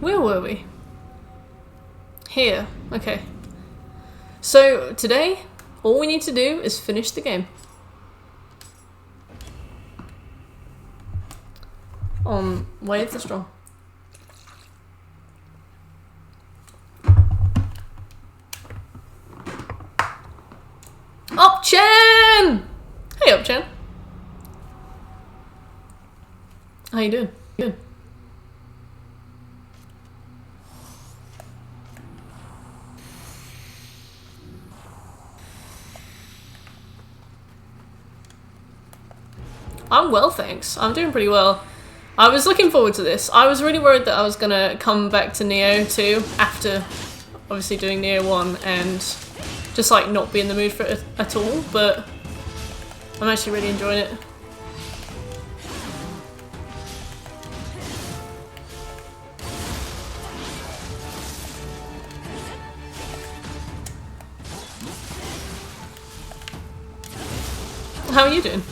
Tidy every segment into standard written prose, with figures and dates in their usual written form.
Where were we? Here. Okay. So, today, all we need to do is finish the game. On Way of the Strong. Up-chan! Hey, Up-chan. How you doing? Good. I'm well, thanks. I'm doing pretty well. I was looking forward to this. I was really worried that I was gonna come back to Nioh 2 after obviously doing Nioh 1 and just like not be in the mood for it at all, but I'm actually really enjoying it. How are you doing?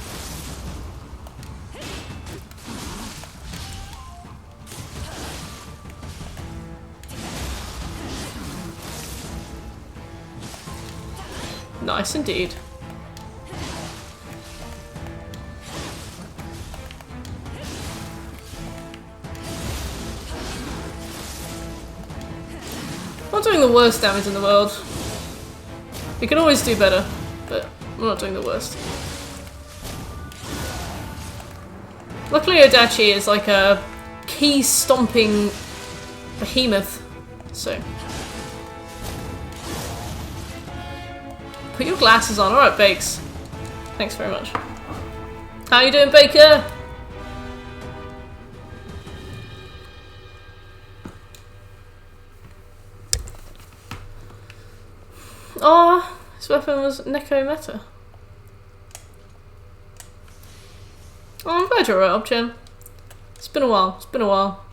Nice indeed. Not doing the worst damage in the world. We can always do better, but we're not doing the worst. Luckily Odachi is like a key stomping behemoth, so. Put your glasses on. Alright, Bakes. Thanks very much. How you doing, Baker? Oh, his weapon was Neko Meta. Oh, I'm glad you're alright, Obchen. It's been a while. It's been a while.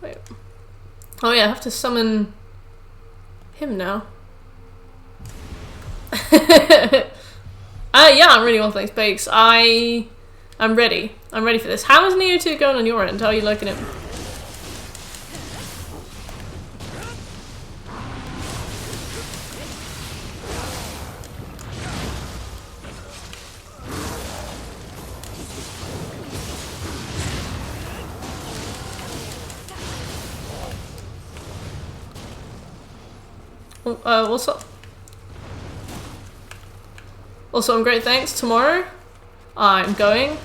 Wait. Oh yeah, I have to summon him now. Yeah, I'm really well, thanks, Bakes. I'm ready. I'm ready for this. How is Nioh 2 going on your end? How are you liking it? What's up? Also, I'm great, thanks. Tomorrow, I'm going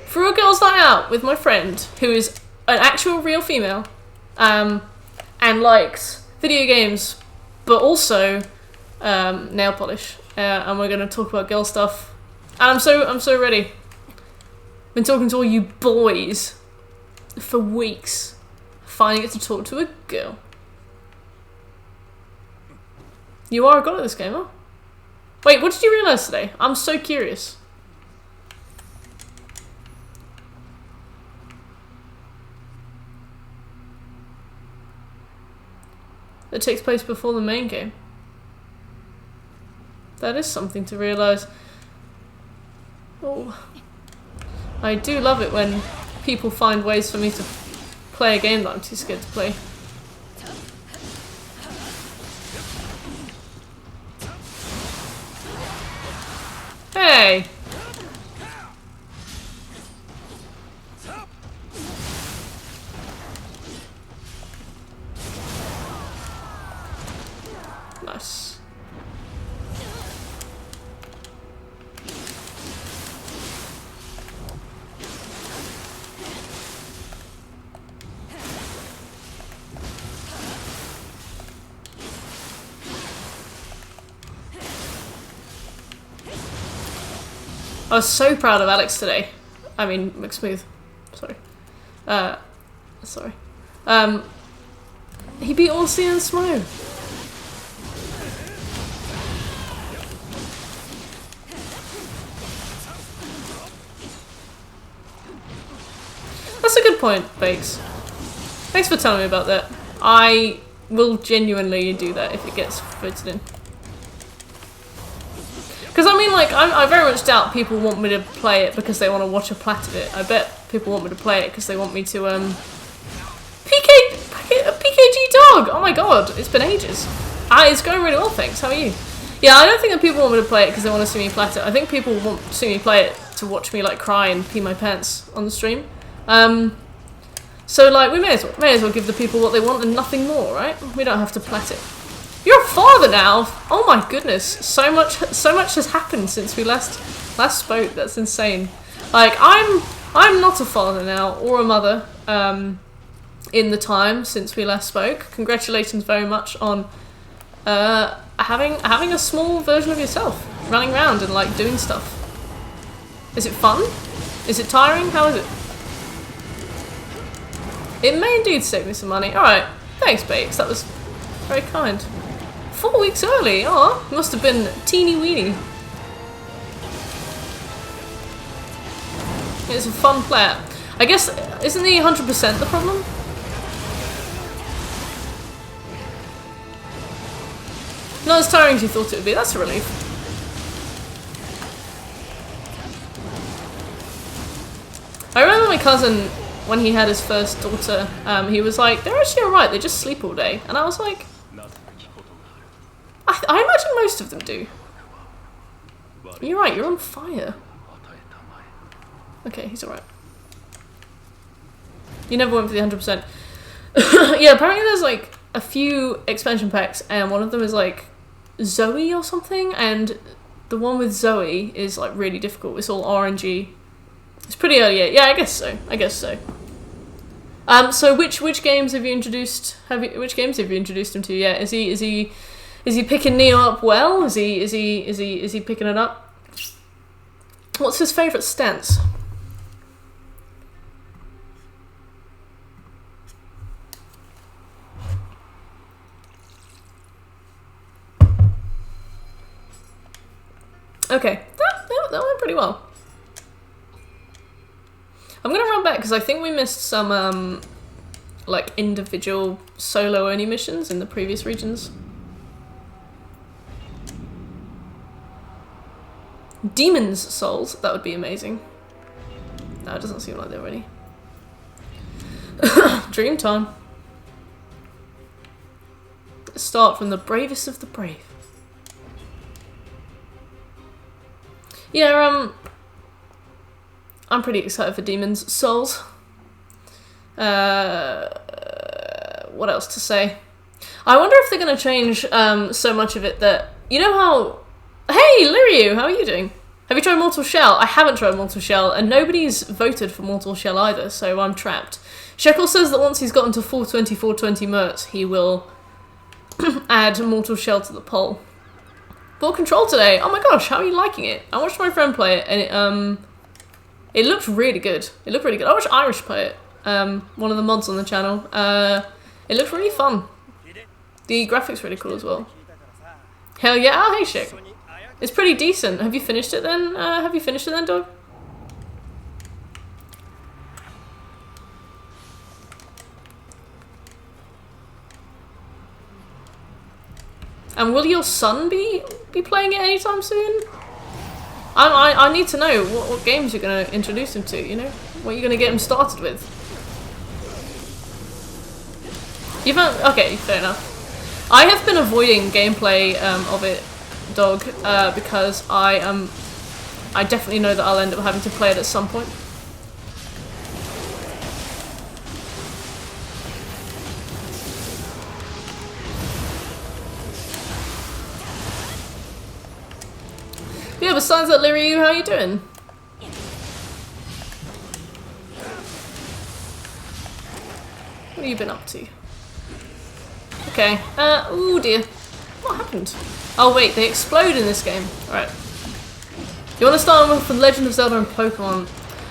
for a girls' night out with my friend, who is an actual real female, and likes video games, but also nail polish. And we're gonna talk about girl stuff. And I'm so ready. Been talking to all you boys for weeks. Finally get to talk to a girl. You are a god at this game, huh? Wait, what did you realise today? I'm so curious. That takes place before the main game. That is something to realise. Oh. I do love it when people find ways for me to play a game that I'm too scared to play. Hey! Nice. I was so proud of Alex today. I mean, McSmooth. Sorry. Sorry. He beat Aussie and Smo. That's a good point, Bakes. Thanks for telling me about that. I will genuinely do that if it gets voted in. Because I mean, like, I very much doubt people want me to play it because they want to watch a plat of it. I bet people want me to play it because they want me to A PKG dog! Oh my god, it's been ages. It's going really well, thanks. How are you? Yeah, I don't think that people want me to play it because they want to see me plat it. I think people want to see me play it to watch me like cry and pee my pants on the stream. So like we may as well give the people what they want and nothing more, right? We don't have to plat it. You're a father now. Oh my goodness, so much has happened since we last spoke. That's insane. Like I'm not a father now or a mother. In the time since we last spoke. Congratulations very much on having a small version of yourself running around and like doing stuff. Is it fun? Is it tiring? How is it? It may indeed save me some money. Alright, thanks Bakes, that was very kind. 4 weeks early, oh, must have been teeny weeny. It's a fun player. I guess, isn't the 100% the problem? Not as tiring as you thought it would be, that's a relief. I remember my cousin, when he had his first daughter, he was like, they're actually alright, they just sleep all day. And I was like, I imagine most of them do. You're right, you're on fire. Okay, he's alright. You never went for the 100%. Yeah, apparently there's like a few expansion packs and one of them is like Zoe or something, and the one with Zoe is like really difficult. It's all RNG. It's pretty early yet. Yeah, I guess so. So which games have you introduced? Which games have you introduced him to yet? Is he picking Nioh up well? Is he picking it up? What's his favourite stance? Okay, that went pretty well. I'm gonna run back because I think we missed some like individual solo only missions in the previous regions. Demon's Souls, that would be amazing. No, it doesn't seem like they're ready. Dream time. Let's start from the bravest of the brave. Yeah, I'm pretty excited for Demon's Souls. What else to say? I wonder if they're going to change so much of it that... You know how... Hey, Liryu, how are you doing? Have you tried Mortal Shell? I haven't tried Mortal Shell, and nobody's voted for Mortal Shell either, so I'm trapped. Shekel says that once he's gotten to 420 merts, he will add Mortal Shell to the poll. Ball control today. Oh my gosh, how are you liking it? I watched my friend play it, and it looked really good. I watched Irish play it. One of the mods on the channel. It looked really fun. The graphics really cool as well. Hell yeah! Oh, hey, Shik. It's pretty decent. Have you finished it then? Dog? And will your son be playing it anytime soon? I need to know what games you're going to introduce him to, you know? What you're going to get him started with. You haven't... Okay, fair enough. I have been avoiding gameplay of it, Dog, because I definitely know that I'll end up having to play it at some point. Yeah, besides that, Liryu, how are you doing? What have you been up to? Okay, oh dear. What happened? Oh wait, they explode in this game. Alright. You want to start with The Legend of Zelda and Pokemon.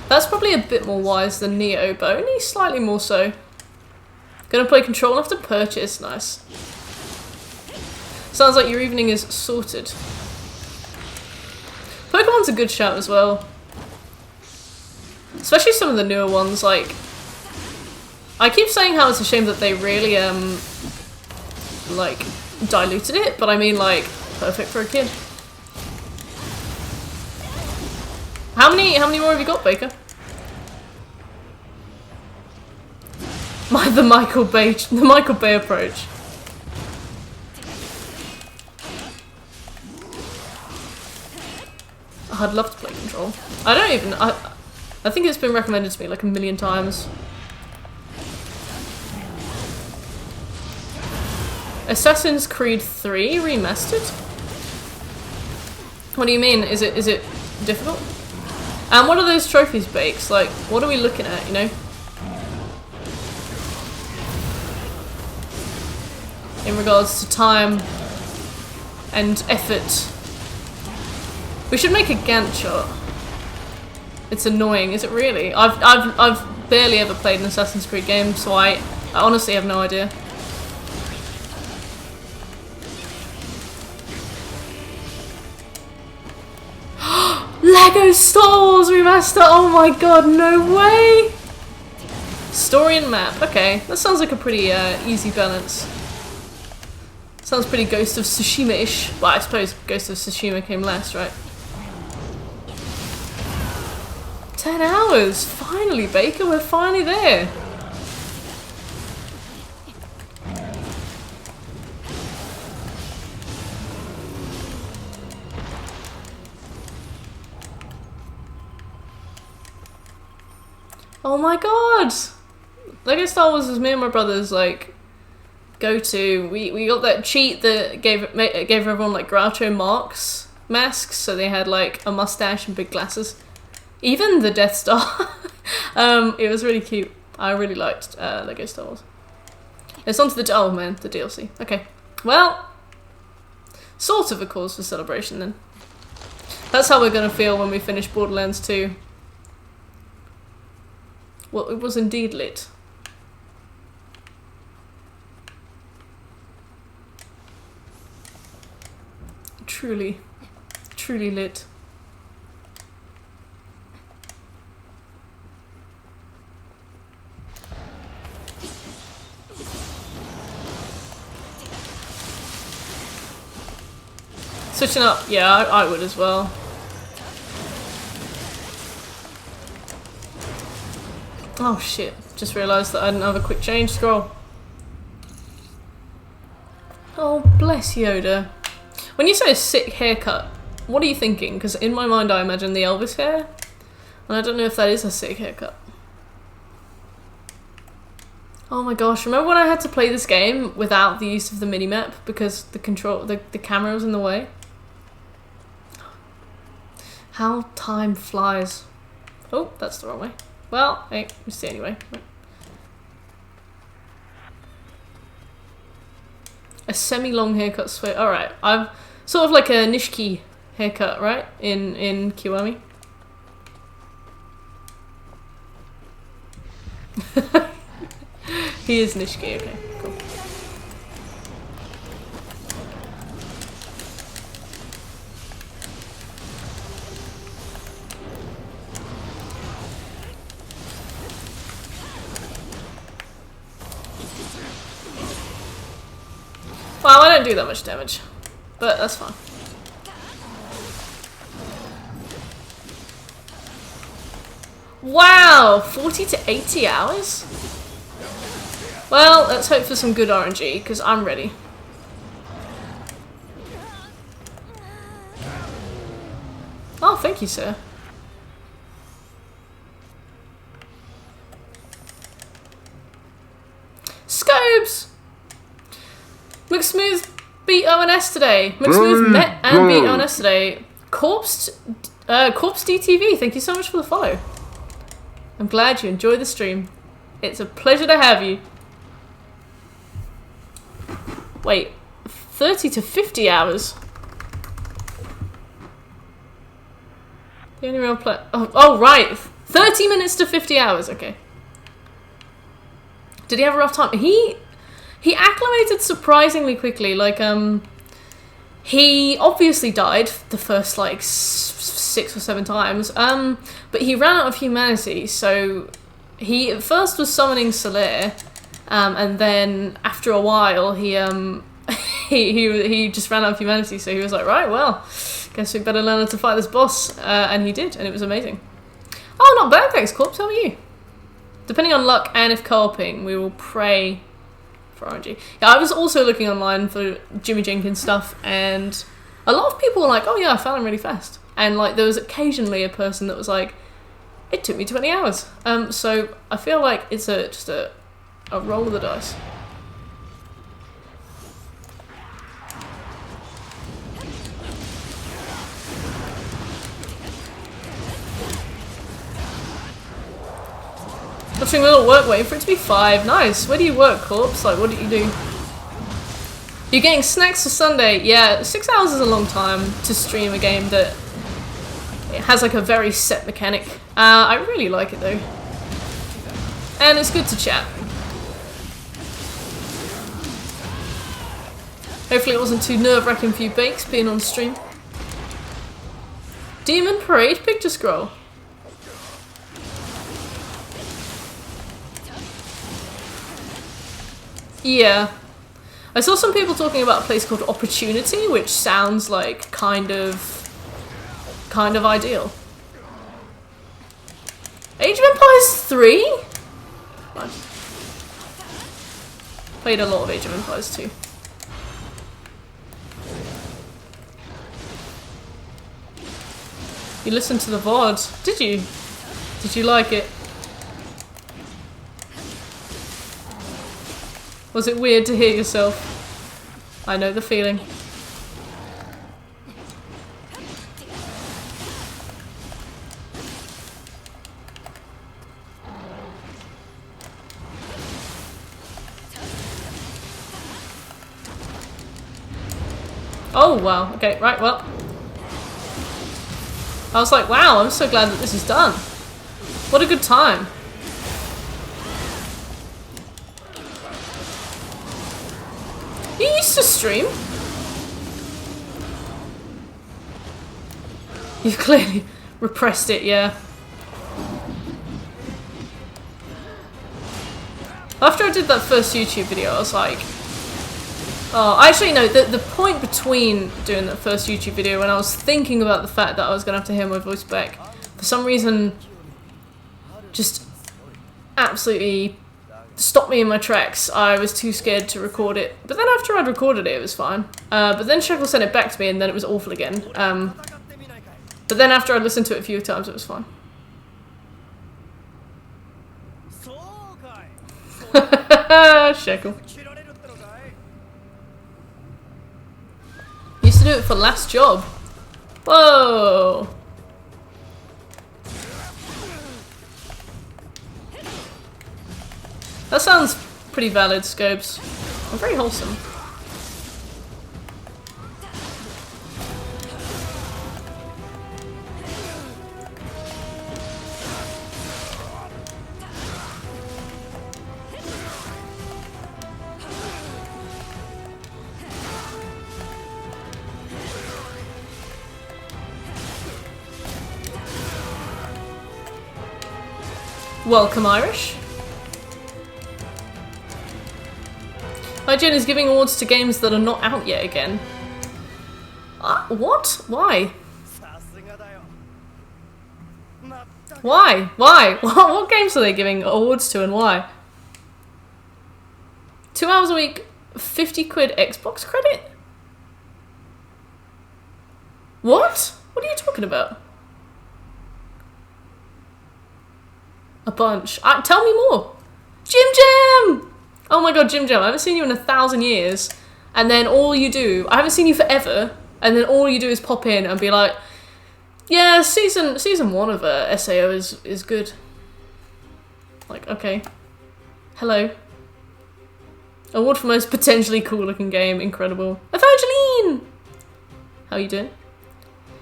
That's probably a bit more wise than Nioh, but only slightly more so. Gonna play Control after purchase, nice. Sounds like your evening is sorted. Pokemon's a good shout as well. Especially some of the newer ones, like... I keep saying how it's a shame that they really, like, diluted it, but I mean, like, perfect for a kid. How many more have you got, Baker? The Michael Bay approach. Oh, I'd love to play Control. I think it's been recommended to me like a million times. Assassin's Creed 3 remastered? What do you mean? Is it difficult? And what are those trophies, Bakes? Like, what are we looking at, you know? In regards to time and effort. We should make a Gantt chart. It's annoying, is it really? I've barely ever played an Assassin's Creed game, so I honestly have no idea. Lego Star Wars Remaster! Oh my god, no way! Story and map. Okay, that sounds like a pretty easy balance. Sounds pretty Ghost of Tsushima-ish. Well, I suppose Ghost of Tsushima came last, right? 10 hours! Finally, Baker, we're finally there! Oh my god! Lego Star Wars was me and my brothers, like, go-to. We got that cheat that gave everyone, like, Groucho Marx masks, so they had, like, a mustache and big glasses. Even the Death Star. It was really cute. I really liked Lego Star Wars. It's on to the DLC. Okay. Well, sort of a cause for celebration then. That's how we're gonna feel when we finish Borderlands 2. Well, it was indeed lit. Truly lit. Switching up, yeah, I would as well. Oh shit, just realised that I didn't have a quick change scroll. Oh, bless Yoda. When you say a sick haircut, what are you thinking? Because in my mind I imagine the Elvis hair, and I don't know if that is a sick haircut. Oh my gosh, remember when I had to play this game without the use of the minimap because the camera was in the way? How time flies. Oh, that's the wrong way. Well, hey, we'll see anyway. Right. A semi-long haircut sway. Alright, I'm sort of like a Nishiki haircut, right? In Kiwami. He is Nishiki, okay, cool. Well, I don't do that much damage, but that's fine. Wow, 40 to 80 hours? Well, let's hope for some good RNG, because I'm ready. Oh, thank you, sir. Scobes! McSmooth beat ONS today. McSmooth met and beat ONS today. Corpse DTV, thank you so much for the follow. I'm glad you enjoy the stream. It's a pleasure to have you. Wait, 30 to 50 hours? The only real play. Oh, right. 30 minutes to 50 hours. Okay. Did he have a rough time? He acclimated surprisingly quickly. Like, he obviously died the first, like, 6 or 7 times. But he ran out of humanity, so he at first was summoning Solaire, and then after a while he just ran out of humanity, so he was like, right, well, guess we better learn how to fight this boss, and he did, and it was amazing. Oh, not bad, thanks, Corpse, how are you? Depending on luck and if co-oping, we will pray for RNG. Yeah, I was also looking online for Jimmy Jenkins stuff, and a lot of people were like, oh yeah, I found him really fast. And like there was occasionally a person that was like, it took me 20 hours. So I feel like it's just a roll of the dice. Watching a little work, waiting for it to be 5. Nice. Where do you work, Corpse? Like, what do you do? You're getting snacks for Sunday. Yeah, 6 hours is a long time to stream a game that it has like a very set mechanic. I really like it though. And it's good to chat. Hopefully it wasn't too nerve-wracking for you, Bakes, being on stream. Demon Parade picture scroll. Yeah. I saw some people talking about a place called Opportunity, which sounds like kind of ideal. Age of Empires 3? Played a lot of Age of Empires 2. You listened to the VOD, did you? Did you like it? Was it weird to hear yourself? I know the feeling. Oh wow, okay, right, well. I was like, wow, I'm so glad that this is done. What a good time. You used to stream. You've clearly repressed it, yeah. After I did that first YouTube video, I was like, oh, actually no, the point between doing that first YouTube video when I was thinking about the fact that I was going to have to hear my voice back, for some reason, just absolutely stopped me in my tracks. I was too scared to record it. But then after I'd recorded it, it was fine. But then Shekel sent it back to me and then it was awful again. But then after I listened to it a few times, it was fine. Shekel. Used to do it for Last Job. Whoa. That sounds pretty valid, Scopes. And very wholesome. Welcome, Irish. IGN is giving awards to games that are not out yet again. What? Why? Why? Why? What games are they giving awards to and why? 2 hours a week, 50 quid Xbox credit? What? What are you talking about? A bunch. Tell me more. Jim Jam! Oh my god, Jim Jam, I haven't seen you in 1,000 years. And then all you do, I haven't seen you forever, and then all you do is pop in and be like, yeah, season 1 of SAO is good. Like, okay. Hello. Award for most potentially cool looking game, incredible. Evangeline! How you doing?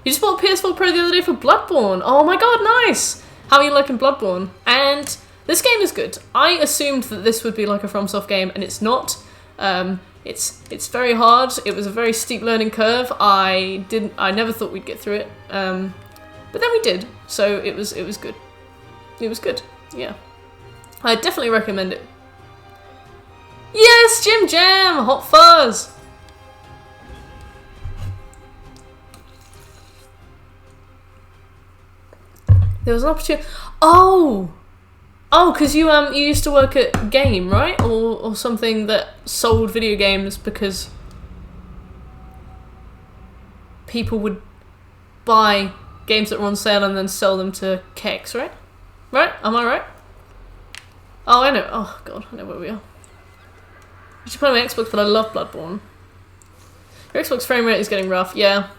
You just bought a PS4 Pro the other day for Bloodborne. Oh my god, nice! How are you liking Bloodborne? And this game is good. I assumed that this would be like a FromSoft game, and it's not. It's very hard. It was a very steep learning curve. I never thought we'd get through it, but then we did. So it was good. It was good. Yeah, I definitely recommend it. Yes, Jim Jam, Hot Fuzz. There was an opportunity. Oh. Oh, because you used to work at Game, right? Or something that sold video games because people would buy games that were on sale and then sell them to keks, right? Right? Am I right? Oh, I know. Oh, God, I know where we are. I should play my Xbox, but I love Bloodborne. Your Xbox frame rate is getting rough. Yeah.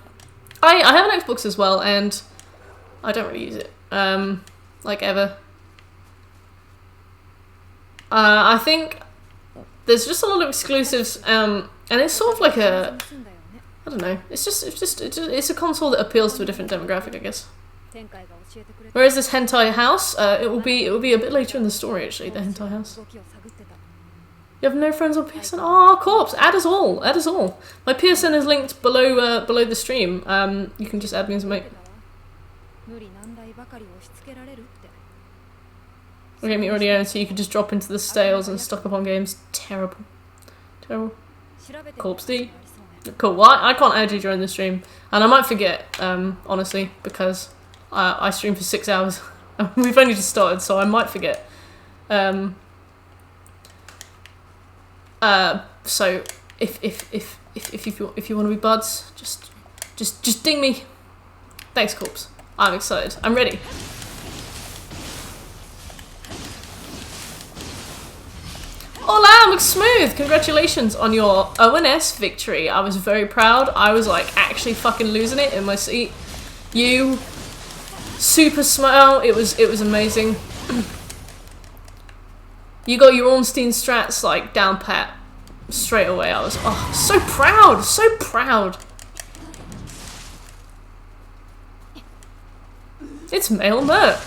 I have an Xbox as well, and I don't really use it. Like, ever. I think there's just a lot of exclusives, and it's sort of like a, I don't know, it's a console that appeals to a different demographic, I guess. Whereas this hentai house, it will be a bit later in the story, actually, the hentai house. You have no friends on PSN? Oh, corpse! Add us all! Add us all! My PSN is linked below below the stream. You can just add me as a mate. Okay, me already own, so you could just drop into the stales and stock up on games. Terrible. Terrible. Corpse D. Cool. Well, I can't add you during the stream. And I might forget, honestly, because I stream for 6 hours. We've only just started, so I might forget. So if you want to be buds, just ding me. Thanks, Corpse. I'm excited. I'm ready. Hola, McSmooth! Congratulations on your ONS victory. I was very proud. I was like actually fucking losing it in my seat. You super smile. It was amazing. You got your Ornstein strats like down pat straight away. I was so proud, so proud. It's male Mert.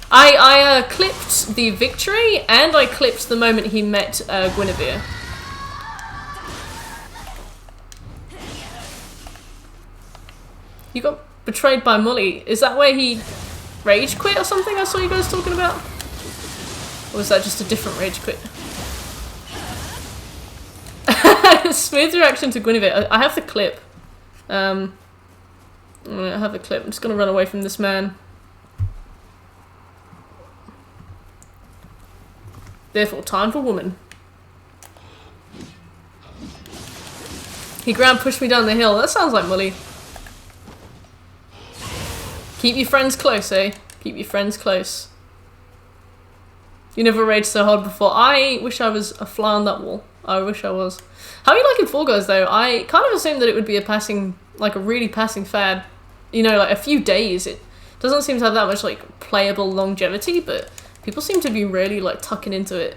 I clipped the victory and I clipped the moment he met Guinevere. You got betrayed by Mully. Is that where he rage quit or something I saw you guys talking about? Or was that just a different rage quit? Smooth reaction to Guinevere. I have the clip. I have the clip. I'm just gonna run away from this man. Therefore, time for woman. He ground pushed me down the hill. That sounds like Mully. Keep your friends close, eh? Keep your friends close. You never raged so hard before. I wish I was a fly on that wall. I wish I was. How are you liking Fall Guys though? I kind of assumed that it would be a passing, like a really passing fad. You know, like a few days. It doesn't seem to have that much like playable longevity, but people seem to be really like tucking into it,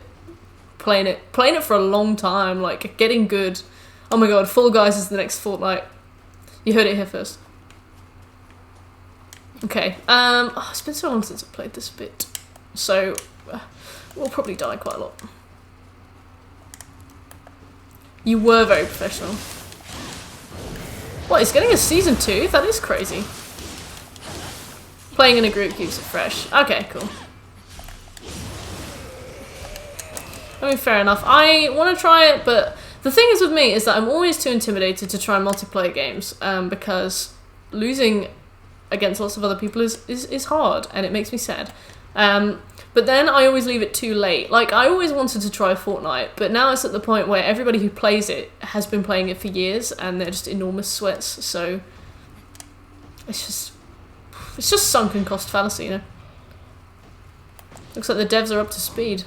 playing it for a long time, like getting good. Oh my god, Fall Guys is the next Fortnite. You heard it here first. Okay, it's been so long since I played this bit, so we'll probably die quite a lot. You were very professional. What, it's getting a season 2? That is crazy. Playing in a group keeps it fresh. Okay, cool. I mean, fair enough. I want to try it, but the thing is with me is that I'm always too intimidated to try multiplayer games, because losing against lots of other people is hard, and it makes me sad. But then I always leave it too late. Like, I always wanted to try Fortnite, but now it's at the point where everybody who plays it has been playing it for years, and they're just enormous sweats, so it's just sunken cost fallacy, you know? Looks like the devs are up to speed.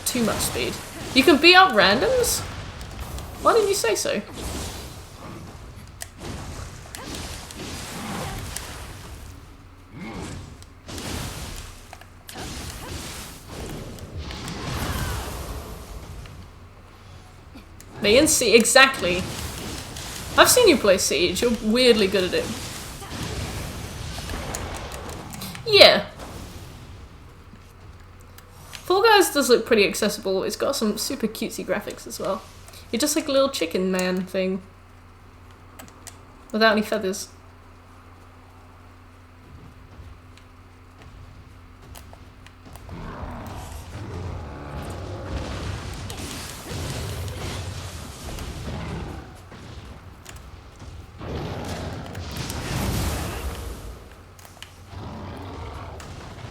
Too much speed. You can beat up randoms? Why didn't you say so? Me and Siege, exactly. I've seen you play Siege, you're weirdly good at it. Yeah. Fall Guys does look pretty accessible, it's got some super cutesy graphics as well. You're just like a little chicken man thing. Without any feathers.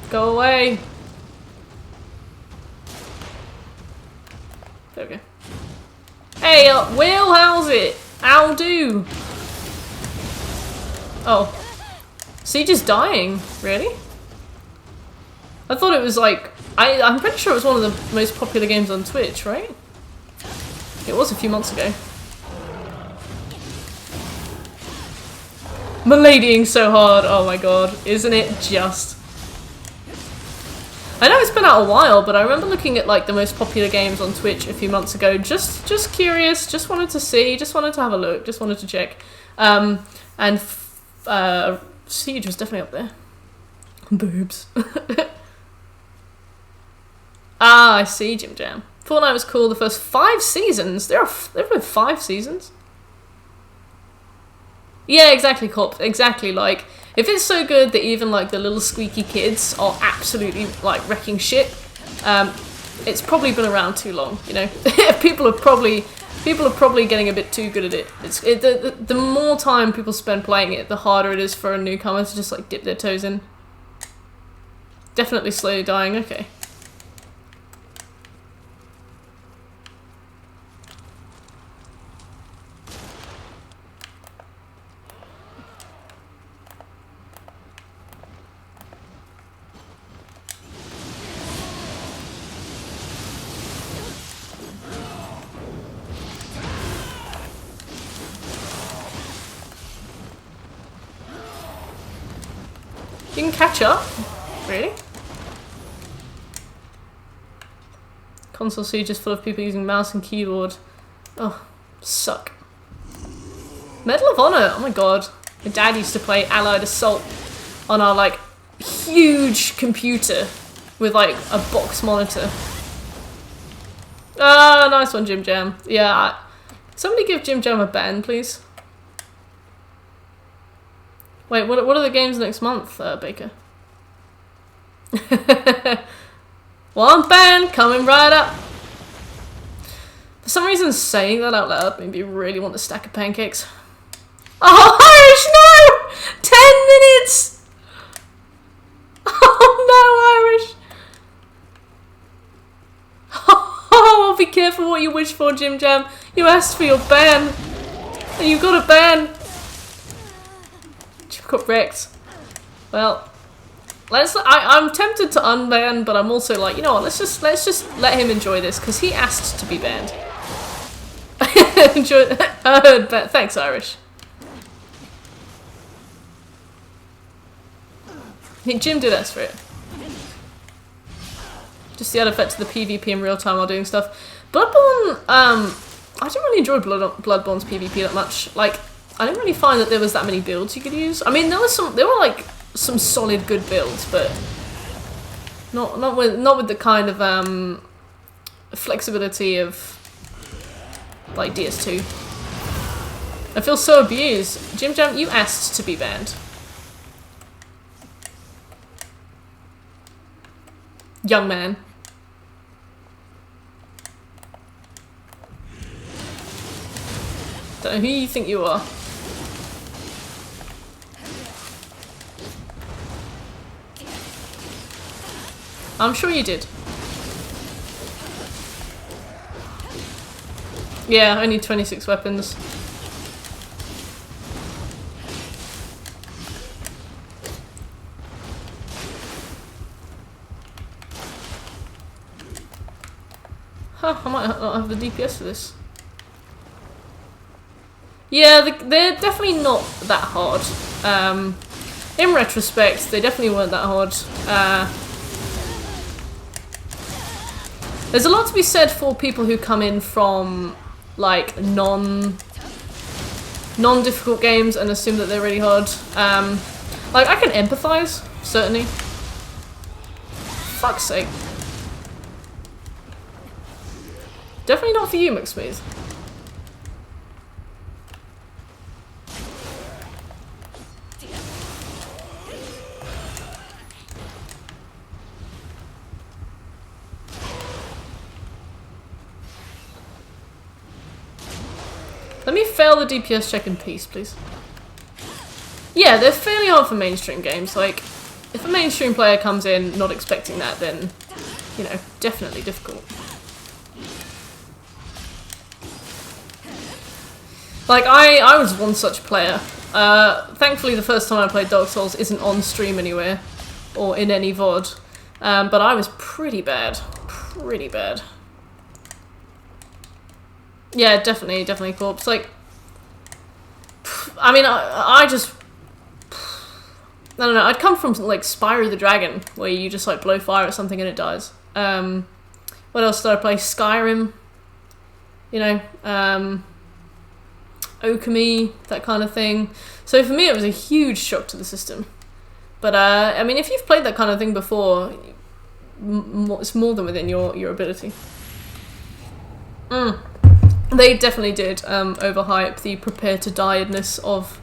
Go away. There we go. Hey, Will, how's it? How do? Oh. Siege is dying. Really? I thought it was like... I'm pretty sure it was one of the most popular games on Twitch, right? It was a few months ago. Miladying so hard. Oh my god. Isn't it just... I know it's been out a while, but I remember looking at like the most popular games on Twitch a few months ago. Just curious, just wanted to see, just wanted to have a look, just wanted to check. And Siege was definitely up there. Boobs. Ah, I see, Jim Jam. Fortnite was cool the first 5 seasons. There have been 5 seasons. Yeah, exactly, Corp. Exactly, like, if it's so good that even, like, the little squeaky kids are absolutely, like, wrecking shit, it's probably been around too long, you know? People are probably getting a bit too good at it. The more time people spend playing it, the harder it is for a newcomer to just, like, dip their toes in. Definitely slowly dying, okay. You can catch up? Really? Console Siege is full of people using mouse and keyboard. Oh, suck. Medal of Honor, oh my god. My dad used to play Allied Assault on our, like, huge computer with, like, a box monitor. Ah, nice one, Jim Jam. Yeah, somebody give Jim Jam a ban, please. Wait, what are the games next month, Baker? One ban coming right up. For some reason, saying that out loud made me really want the stack of pancakes. Oh, Irish, no! 10 minutes! Oh, no, Irish! Oh, be careful what you wish for, Jim Jam. You asked for your ban. And you got a ban. Got wrecked. Well, I'm tempted to unban, but I'm also like, you know what? Let's just let him enjoy this because he asked to be banned. Enjoy. Thanks, Irish. Jim did ask for it. Just the other effect to the PvP in real time while doing stuff. Bloodborne. I didn't really enjoy Bloodborne's PvP that much. Like, I didn't really find that there was that many builds you could use. I mean, there were like some solid good builds, but not with the kind of flexibility of like DS2. I feel so abused. Jim Jam, you asked to be banned. Young man. Don't know who you think you are. I'm sure you did. Yeah, only 26 weapons. Huh, I might not have the DPS for this. Yeah, they're definitely not that hard. In retrospect, they definitely weren't that hard. There's a lot to be said for people who come in from like non-difficult games and assume that they're really hard. Like I can empathize, certainly. Fuck's sake. Definitely not for you, McSmooth. Let me fail the DPS check in peace, please. Yeah, they're fairly hard for mainstream games. Like, if a mainstream player comes in not expecting that, then, you know, definitely difficult. Like, I was one such player. Thankfully, the first time I played Dark Souls isn't on stream anywhere, or in any VOD. But I was pretty bad. Pretty bad. Yeah, definitely Corpse. Like, I mean, I just... I don't know, I'd come from, like, Spyro the Dragon, where you just, like, blow fire at something and it dies. What else did I play? Skyrim. You know, Okami, that kind of thing. So for me, it was a huge shock to the system. But, I mean, if you've played that kind of thing before, it's more than within your ability. They definitely did overhype the prepare-to-die-ness of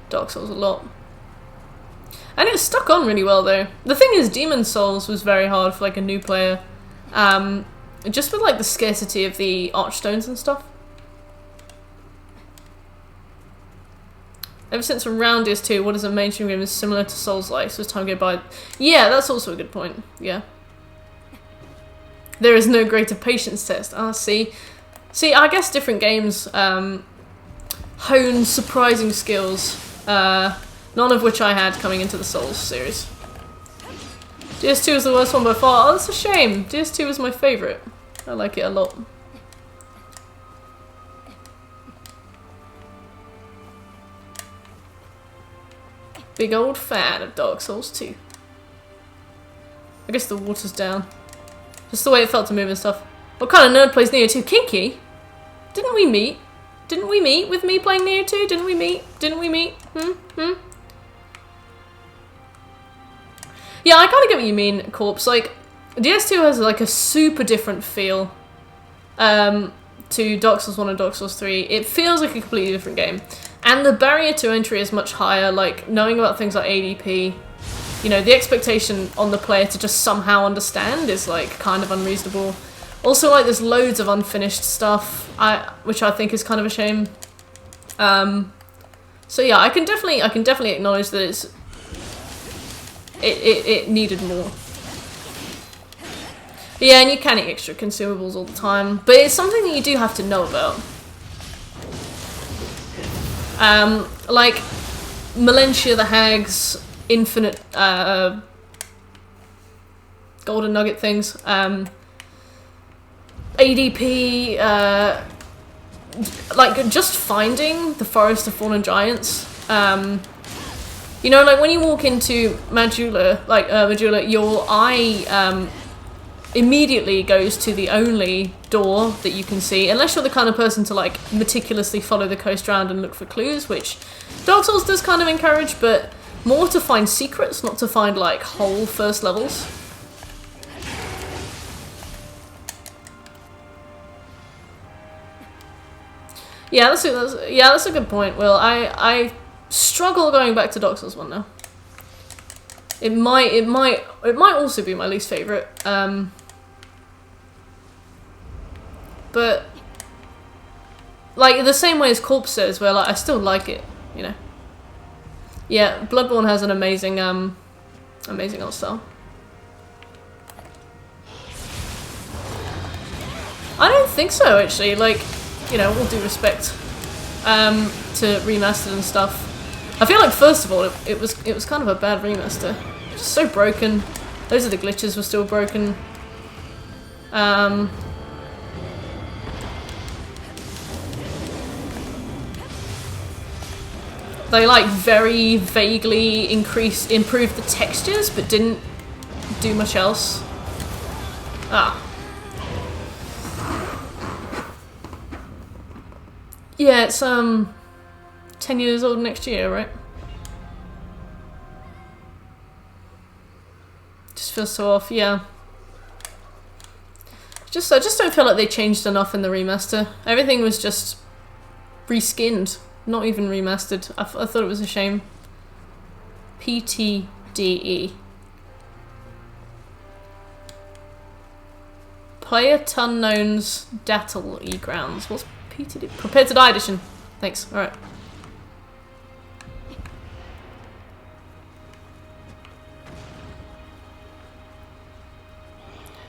Dark Souls a lot. And it stuck on really well, though. The thing is, Demon's Souls was very hard for, like, a new player. Just with, like, the scarcity of the Archstones and stuff. Ever since around DS2, what is a mainstream game is similar to Souls-like, so as time go by... Yeah, that's also a good point. Yeah. There is no greater patience test. Ah, see? See, I guess different games hone surprising skills. None of which I had coming into the Souls series. DS2 was the worst one by far. Oh, that's a shame. DS2 was my favourite. I like it a lot. Big old fan of Dark Souls 2. I guess the water's down. Just the way it felt to move and stuff. What kind of nerd plays Nioh 2? Kinky? Didn't we meet? Didn't we meet with me playing Nioh 2? Didn't we meet? Didn't we meet? Yeah, I kind of get what you mean, Corpse. Like, DS2 has like a super different feel to Dark Souls 1 and Dark Souls 3. It feels like a completely different game. And the barrier to entry is much higher, like, knowing about things like ADP. You know, the expectation on the player to just somehow understand is, like, kind of unreasonable. Also, like, there's loads of unfinished stuff, which I think is kind of a shame. So yeah, I can definitely acknowledge that it needed more. Yeah, and you can eat extra consumables all the time, but it's something that you do have to know about. Like Melentia the Hag's infinite golden nugget things, ADP, like just finding the Forest of Fallen Giants. You know, like when you walk into Majula, your eye immediately goes to the only door that you can see, unless you're the kind of person to like meticulously follow the coast round and look for clues, which Dark Souls does kind of encourage, but more to find secrets, not to find like whole first levels. Yeah, that's a good point, Will. I struggle going back to Dark Souls 1 now. It might also be my least favourite. But like the same way as Corpse says, where like I still like it, you know. Yeah, Bloodborne has an amazing amazing art style. I don't think so, actually. Like, you know, all due respect to remastered and stuff. I feel like first of all it was kind of a bad remaster. Just so broken. Those are the glitches were still broken. They like very vaguely improved the textures, but didn't do much else. Yeah, it's 10 years old next year, right? Just feels so off, yeah. I just don't feel like they changed enough in the remaster. Everything was just reskinned. Not even remastered. I thought it was a shame. PTDE. Player Unknown's Dattle E Grounds. What's PTD? Prepare to Die edition. Thanks. Alright.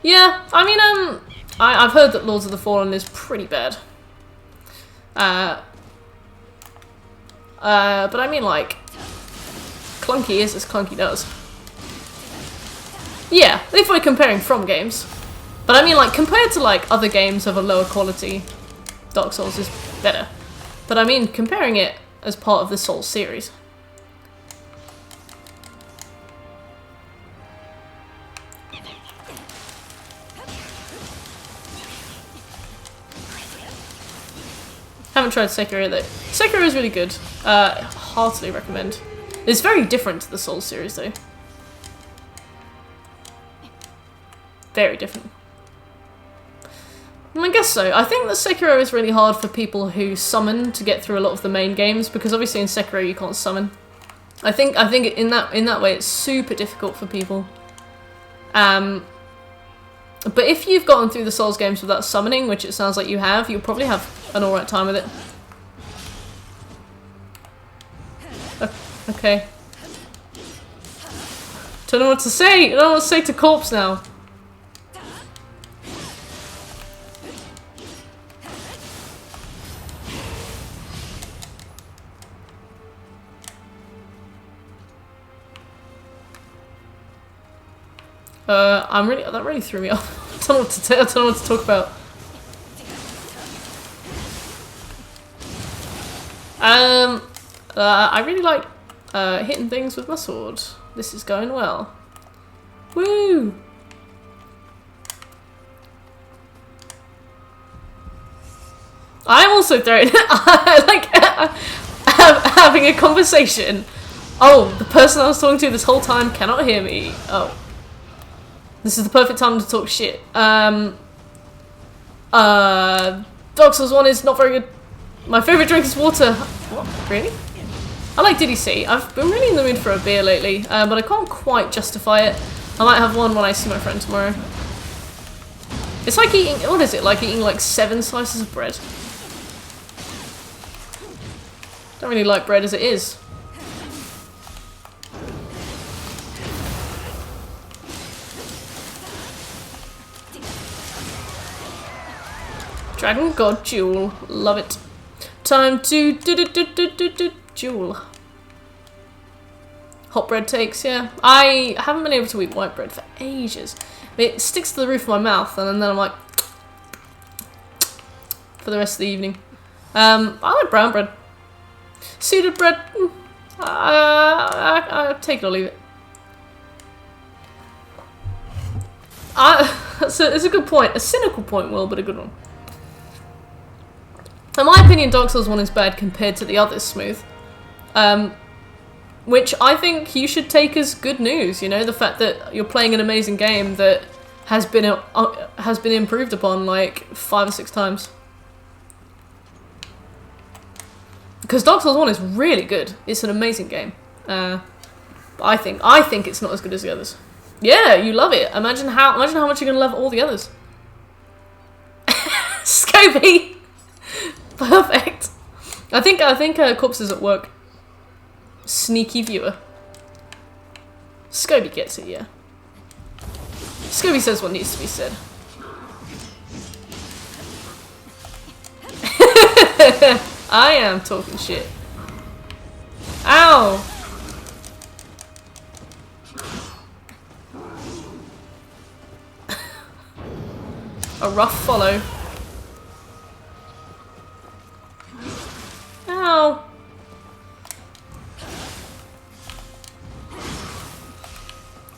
Yeah, I mean, I've heard that Lords of the Fallen is pretty bad. But I mean, like, clunky is as clunky does. Yeah, if we're comparing from games. But I mean, like, compared to, like, other games of a lower quality, Dark Souls is better. But I mean, comparing it as part of the Souls series. Haven't tried Sekiro though. Sekiro is really good. Heartily recommend. It's very different to the Souls series though. Very different. I guess so. I think that Sekiro is really hard for people who summon to get through a lot of the main games, because obviously in Sekiro you can't summon. I think in that way it's super difficult for people. But if you've gotten through the Souls games without summoning, which it sounds like you have, you'll probably have an alright time with it. Okay. Don't know what to say! I don't know what to say to Corpse now. That really threw me off. I don't know what to I don't know what to talk about. I really like hitting things with my sword. This is going well. Woo! I'm also throwing I like having a conversation. Oh, the person I was talking to this whole time cannot hear me. Oh. This is the perfect time to talk shit. Dark Souls 1 is not very good. My favourite drink is water. What? Really? I like DDC. I've been really in the mood for a beer lately, but I can't quite justify it. I might have one when I see my friend tomorrow. It's like eating, what is it? Like eating like 7 slices of bread. Don't really like bread as it is. Dragon God Jewel. Love it. Time to Jewel. Hot bread takes, yeah. I haven't been able to eat white bread for ages. It sticks to the roof of my mouth and then I'm like for the rest of the evening. I like brown bread. Seeded bread, I take it or leave it. It's a good point. A cynical point, Will, but a good one. In my opinion, Dark Souls 1 is bad compared to the others, Smooth. Which I think you should take as good news, you know? The fact that you're playing an amazing game that has been improved upon like 5 or 6 times. Because Dark Souls 1 is really good. It's an amazing game. But I think it's not as good as the others. Yeah, you love it. Imagine how much you're gonna love all the others. Scobie! Perfect. I think Corpse is at work. Sneaky viewer. Scobie gets it, yeah. Scobie says what needs to be said. I am talking shit. Ow! A rough follow. Ow!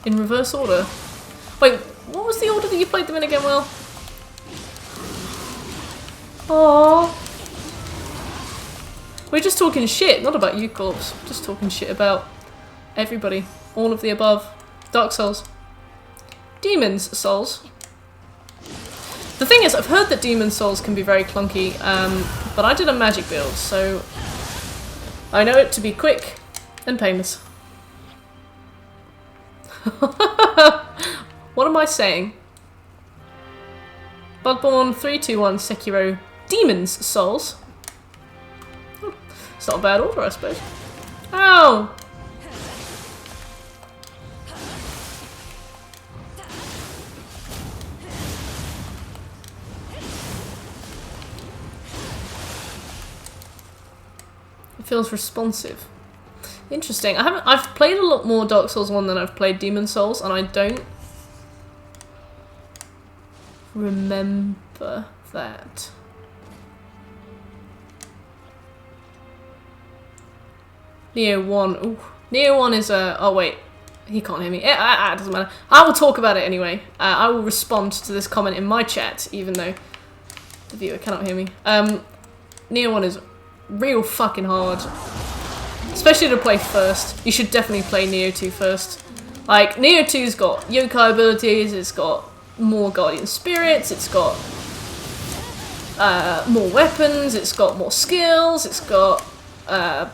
In reverse order. Wait, what was the order that you played them in again, Will? Aww. We're just talking shit, not about you, Corpse. Just talking shit about everybody. All of the above. Dark Souls. Demon's Souls. The thing is, I've heard that Demon's Souls can be very clunky, but I did a magic build, so I know it to be quick and painless. What am I saying? Bloodborne 321 Sekiro Demon's Souls. It's not a bad order, I suppose. Ow! feels responsive. Interesting. I've played a lot more Dark Souls 1 than I've played Demon Souls, and I don't remember that. Nioh 1. Ooh. Nioh 1 is a... Oh, wait. He can't hear me. It doesn't matter. I will talk about it anyway. I will respond to this comment in my chat, even though the viewer cannot hear me. Nioh 1 is real fucking hard. Especially to play first. You should definitely play Nioh 2 first. Like, Nioh 2's got yokai abilities, it's got more guardian spirits, it's got more weapons, it's got more skills, it's got I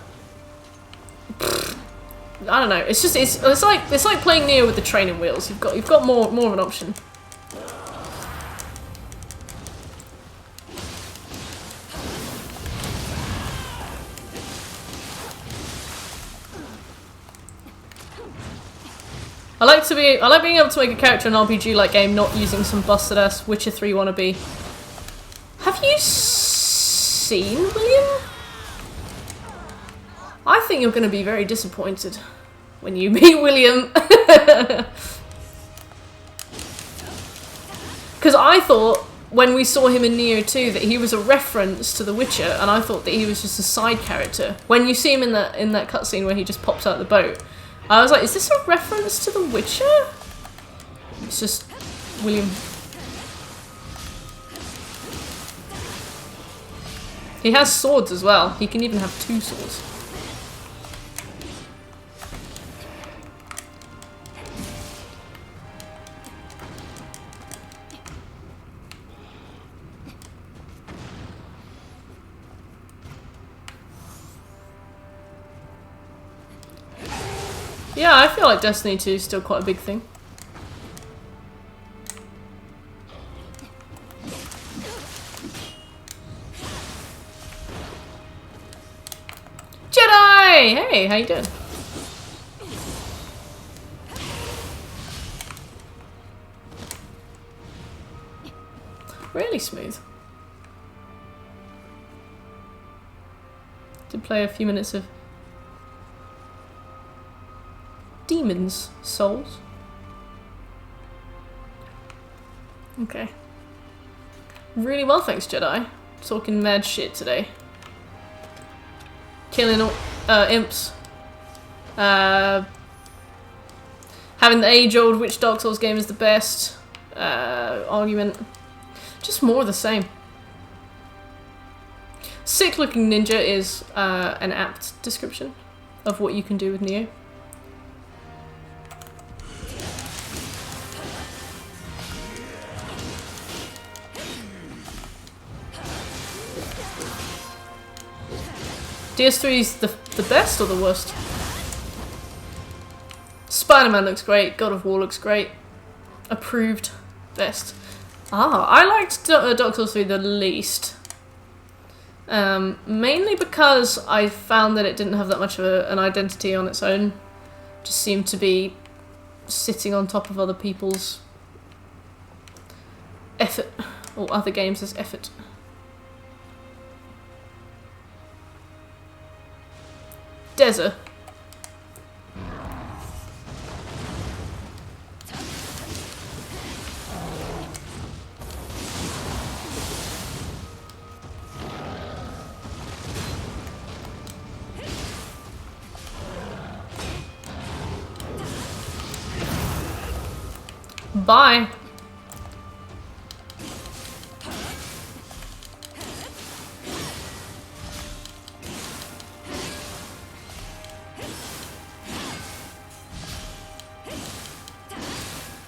don't know. It's just it's like playing Nioh with the training wheels. You've got more of an option. I like being able to make a character in an RPG-like game, not using some busted-ass Witcher 3 wannabe. Have you seen William? I think you're going to be very disappointed when you meet William. Because I thought, when we saw him in Nioh 2, that he was a reference to The Witcher, and I thought that he was just a side character. When you see him in that cutscene where he just pops out the boat, I was like, is this a reference to The Witcher? It's just William. He has swords as well. He can even have 2 swords. Yeah, I feel like Destiny 2 is still quite a big thing. Jedi! Hey, how you doing? Really smooth. Did play a few minutes of Demon's Souls. Okay. Really well, thanks, Jedi. Talking mad shit today. Killing imps. Having the age-old which Dark Souls game is the best argument. Just more of the same. Sick-looking ninja is an apt description of what you can do with Nioh. DS3's the best or the worst? Spider-Man looks great, God of War looks great. Approved. Best. I liked Dark Souls 3 the least. Mainly because I found that it didn't have that much of an identity on its own. Just seemed to be sitting on top of other people's effort, or other games' effort. Desert. Bye.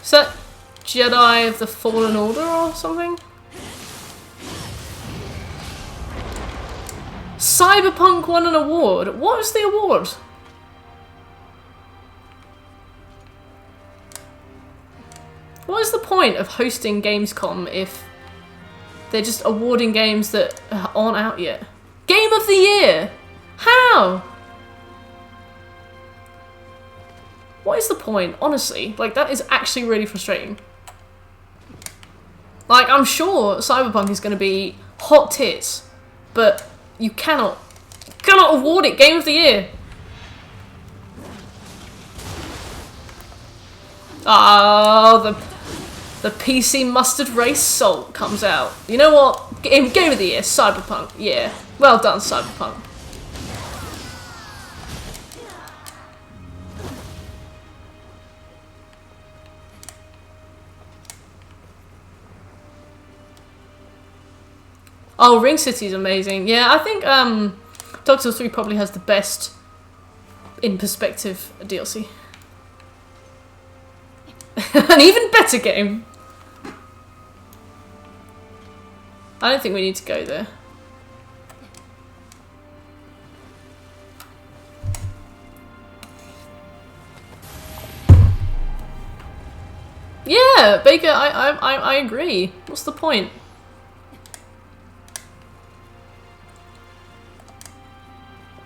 Is that Jedi of the Fallen Order or something? Cyberpunk won an award. What was the award? What is the point of hosting Gamescom if they're just awarding games that aren't out yet? Game of the Year! How? What is the point? Honestly, like, that is actually really frustrating. Like, I'm sure Cyberpunk is going to be hot tits, but you cannot Cannot award it Game of the Year. Oh, the PC mustard race salt comes out. You know what? Game of the Year, Cyberpunk. Yeah. Well done, Cyberpunk. Oh, Ring City's amazing. Yeah, I think Dark Souls 3 probably has the best in perspective DLC. An even better game. I don't think we need to go there. Yeah, Baker, I agree. What's the point?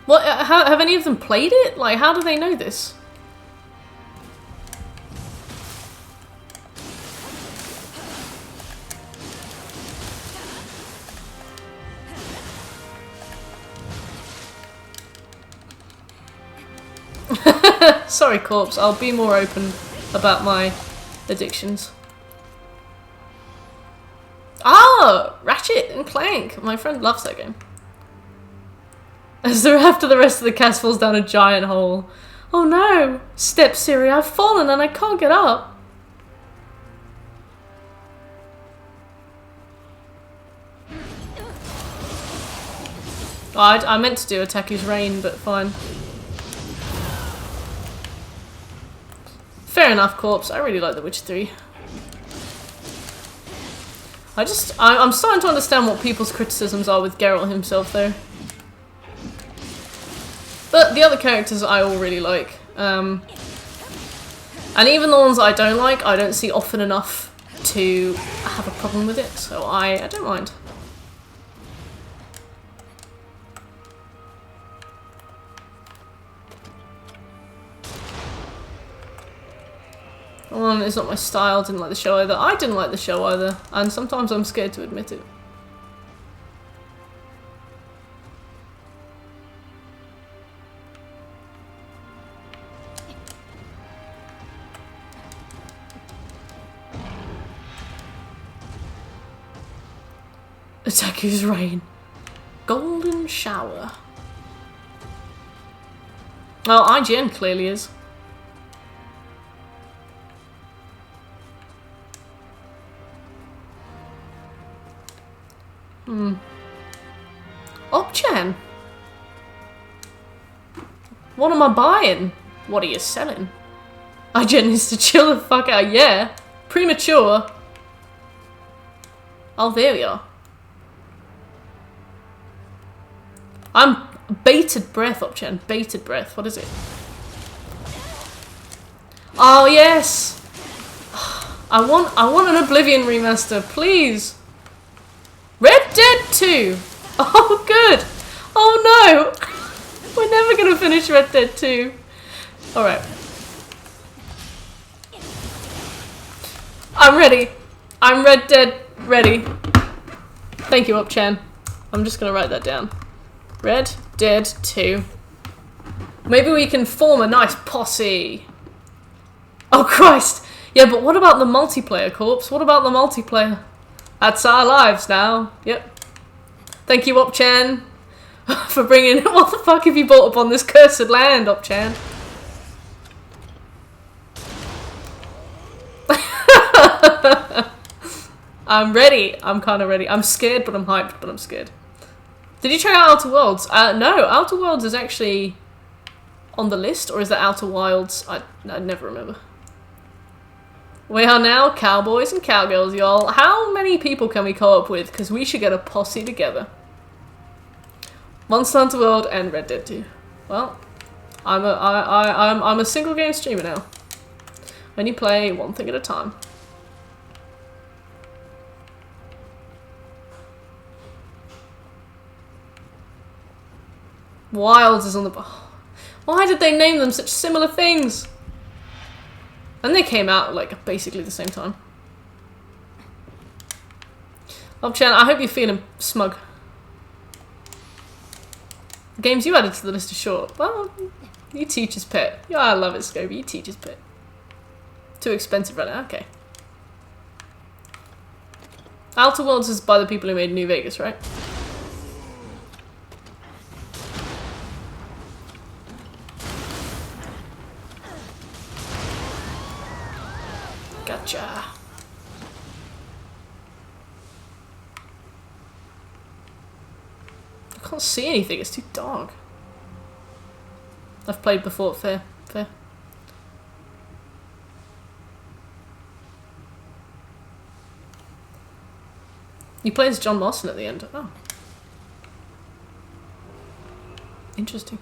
What? Have any of them played it? Like, how do they know this? Sorry, Corpse. I'll be more open about my addictions. Ah! Ratchet and Clank! My friend loves that game. As after the rest of the cast falls down a giant hole. Oh no! Step Siri, I've fallen and I can't get up. Oh, I meant to do Attacker's Rain, but fine. Fair enough, Corpse. I really like The Witcher 3. I'm starting to understand what people's criticisms are with Geralt himself, though. But the other characters I all really like. And even the ones I don't like, I don't see often enough to have a problem with it, so I don't mind. It's not my style, didn't like the show either. I didn't like the show either, and sometimes I'm scared to admit it. Attacker's Rain. Golden Shower. Well, IGN clearly is. Opchan. What am I buying? What are you selling? IGN needs to chill the fuck out. Yeah. Premature. Oh, there we are. I'm bated breath, Opchan. Bated breath. What is it? Oh yes. I want an Oblivion remaster, please. Red Dead 2. Oh good. Oh no. We're never gonna finish Red Dead 2. All right. I'm ready. I'm Red Dead ready. Thank you, Opchan. I'm just gonna write that down. Red Dead 2. Maybe we can form a nice posse. Oh Christ! Yeah, but what about the multiplayer, Corpse? What about the multiplayer? That's our lives now. Yep. Thank you, Opchan, for bringing... What the fuck have you brought upon this cursed land, Opchan? I'm ready. I'm kind of ready. I'm scared, but I'm hyped, but I'm scared. Did you try out Outer Worlds? No, Outer Worlds is actually on the list, or is that Outer Wilds? I never remember. We are now cowboys and cowgirls, y'all. How many people can we co-op with? Because we should get a posse together. Monster Hunter World and Red Dead 2. Well, I'm a single game streamer now. I only play one thing at a time. Wilds is on the... Why did they name them such similar things? And they came out like basically the same time. Opchan, I hope you're feeling smug. Games you added to the list are short. Well, you teacher's pet. Yeah, I love it, Scobie. You teacher's pet. Too expensive right now. Okay. Outer Worlds is by the people who made New Vegas, right? Gotcha. I can't see anything, it's too dark. I've played before, fair. You play as John Marston at the end. Oh. Interesting.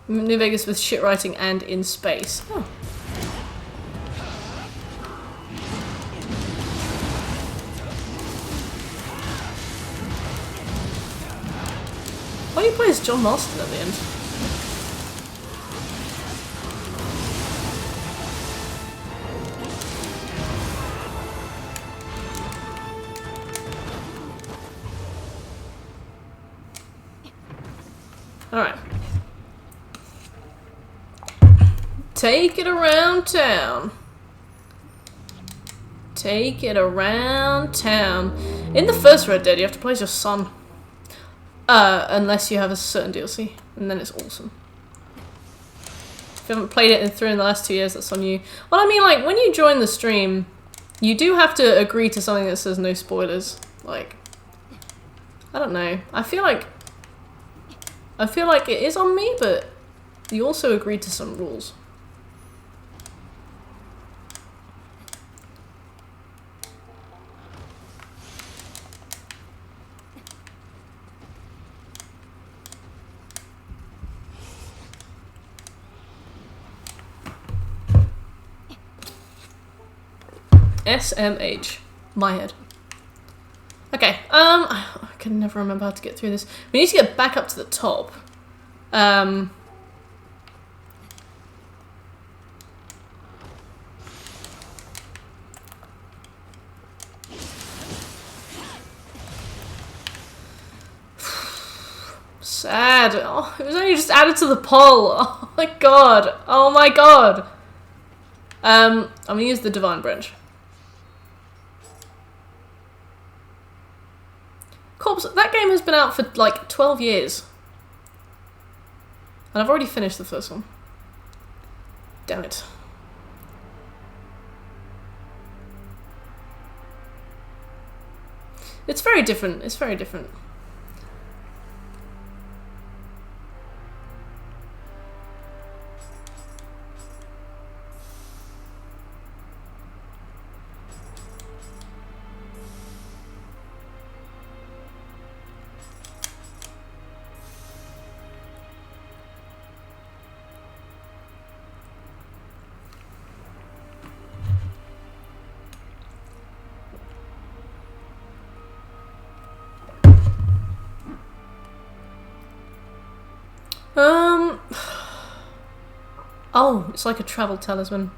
New Vegas with shit writing and in space. Oh. Why do you play as John Marston at the end? Alright. Take it around town. Take it around town. In the first Red Dead, you have to play as your son. Unless you have a certain DLC. And then it's awesome. If you haven't played it through in the last 2 years, that's on you. Well, I mean, like, when you join the stream, you do have to agree to something that says no spoilers. Like, I don't know. I feel like it is on me, but you also agreed to some rules. SMH. My head. Okay, I can never remember how to get through this. We need to get back up to the top. Sad. Oh, it was only just added to the poll. Oh my god. Oh my god. I'm gonna use the Divine Branch. Corpse, that game has been out for like 12 years. And I've already finished the first one. Damn it. It's very different. It's very different. Oh, it's like a travel talisman.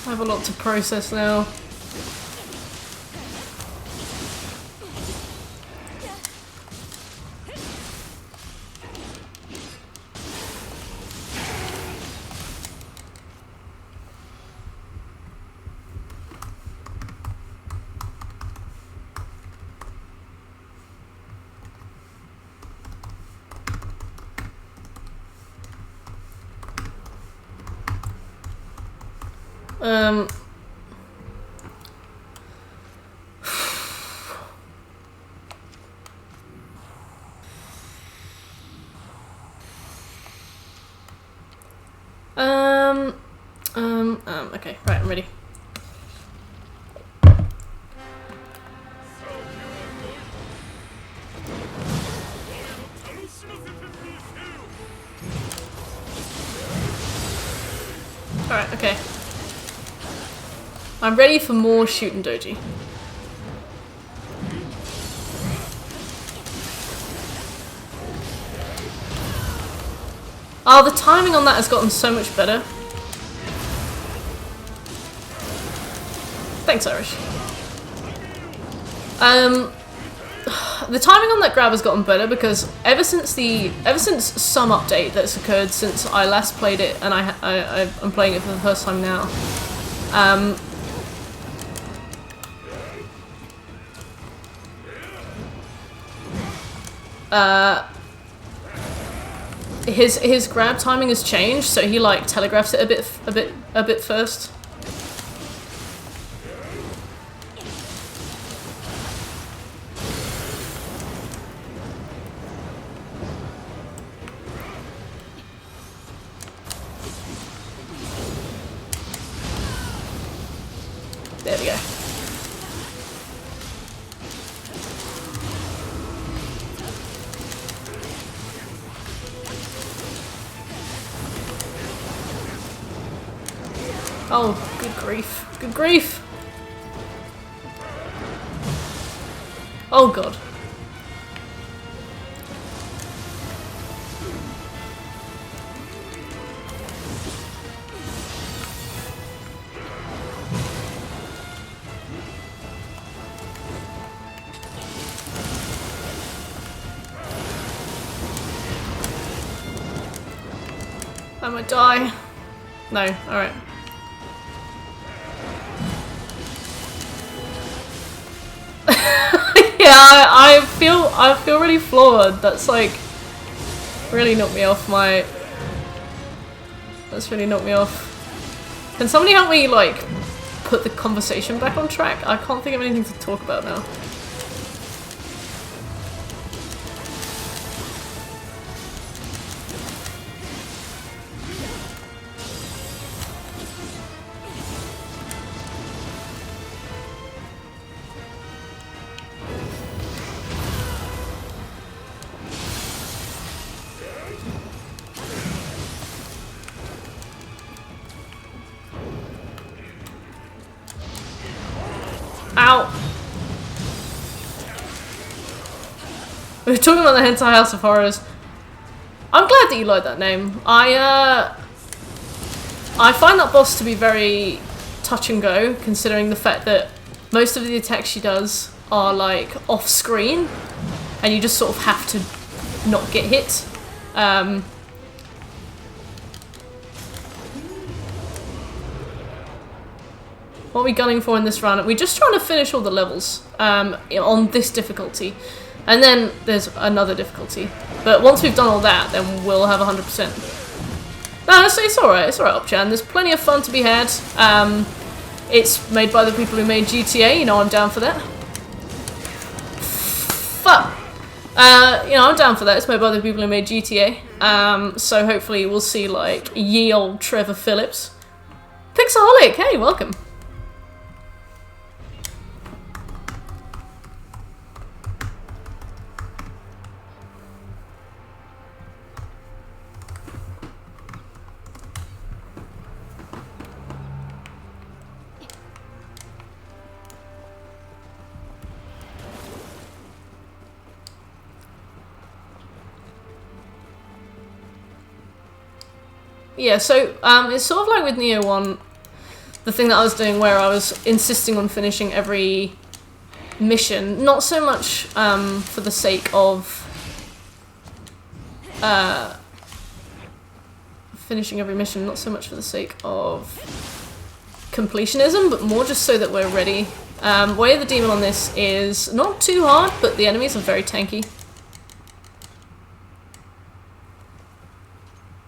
I have a lot to process now. Um... Okay, right, I'm ready. Alright, okay. I'm ready for more shooting doji. Oh, the timing on that has gotten so much better. Thanks, Irish. The timing on that grab has gotten better because ever since some update that's occurred since I last played it, and I'm playing it for the first time now. His grab timing has changed, so he like telegraphs it a bit first. There we go. Oh, good grief. Good grief! Oh god. I might die. No, alright. Yeah, I feel really flawed. That's like really knocked me off my. That's really knocked me off. Can somebody help me like put the conversation back on track? I can't think of anything to talk about now. Ow! We were talking about the Hentai House of Horrors. I'm glad that you like that name. I find that boss to be very touch and go, considering the fact that most of the attacks she does are like off screen, and you just sort of have to not get hit. What are we gunning for in this round? We're just trying to finish all the levels on this difficulty. And then there's another difficulty. But once we've done all that, then we'll have 100%. No, it's alright. It's alright, Upchan. There's plenty of fun to be had. It's made by the people who made GTA. You know, I'm down for that. Fuck! You know, I'm down for that. It's made by the people who made GTA. So hopefully we'll see, like, ye old Trevor Phillips. Pixaholic! Hey, welcome. Yeah, so it's sort of like with Nioh 1, the thing that I was doing where I was insisting on finishing every mission, not so much for the sake of finishing every mission, not so much for the sake of completionism, but more just so that we're ready. Way of the Demon on this is not too hard, but the enemies are very tanky.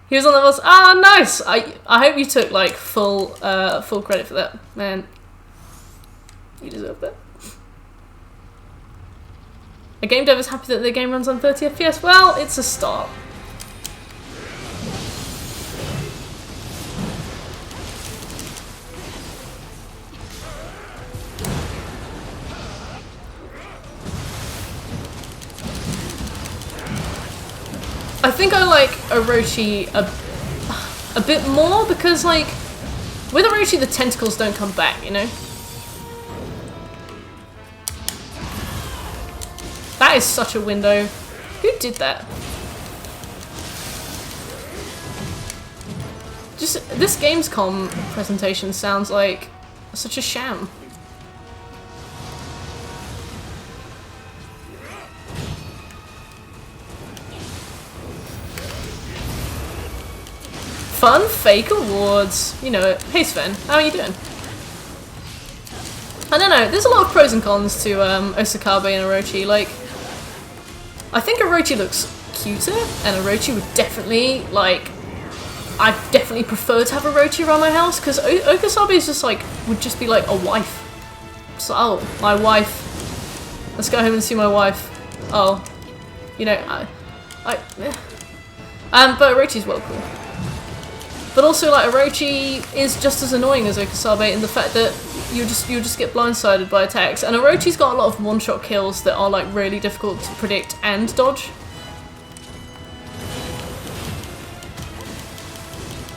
He was on the bus. Ah, nice. I hope you took like full credit for that, man. You deserve that. A game dev is happy that the game runs on 30 FPS. Well, it's a start. I think I like Orochi a bit more because, like, with Orochi the tentacles don't come back, you know? That is such a window. Who did that? Just, this Gamescom presentation sounds like such a sham. Fun fake awards. You know it. Hey Sven, how are you doing? I don't know, there's a lot of pros and cons to Osakabe and Orochi. Like, I think Orochi looks cuter, and Orochi would definitely, like, I definitely prefer to have Orochi around my house, because Okasabe is just like, would just be like a wife. So, oh, my wife. Let's go home and see my wife. Oh, you know, but Orochi's well cool. But also, like, Orochi is just as annoying as Okasabe in the fact that you just get blindsided by attacks. And Orochi's got a lot of one-shot kills that are, like, really difficult to predict and dodge.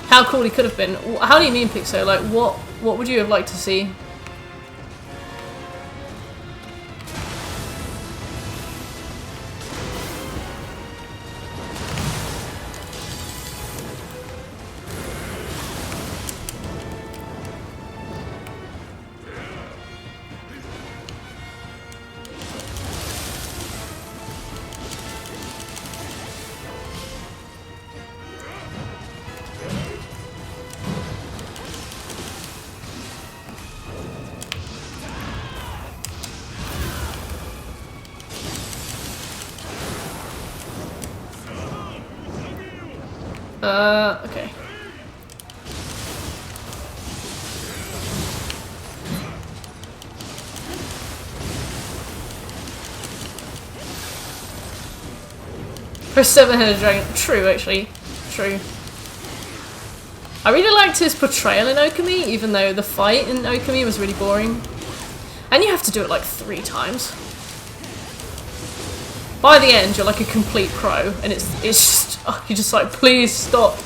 How cool he could have been. How do you mean, Pixo? Like, what would you have liked to see? Okay. For a 7-headed dragon. True, actually. True. I really liked his portrayal in Okami, even though the fight in Okami was really boring. And you have to do it like 3 times. By the end, you're like a complete pro, and it's just, oh, you're just like, please stop.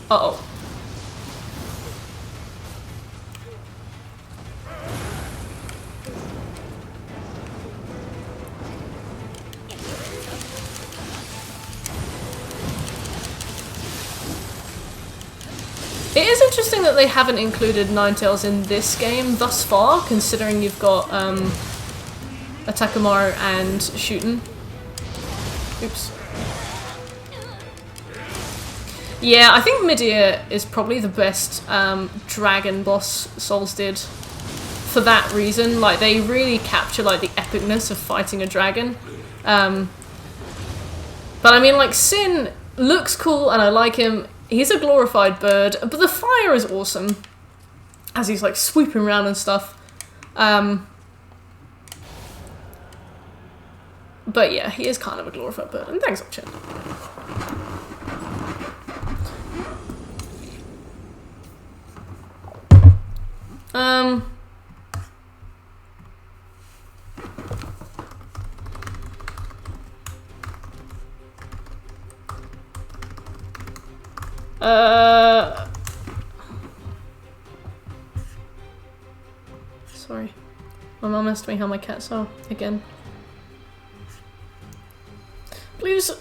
Uh-oh. It is interesting that they haven't included Ninetales in this game thus far, considering you've got Atakamaru and Shooten. Oops. Yeah, I think Midia is probably the best dragon boss Souls did for that reason. Like, they really capture like the epicness of fighting a dragon. But I mean, like, Sin looks cool and I like him. He's a glorified bird, but the fire is awesome as he's like swooping around and stuff. But yeah, he is kind of a glorified bird. And thanks, Option. Sorry. My mum asked me how my cats are again. Blue's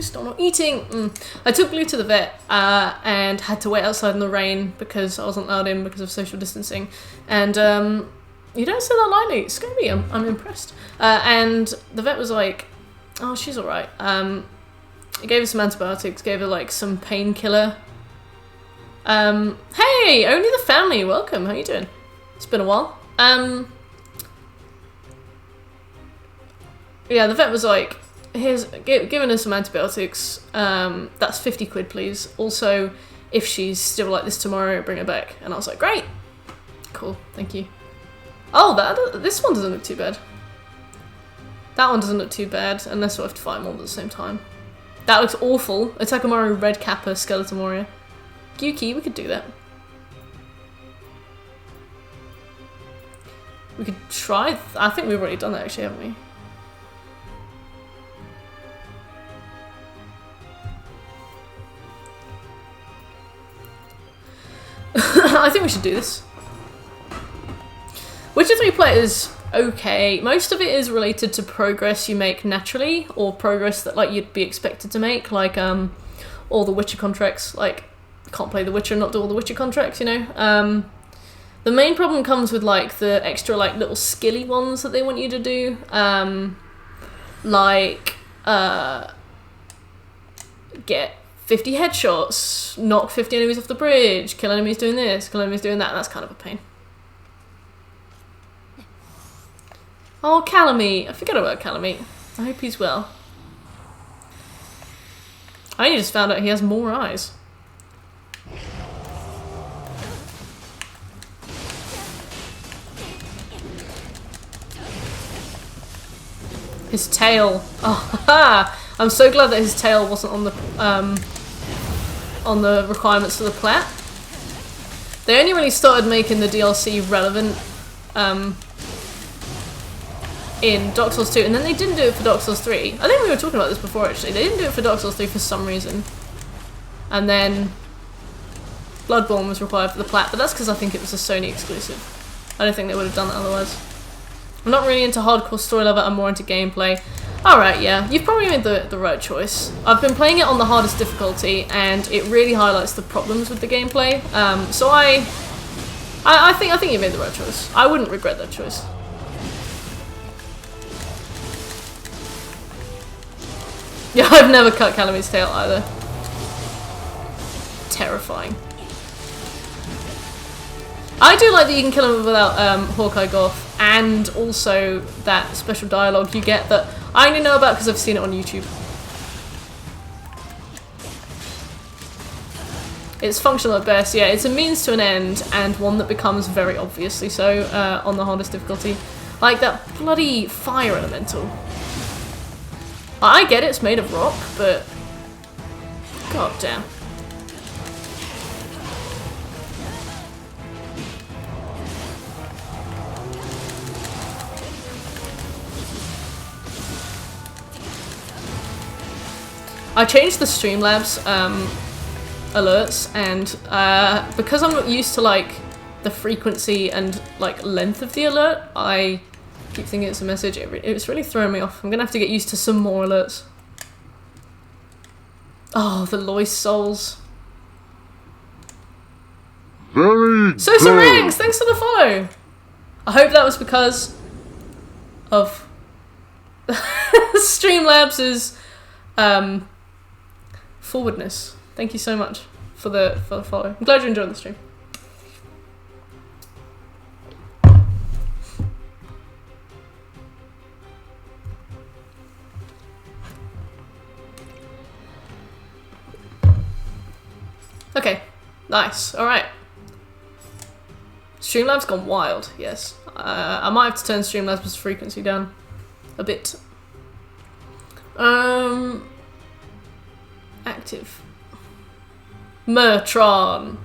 still not eating. I took Blue to the vet and had to wait outside in the rain because I wasn't allowed in because of social distancing. And you don't say that lightly, Scooby. I'm impressed. And the vet was like, "Oh, she's all right." He gave her some antibiotics, gave her like some painkiller. Hey, only the family. Welcome. How you doing? It's been a while. Yeah, the vet was like, here's giving her some antibiotics. That's 50 quid, please. Also, if she's still like this tomorrow, bring her back. And I was like, great, cool, thank you. Oh, this one doesn't look too bad. That one doesn't look too bad, unless we have to fight them all at the same time. That looks awful. Itakamaro, Red Kappa, Skeleton Warrior. Gyuki, we could do that. We could try. I think we've already done that actually, haven't we? I think we should do this. Witcher 3 play is okay. Most of it is related to progress you make naturally, or progress that like you'd be expected to make, like all the Witcher contracts. Like, can't play The Witcher and not do all the Witcher contracts, you know? The main problem comes with like the extra like little skilly ones that they want you to do. Get 50 headshots, knock 50 enemies off the bridge, kill enemies doing this, kill enemies doing that, and that's kind of a pain. Oh, Calamite. I forgot about Calamite. I hope he's well. I only just found out he has more eyes. His tail. Oh, ha! I'm so glad that his tail wasn't on the requirements for the plat. They only really started making the DLC relevant in Dark Souls 2, and then they didn't do it for Dark Souls 3. I think we were talking about this before actually. They didn't do it for Dark Souls 3 for some reason. And then Bloodborne was required for the plat, but that's because I think it was a Sony exclusive. I don't think they would have done that otherwise. I'm not really into hardcore story level, I'm more into gameplay. Alright, yeah, you've probably made the right choice. I've been playing it on the hardest difficulty, and it really highlights the problems with the gameplay. So I think you made the right choice. I wouldn't regret that choice. Yeah, I've never cut Calamite's tail either. Terrifying. I do like that you can kill him without Hawkeye Goth, and also that special dialogue you get that I only know about because I've seen it on YouTube. It's functional at best, yeah, it's a means to an end, and one that becomes very obviously so on the hardest difficulty. Like that bloody fire elemental. I get it's made of rock, but god damn. I changed the Streamlabs alerts, and because I'm not used to like the frequency and like length of the alert, I keep thinking it's a message. It's really throwing me off. I'm gonna have to get used to some more alerts. Oh, the Lois souls. Very So Rings, thanks for the follow. I hope that was because of Streamlabs' forwardness. Thank you so much for the follow. I'm glad you enjoyed the stream. Okay, nice. All right. Streamlabs gone wild. Yes, I might have to turn Streamlabs' frequency down a bit. Active. Mertron.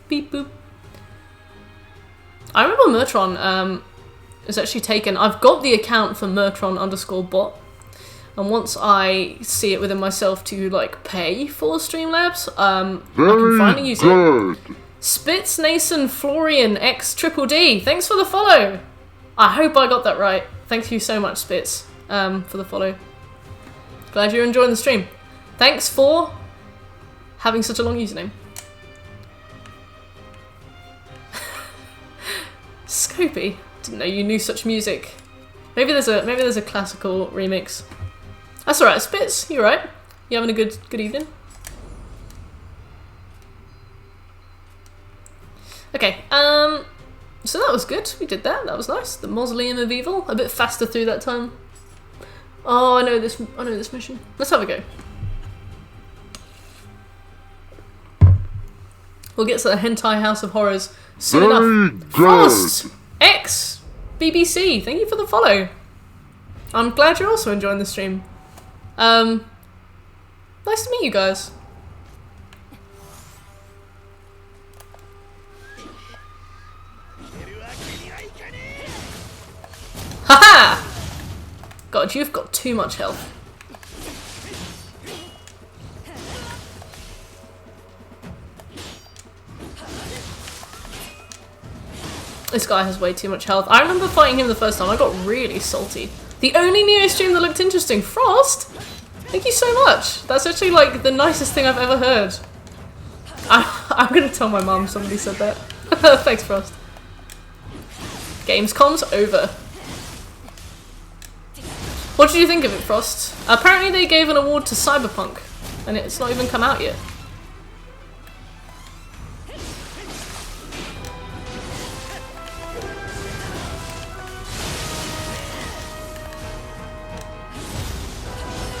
Beep boop. I remember Mertron is actually taken. I've got the account for Mertron_bot, and once I see it within myself to like pay for Streamlabs, I can finally use it. Spitz Nason Florian X Triple D. Thanks for the follow. I hope I got that right. Thank you so much, Spitz, for the follow. Glad you're enjoying the stream. Thanks for having such a long username. Scopy. Didn't know you knew such music. Maybe there's a classical remix. That's alright, Spitz. You alright? You having a good evening? Okay, so that was good. We did that. That was nice. The Mausoleum of Evil. A bit faster through that time. Oh, I know this mission. Let's have a go. We'll get to the Hentai House of Horrors soon enough. Frost! X! BBC, thank you for the follow. I'm glad you're also enjoying the stream. Nice to meet you guys. Haha! God, you've got too much health. This guy has way too much health. I remember fighting him the first time. I got really salty. The only Nioh stream that looked interesting. Frost? Thank you so much. That's actually like the nicest thing I've ever heard. I'm gonna tell my mum somebody said that. Thanks, Frost. Gamescom's over. What did you think of it, Frost? Apparently they gave an award to Cyberpunk, and it's not even come out yet.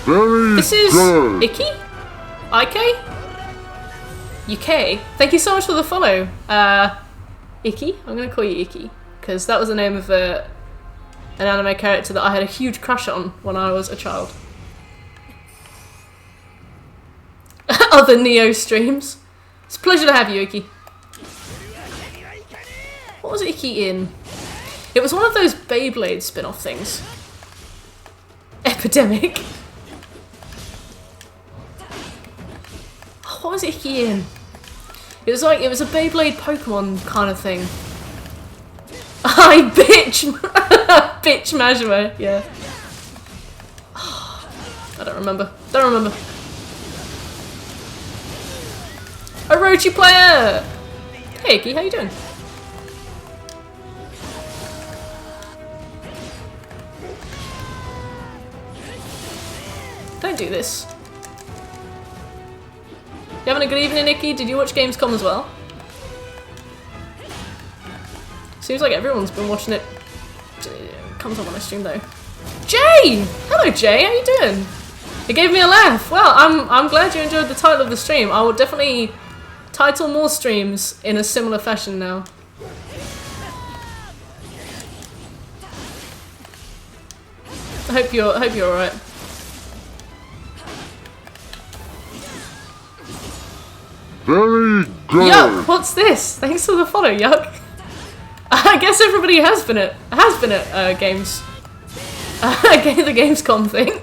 This is Icky? IK? UK? Thank you so much for the follow. Icky? I'm gonna call you Icky, because that was the name of an anime character that I had a huge crush on when I was a child. Other Nioh streams. It's a pleasure to have you, Icky. What was Icky in? It was one of those Beyblade spin-off things. Epidemic. What was Icky in? It was a Beyblade Pokemon kind of thing. I bitch! Bitch Majima, yeah. I don't remember. Don't remember. Orochi player! Hey Icky, how you doing? Don't do this. You having a good evening, Nikki? Did you watch Gamescom as well? Seems like everyone's been watching it. It comes up on my stream though. Jay! Hello Jay, how you doing? It gave me a laugh. Well, I'm glad you enjoyed the title of the stream. I will definitely title more streams in a similar fashion now. I hope you're alright. Very good. Yuck! What's this? Thanks for the follow, Yuck. I guess everybody has been at games. The Gamescom thing.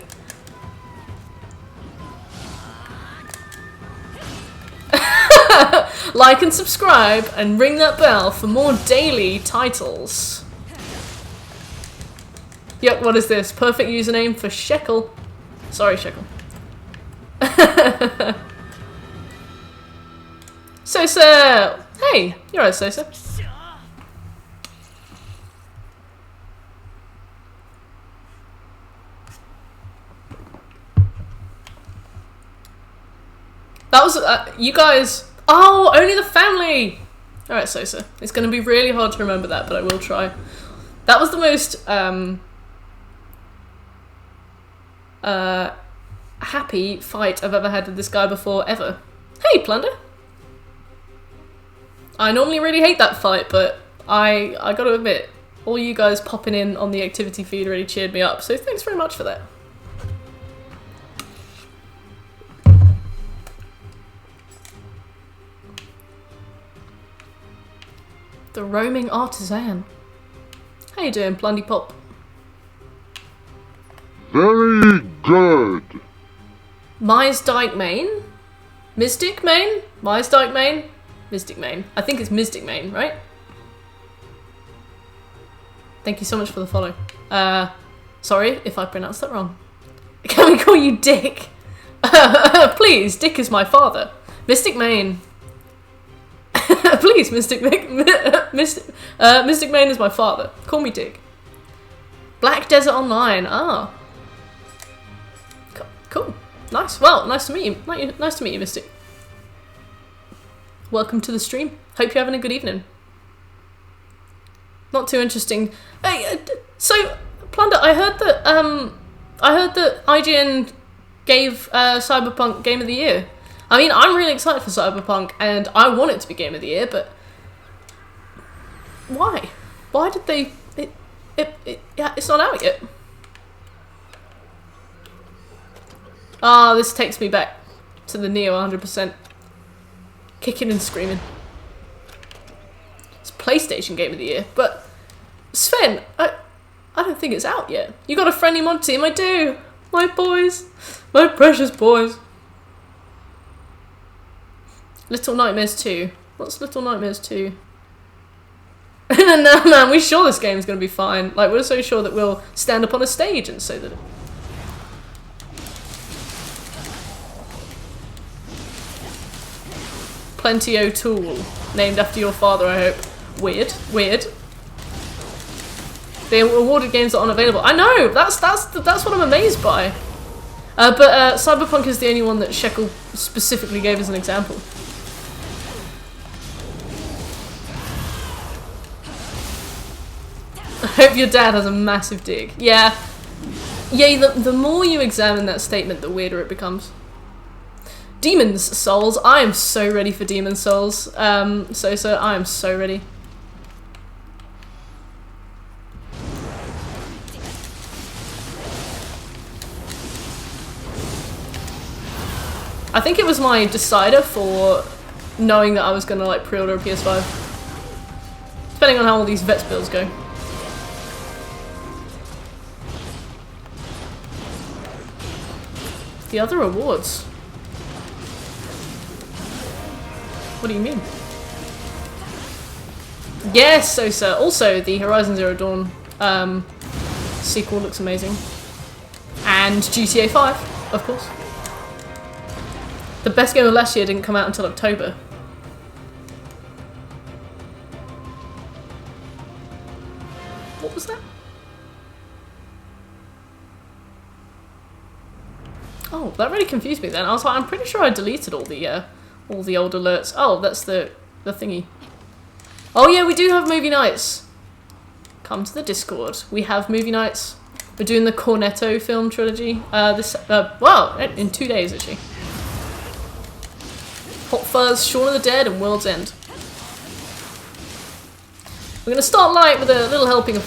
Like and subscribe and ring that bell for more daily titles. Yuck! What is this? Perfect username for Shekel. Sorry, Shekel. Sosa! Hey, you're right, Sosa. That was, you guys... Oh, only the family! Alright, Sosa. It's going to be really hard to remember that, but I will try. That was the most, happy fight I've ever had with this guy before, ever. Hey, Plunder! I normally really hate that fight, but I gotta admit, all you guys popping in on the activity feed really cheered me up, so thanks very much for that. The roaming artisan. How you doing, Plundy Pop? Very good. Mysdyke Main? Mystic Main? Mysdyke Main? Mystic Main. I think it's Mystic Main, right? Thank you so much for the follow. Sorry if I pronounced that wrong. Can we call you Dick? Please, Dick is my father. Mystic Main. Please, Mystic Main is my father. Call me Dick. Black Desert Online. Ah. Cool. Nice. Well, nice to meet you. Nice to meet you, Mystic. Welcome to the stream. Hope you're having a good evening. Not too interesting. Hey, so, Plunder, I heard that I heard that IGN gave Cyberpunk Game of the Year. I mean, I'm really excited for Cyberpunk, and I want it to be Game of the Year, but why? Why did they? Yeah, it's not out yet. Ah, this takes me back to the Nioh 100%. Kicking and screaming. It's PlayStation Game of the Year, but Sven, I don't think it's out yet. You got a friendly mod team, I do. My boys, my precious boys. Little Nightmares 2. What's Little Nightmares 2? No, man, we're sure this game's gonna be fine. Like, we're so sure that we'll stand up on a stage and say that. Plenty O'Toole, named after your father, I hope. Weird, weird. They awarded games that aren't available. I know, that's what I'm amazed by. But Cyberpunk is the only one that Shekel specifically gave as an example. I hope your dad has a massive dig. Yeah. Yeah, the more you examine that statement, the weirder it becomes. Demon's Souls. I am so ready for Demon's Souls. So I am so ready. I think it was my decider for knowing that I was gonna like pre-order a PS5. Depending on how all these vets bills go. The other awards. What do you mean? Yes, so sir. Also, the Horizon Zero Dawn sequel looks amazing. And GTA 5, of course. The best game of last year didn't come out until October. What was that? Oh, that really confused me then. I was like, I'm pretty sure I deleted all the old alerts. Oh, that's the thingy. Oh yeah, we do have movie nights. Come to the Discord. We have movie nights. We're doing the Cornetto film trilogy. Well, in 2 days actually. Hot Fuzz, Shaun of the Dead, and World's End. We're gonna start light with a little helping of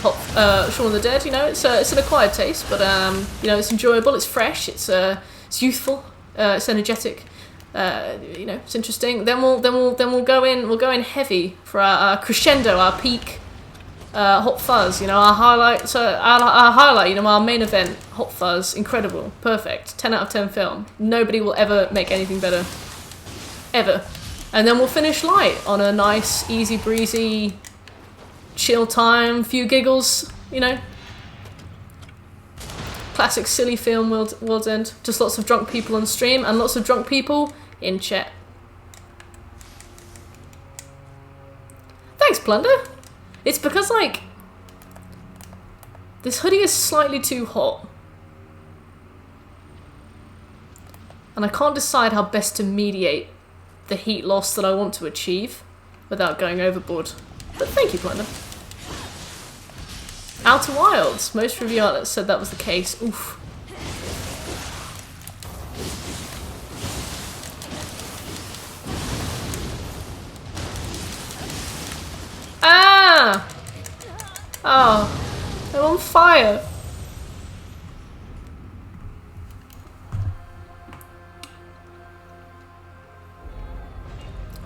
Shaun of the Dead. You know, it's an acquired taste, but you know, it's enjoyable. It's fresh. It's youthful. It's energetic. You know, it's interesting. Then we'll go in. We'll go in heavy for our crescendo, our peak. Hot Fuzz. You know, our highlight. So our highlight. You know, our main event. Hot Fuzz. Incredible. Perfect. 10 out of 10 film. Nobody will ever make anything better. Ever. And then we'll finish light on a nice, easy breezy, chill time, few giggles, you know. Classic silly film, World's End. Just lots of drunk people on stream and lots of drunk people in chat. Thanks, Plunder. It's because, like, this hoodie is slightly too hot. And I can't decide how best to mediate the heat loss that I want to achieve without going overboard. But thank you, Plunder. Outer Wilds. Most review outlets said that was the case. Oof. Ah! Oh. I'm on fire.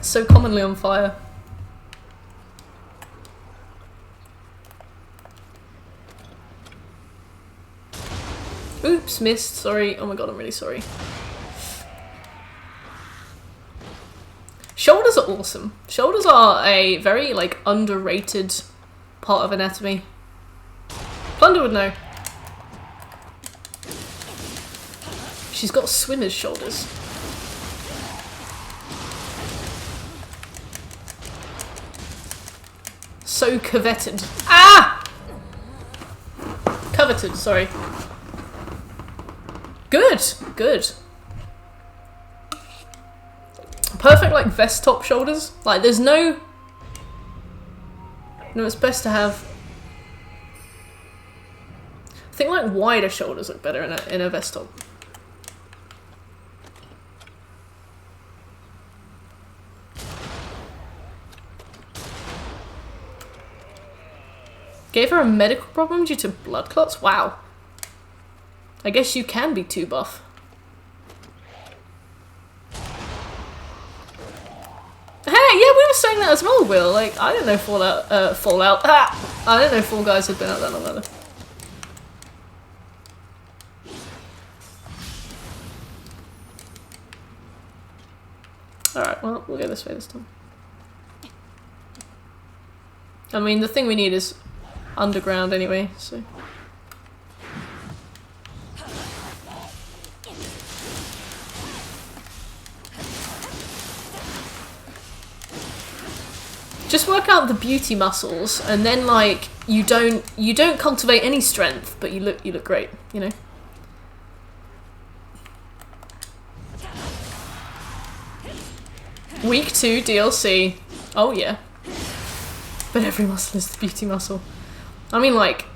So commonly on fire. Oops, missed. Sorry. Oh my god, I'm really sorry. Shoulders are awesome. Shoulders are a very, like, underrated part of anatomy. Plunder would know. She's got swimmer's shoulders. So coveted. Ah! Coveted, sorry. Good, good. Perfect, like, vest top shoulders. Like, there's no... No, it's best to have... think like wider shoulders look better in a vest top. Gave her a medical problem due to blood clots? Wow. I guess you can be too buff. Hey, yeah, we were saying that as well, Will. Like, I didn't know Fallout. I didn't know Fall Guys had been out that long either. Alright, well, we'll go this way this time. I mean, the thing we need is underground anyway, so... Just work out the beauty muscles, and then like you don't cultivate any strength, but you look great, you know. Week 2 DLC. Oh yeah. But every muscle is the beauty muscle. I mean, like,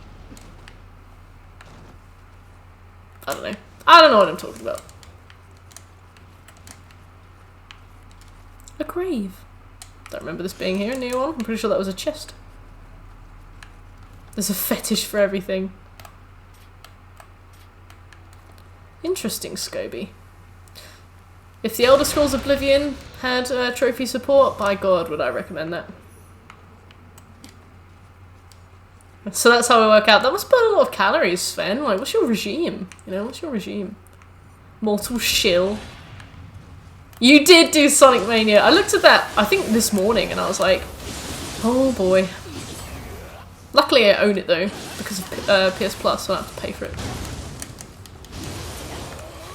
I don't know. I don't know what I'm talking about. A grave. Don't remember this being here in Nioh. I'm pretty sure that was a chest. There's a fetish for everything. Interesting, Scoby. If the Elder Scrolls Oblivion had trophy support, by God, would I recommend that. So that's how we work out. That must burn a lot of calories, Sven. Like, what's your regime? You know, what's your regime? Mortal shill. You did do Sonic Mania. I looked at that, I think this morning, and I was like, oh boy. Luckily I own it though, because of PS Plus, so I don't have to pay for it.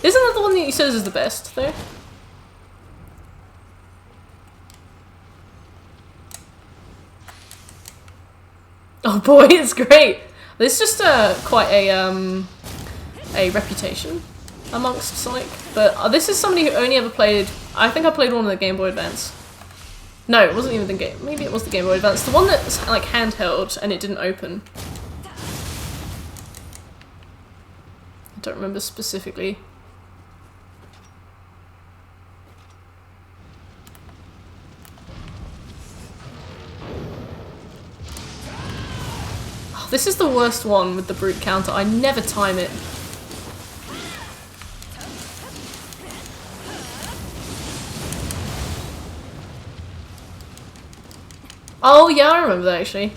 Isn't that the one that you says is the best, though? Oh boy, it's great! There's just quite a reputation amongst Sonic, but this is somebody who only ever played, I think I played one of the Game Boy Advance. No, it wasn't even the game, maybe it was the Game Boy Advance. The one that's like handheld and it didn't open. I don't remember specifically. Oh, this is the worst one with the brute counter. I never time it. Oh yeah, I remember that actually.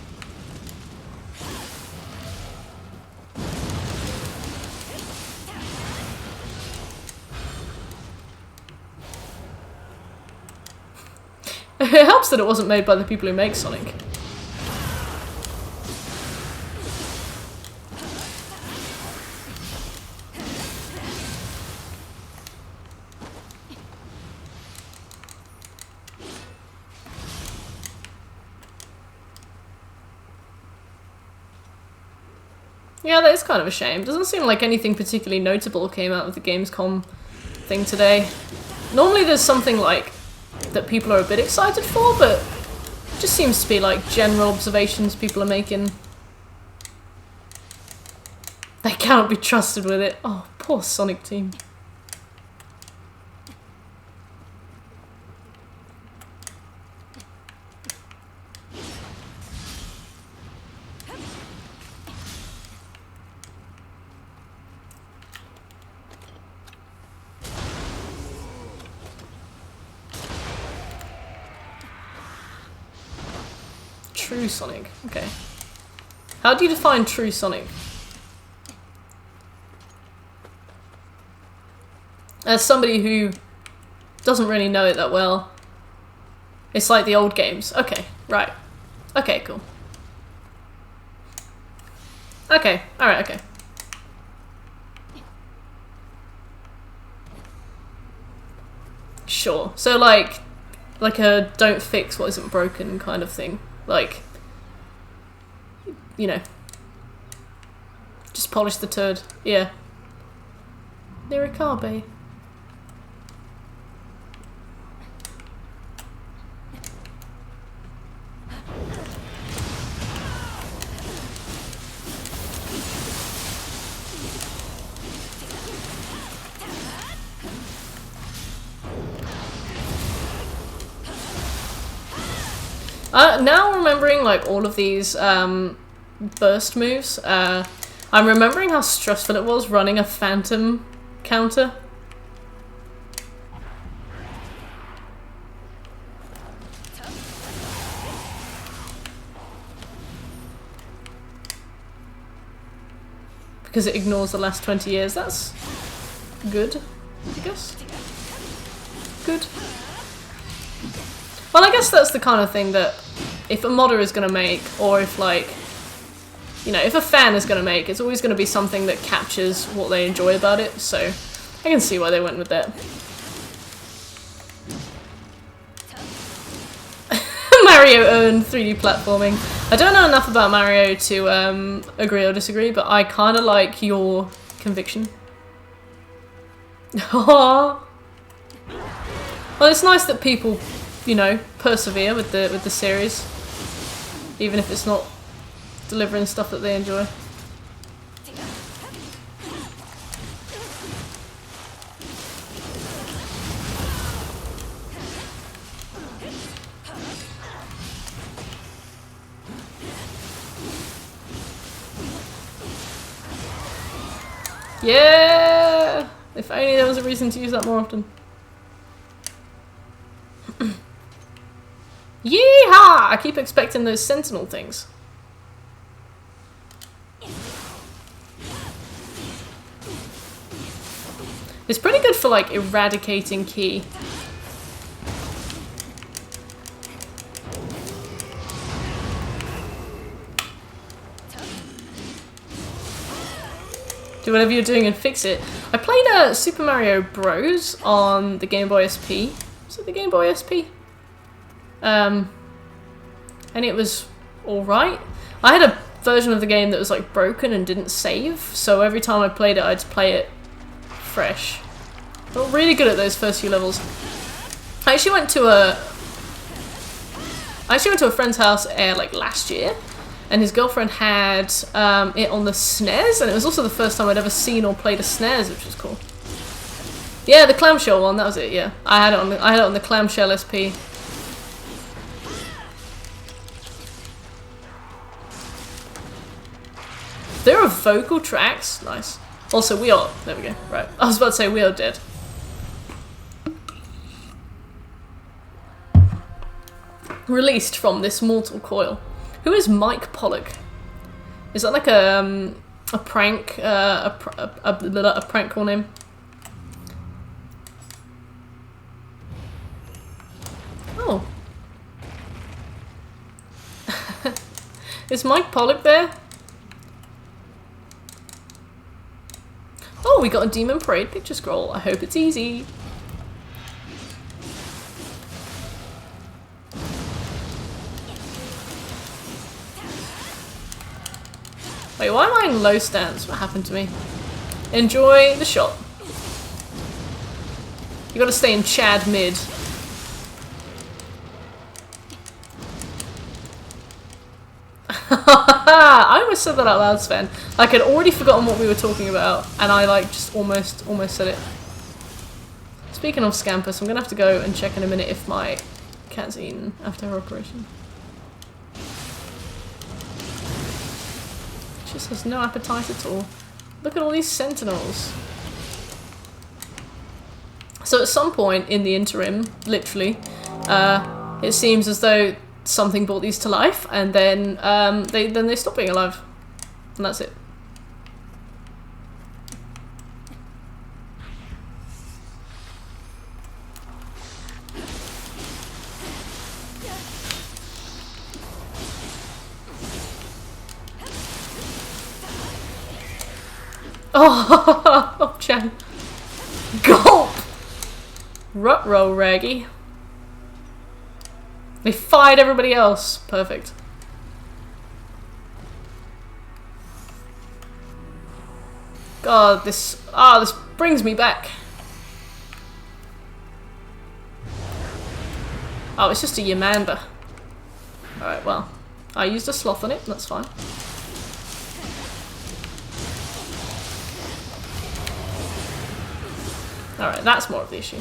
It helps that it wasn't made by the people who make Sonic. Yeah, that is kind of a shame. Doesn't seem like anything particularly notable came out of the Gamescom thing today. Normally there's something like that people are a bit excited for, but it just seems to be like general observations people are making. They cannot be trusted with it. Oh, poor Sonic team. True Sonic. Okay. How do you define true Sonic? As somebody who doesn't really know it that well, it's like the old games. Okay, right. Okay, cool. Okay, alright, okay. Sure. So like a don't fix what isn't broken kind of thing. Like, you know, just polish the turd. Yeah. Lyricabe. Now remembering like all of these burst moves, I'm remembering how stressful it was running a phantom counter. Because it ignores the last 20 years. That's good, I guess. Good. Well, I guess that's the kind of thing that if a modder is going to make, or if like, you know, if a fan is going to make, it's always going to be something that captures what they enjoy about it, so I can see why they went with that. Mario owned 3D platforming. I don't know enough about Mario to agree or disagree, but I kind of like your conviction. Well, it's nice that people, you know, persevere with the series, even if it's not delivering stuff that they enjoy. Yeah! If only there was a reason to use that more often. Yeehaw! I keep expecting those sentinel things. It's pretty good for like eradicating ki. Do whatever you're doing and fix it. I played Super Mario Bros. On the Game Boy SP. Was it the Game Boy SP? And it was alright. I had a version of the game that was like broken and didn't save, so every time I played it, I'd play it fresh. Got really good at those first few levels. I actually went to a friend's house like last year, and his girlfriend had it on the SNES, and it was also the first time I'd ever seen or played a SNES, which was cool. Yeah, the clamshell one, that was it. Yeah, I had it on the clamshell SP. There are vocal tracks. Nice. Also, we are. There we go. Right. I was about to say we are dead. Released from this mortal coil. Who is Mike Pollock? Is that like a prank? A prank call name? Oh. Is Mike Pollock there? Oh, we got a Demon Parade picture scroll. I hope it's easy. Wait, why am I in low stance? What happened to me? Enjoy the shot. You gotta stay in Chad mid. I almost said that out loud, Sven. Like, I'd already forgotten what we were talking about, and I like just almost said it. Speaking of Scampus, I'm gonna have to go and check in a minute if my cat's eaten after her operation. She just has no appetite at all. Look at all these sentinels. So at some point in the interim, literally, it seems as though something brought these to life, and then they stop being alive, and that's it. Oh, Chan. Gulp! Ruh-roh, Raggy. They fired everybody else. Perfect. God, this brings me back. Oh, it's just a Yamanda. Alright, well. I used a sloth on it, that's fine. Alright, that's more of the issue.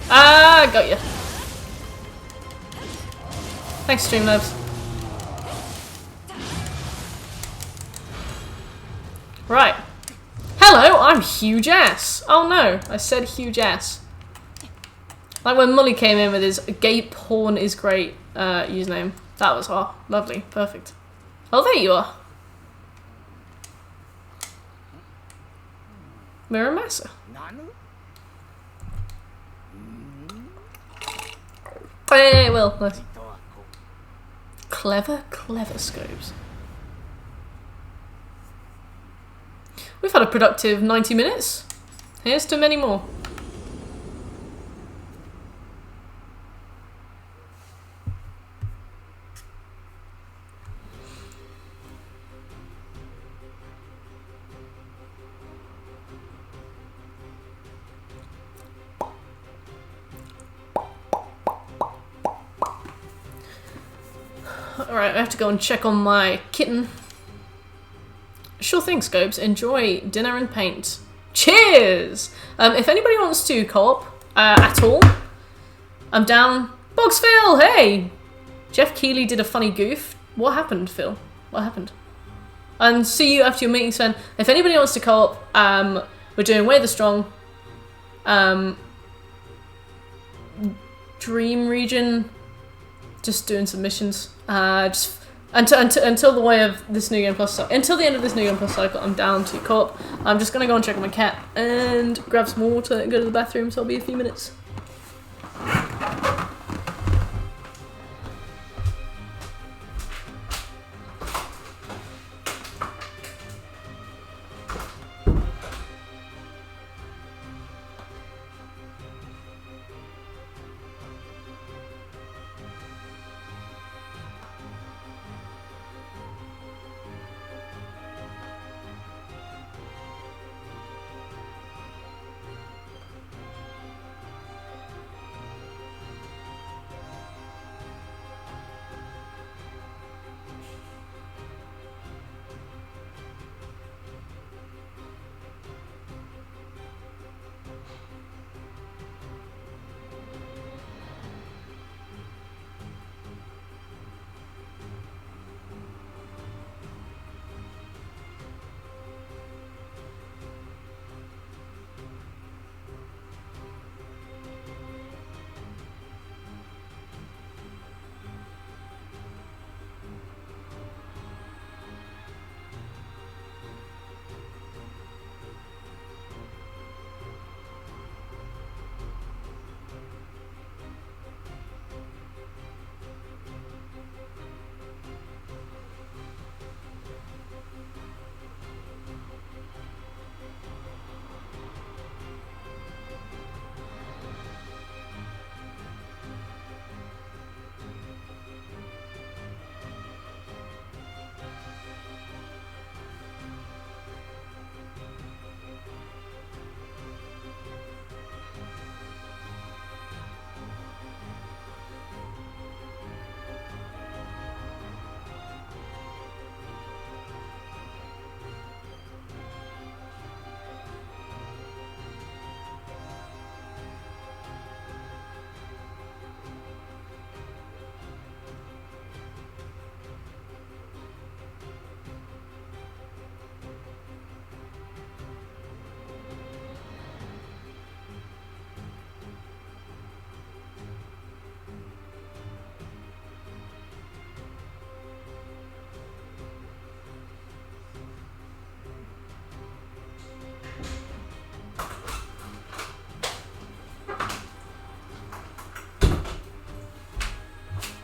Ah, got you. Thanks, Streamlabs. Right. Hello, I'm huge ass. Oh no, I said huge ass. Like when Mully came in with his "Gape Horn is great" username. That was lovely, perfect. Oh, there you are. Miramasa. Hey, well, nice. Clever scopes. We've had a productive 90 minutes. Here's to many more. Alright, I have to go and check on my kitten. Sure thing, Scopes. Enjoy dinner and paint. Cheers! If anybody wants to co-op at all, I'm down. Boxphil, hey! Jeff Keighley did a funny goof. What happened, Phil? What happened? And see you after your meeting, Sven. If anybody wants to co-op, we're doing Way the Strong. Dream Region. Just doing some missions. Just until the way of this New Game Plus until the end of this New Game Plus cycle, I'm down to co-op. I'm just gonna go and check on my cat and grab some water and go to the bathroom, so I'll be a few minutes.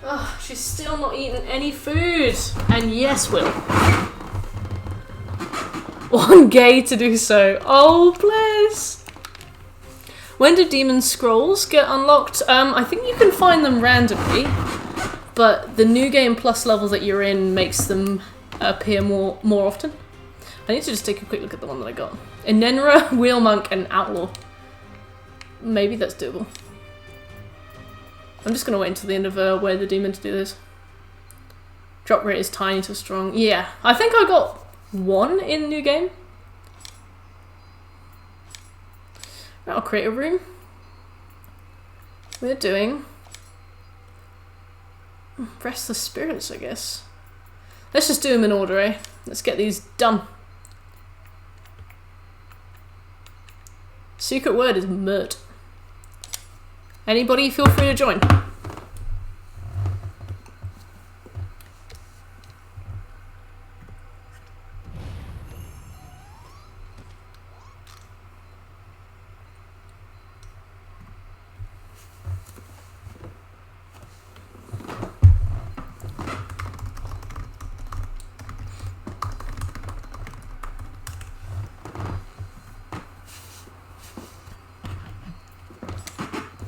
Oh, she's still not eating any food. And yes, Will. One gay to do so. Oh, bless. When do Demon Scrolls get unlocked? I think you can find them randomly, but the New Game Plus level that you're in makes them appear more often. I need to just take a quick look at the one that I got. Enenra, Wheel Monk, and Outlaw. Maybe that's doable. I'm just going to wait until the end of Where the Demon to do this. Drop rate is tiny to strong. Yeah, I think I got 1 in New Game. I'll create a room. we're doing Restless Spirits, I guess. Let's just do them in order, eh? Let's get these done. Secret word is murt. Anybody feel free to join.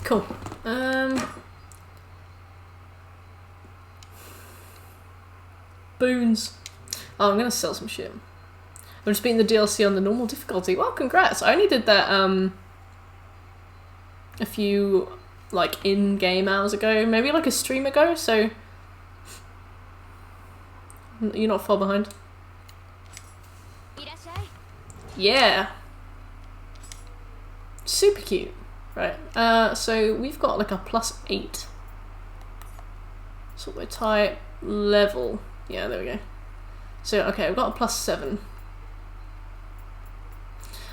Cool. Boons. Oh, I'm gonna sell some shit. I'm just beating the DLC on the normal difficulty. Well, congrats. I only did that a few like in-game hours ago, maybe like a stream ago, so you're not far behind. Yeah. Super cute. Right, so we've got like a +8. So we're type level. Yeah, there we go. So, okay, we've got a +7.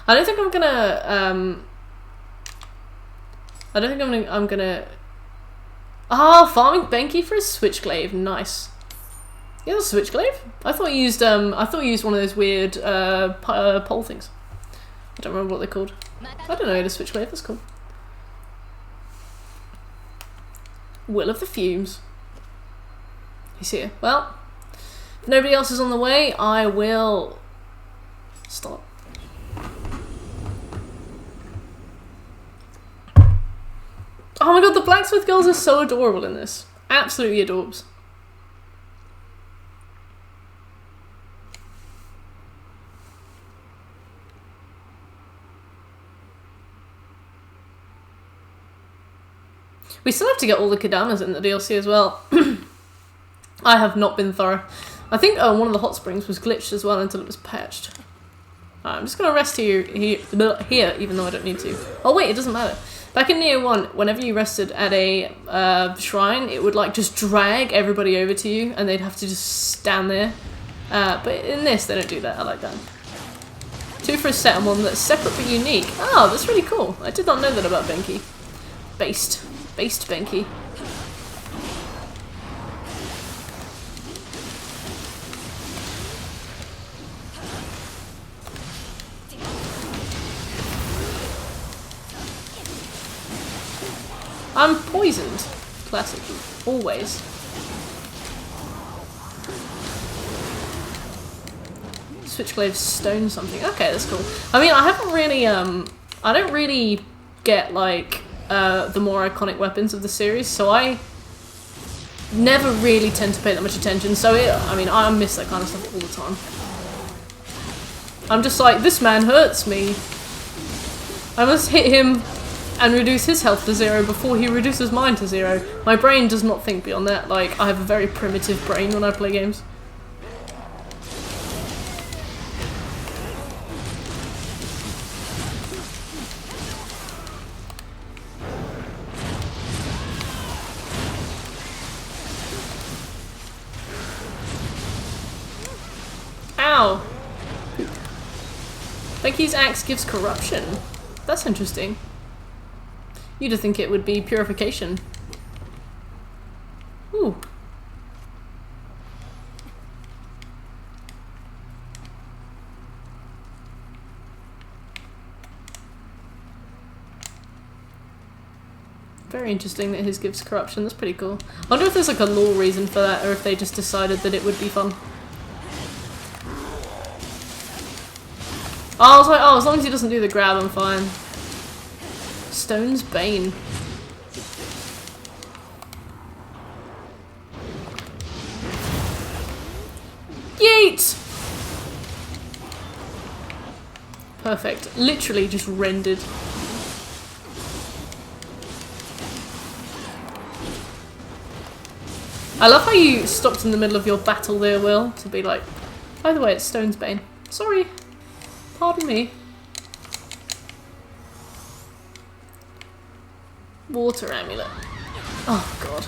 I don't think I'm gonna, farming Benki for a Switchglaive, nice. Yeah, that's a Switchglaive? I thought you used one of those weird, pole things. I don't remember what they're called. I don't know, the Switchglaive, that's cool. Will of the Fumes. He's here. Well, if nobody else is on the way, I will stop. Oh my god, the blacksmith girls are so adorable in this. Absolutely adorbs. We still have to get all the Kadanas in the DLC as well. I have not been thorough. I think one of the hot springs was glitched as well until it was patched. I'm just gonna rest here, even though I don't need to. Oh wait, it doesn't matter. Back in Nioh 1, whenever you rested at a shrine, it would like just drag everybody over to you and they'd have to just stand there. But in this, they don't do that. I like that. 2 for a set and 1 that's separate but unique. Oh, that's really cool. I did not know that about Benki. Based Benki. I'm poisoned. Classic. Always. Switchglaive stone something. Okay, that's cool. I mean, I haven't really, I don't really get, like, the more iconic weapons of the series, so I never really tend to pay that much attention, so I mean, I miss that kind of stuff all the time. I'm just like, this man hurts me. I must hit him and reduce his health to 0 before he reduces mine to 0. My brain does not think beyond that. Like, I have a very primitive brain when I play games. Ow! Benki's axe gives corruption. That's interesting. You'd think it would be purification. Ooh. Very interesting that his gives corruption. That's pretty cool. I wonder if there's like a lore reason for that, or if they just decided that it would be fun. Oh, I was like, oh, as long as he doesn't do the grab, I'm fine. Stone's Bane. Yeet! Perfect. Literally just rendered. I love how you stopped in the middle of your battle there, Will, to be like, by the way, it's Stone's Bane. Sorry. Pardon me. Water amulet. Oh god.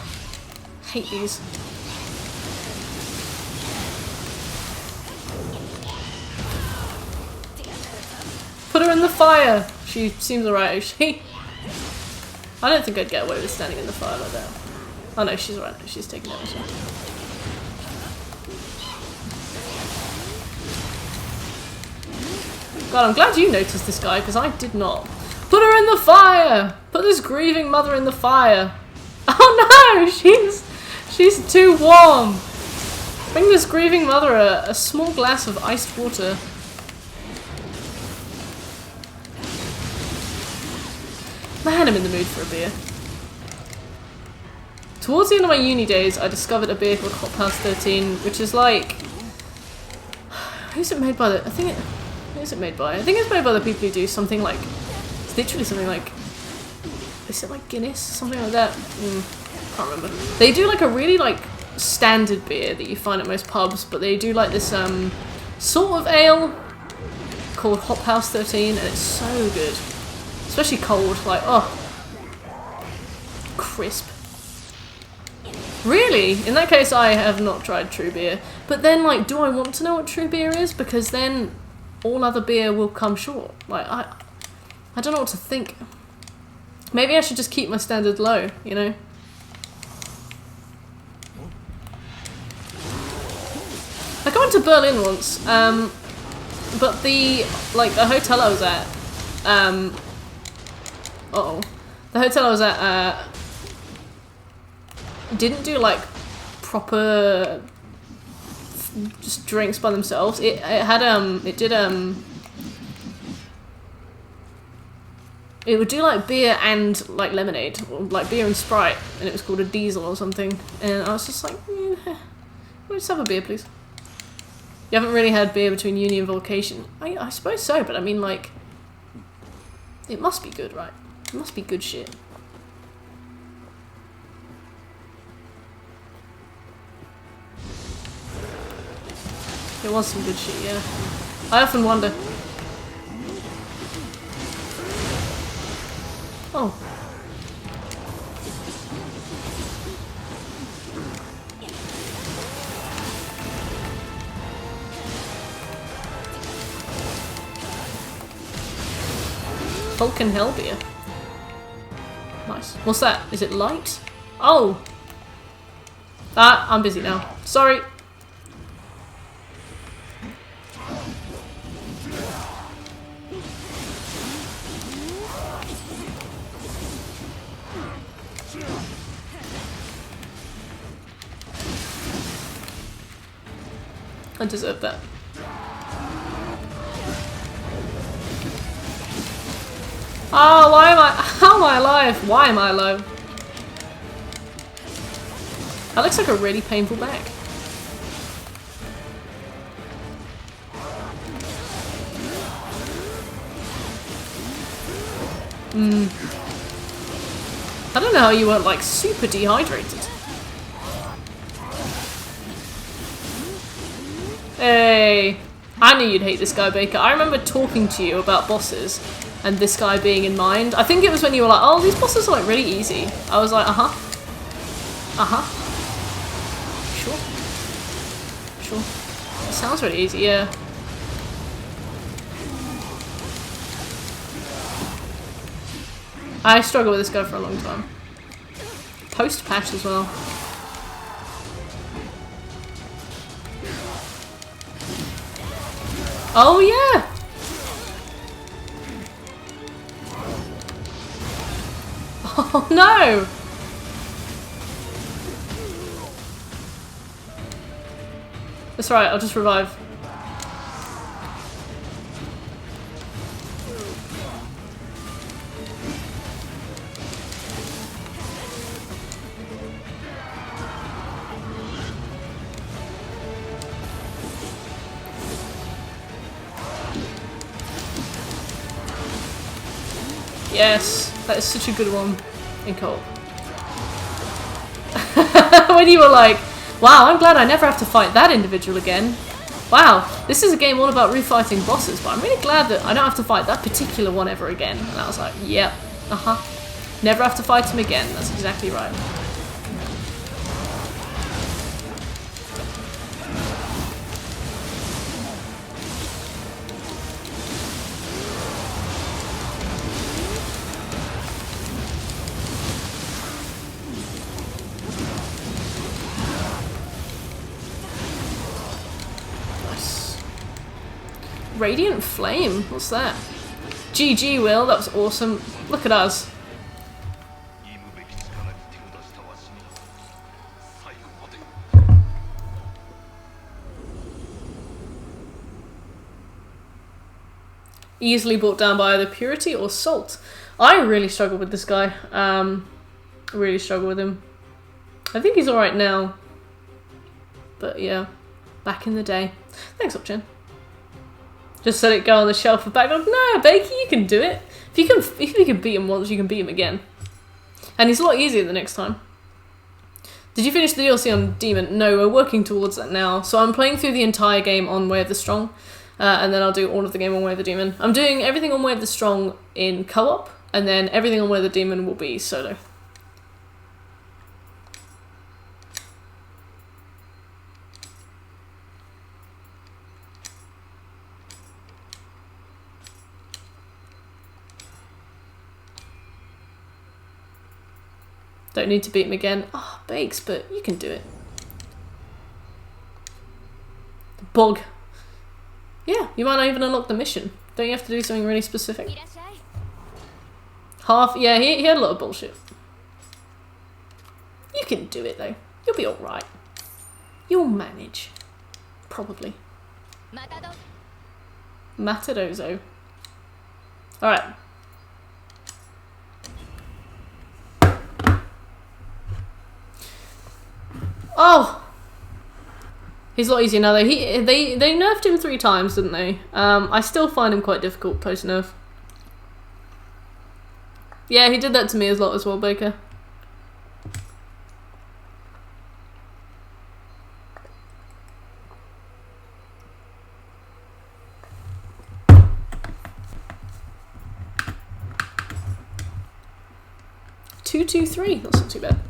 Hate these. Put her in the fire! She seems alright, actually. I don't think I'd get away with standing in the fire like that. Oh no, she's alright. She's taking damage now. God, I'm glad you noticed this guy, because I did not. Put her in the fire! Put this grieving mother in the fire! Oh no! She's too warm! Bring this grieving mother a small glass of iced water. Man, I'm in the mood for a beer. Towards the end of my uni days, I discovered a beer called Hop House 13, which is like... Who's it made by? Who's it made by? I think it's made by the people who do something like... It's literally something like... Is it like Guinness? Something like that? Can't remember. They do like a really like standard beer that you find at most pubs, but they do like this sort of ale called Hop House 13, and it's so good. Especially cold, like, oh. Crisp. Really? In that case, I have not tried true beer. But then, like, do I want to know what true beer is? Because then all other beer will come short. Like, I don't know what to think. Maybe I should just keep my standard low, you know? Like, I went to Berlin once, but the hotel I was at, the hotel I was at, didn't do, like, proper just drinks by themselves. It would do, like, beer and, like, lemonade, or, like, beer and Sprite, and it was called a diesel or something, and I was just like, we'll just have a beer, please. You haven't really had beer between uni and vocation? I suppose so, but I mean, like, it must be good, right? It must be good shit. It was some good shit, yeah. I often wonder. Oh. Vulcan Hell beer. Nice. What's that? Is it light? Oh! Ah, I'm busy now. Sorry. I deserve that. Oh, how am I alive? Why am I alive? That looks like a really painful back. I don't know how you weren't, like, super dehydrated. Hey, I knew you'd hate this guy, Baker. I remember talking to you about bosses and this guy being in mind. I think it was when you were like, oh, these bosses are, like, really easy. I was like, uh-huh. Uh-huh. Sure. Sure. It sounds really easy, yeah. I struggled with this guy for a long time. Post-patch as well. Oh yeah! Oh no! That's right, I'll just revive. Yes, that is such a good one in co-op. When you were like, wow, I'm glad I never have to fight that individual again. Wow, this is a game all about refighting bosses, but I'm really glad that I don't have to fight that particular one ever again. And I was like, yep, uh-huh. Never have to fight him again. That's exactly right. Nice. Radiant Flame. What's that? GG, Will. That was awesome. Look at us. Easily brought down by either purity or salt. I really struggle with this guy. Really struggle with him. I think he's alright now. But yeah, back in the day. Thanks, Opchin. Just let it go on the shelf for background. No, Bakey, you can do it. If you can beat him once, you can beat him again. And he's a lot easier the next time. Did you finish the DLC on Demon? No, we're working towards that now. So I'm playing through the entire game on Way of the Strong. And then I'll do all of the game on Way of the Demon. I'm doing everything on Way of the Strong in co-op, and then everything on Way of the Demon will be solo. Don't need to beat him again. Ah, oh, Bakes, but you can do it. Bog. Yeah, you might not even unlock the mission. Don't you have to do something really specific? Half, yeah, he had a lot of bullshit. You can do it though. You'll be alright. You'll manage. Probably. Matadozo. Alright. Oh! He's a lot easier now though. They nerfed him 3 times, didn't they? I still find him quite difficult post-nerf. Yeah, he did that to me a lot as well, Baker. Two, 2, 3. That's not too bad.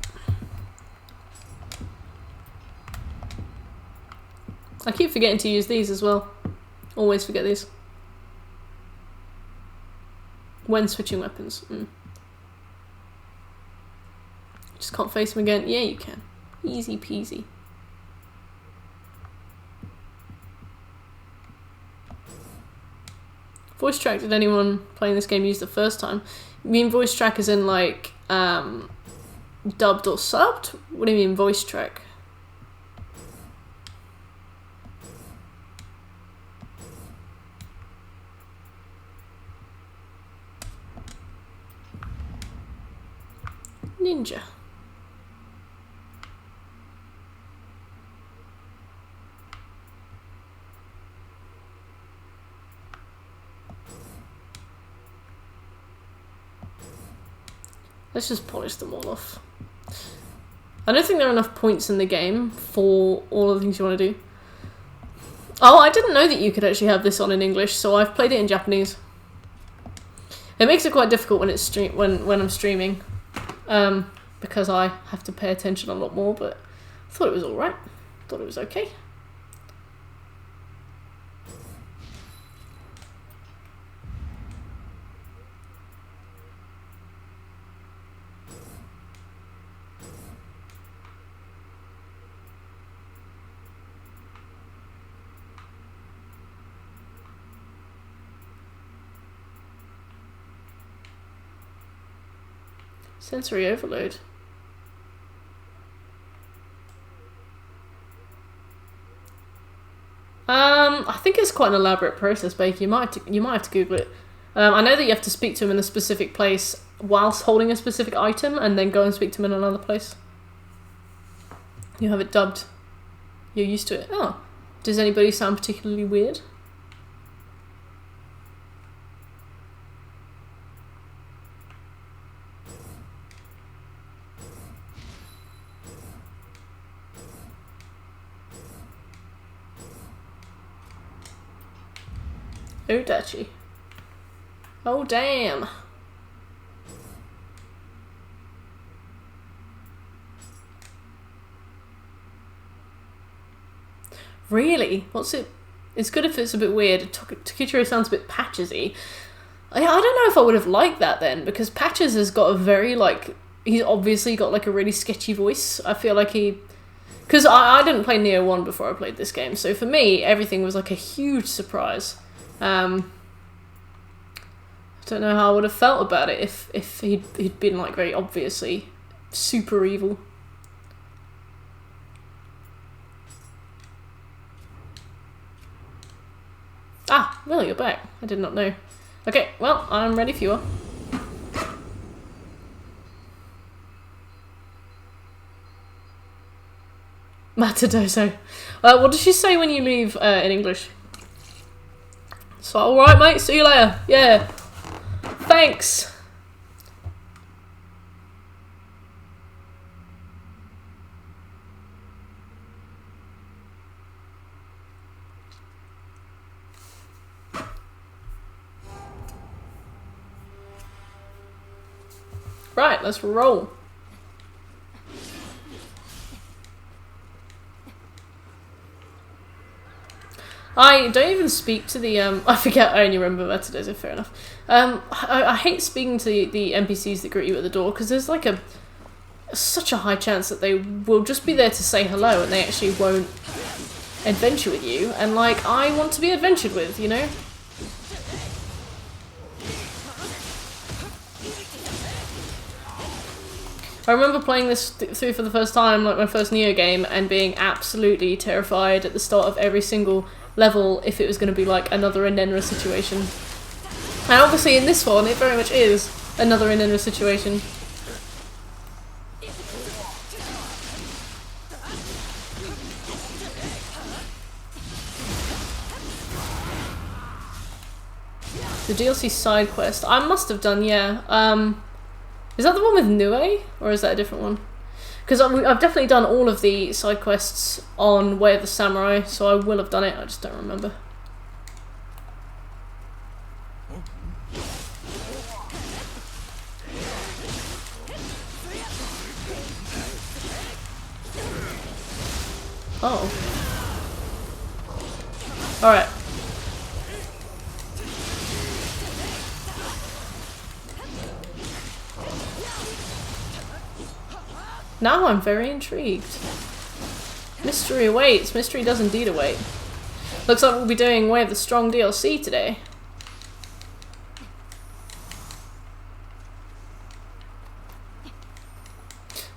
I keep forgetting to use these as well. Always forget these. When switching weapons. Just can't face him again. Yeah, you can. Easy peasy. Voice track, did anyone playing this game use the first time? You mean voice track as in like dubbed or subbed? What do you mean voice track? Ninja. Let's just polish them all off. I don't think there are enough points in the game for all of the things you want to do. Oh, I didn't know that you could actually have this on in English, so I've played it in Japanese. It makes it quite difficult when it's when I'm streaming. Because I have to pay attention a lot more, but I thought it was alright. Thought it was okay. Sensory overload. I think it's quite an elaborate process, Baker. You might have to Google it. I know that you have to speak to him in a specific place whilst holding a specific item, and then go and speak to him in another place. You have it dubbed. You're used to it. Oh, does anybody sound particularly weird? Oh, Dachi. Oh, damn. Really? What's it? It's good if it's a bit weird. Tokichiro sounds a bit Patches-y. I don't know if I would have liked that then, because Patches has got a very, like... He's obviously got, like, a really sketchy voice. I feel like he... Because I didn't play Nioh 1 before I played this game, so for me, everything was, like, a huge surprise. I don't know how I would have felt about it if he'd been, like, very obviously super evil. Ah, well, you're back. I did not know. Okay, well, I'm ready for you all. Matadozo. What does she say when you leave in English? So, alright mate, see you later. Yeah. Thanks. Right, let's roll. I don't even speak to the, I forget, I only remember Metadozo, fair enough. I hate speaking to the NPCs that greet you at the door, because there's like such a high chance that they will just be there to say hello and they actually won't adventure with you, and like, I want to be adventured with, you know? I remember playing this through for the first time, like my first Nioh game, and being absolutely terrified at the start of every single level if it was going to be like another Inenra situation. And obviously in this one, it very much is another Inenra situation. The DLC side quest. I must have done, yeah. Is that the one with Nioh, or is that a different one? Because I've definitely done all of the side quests on Way of the Samurai, so I will have done it, I just don't remember. Oh. Alright. Now I'm very intrigued. Mystery awaits. Mystery does indeed await. Looks like we'll be doing Way of the Strong DLC today.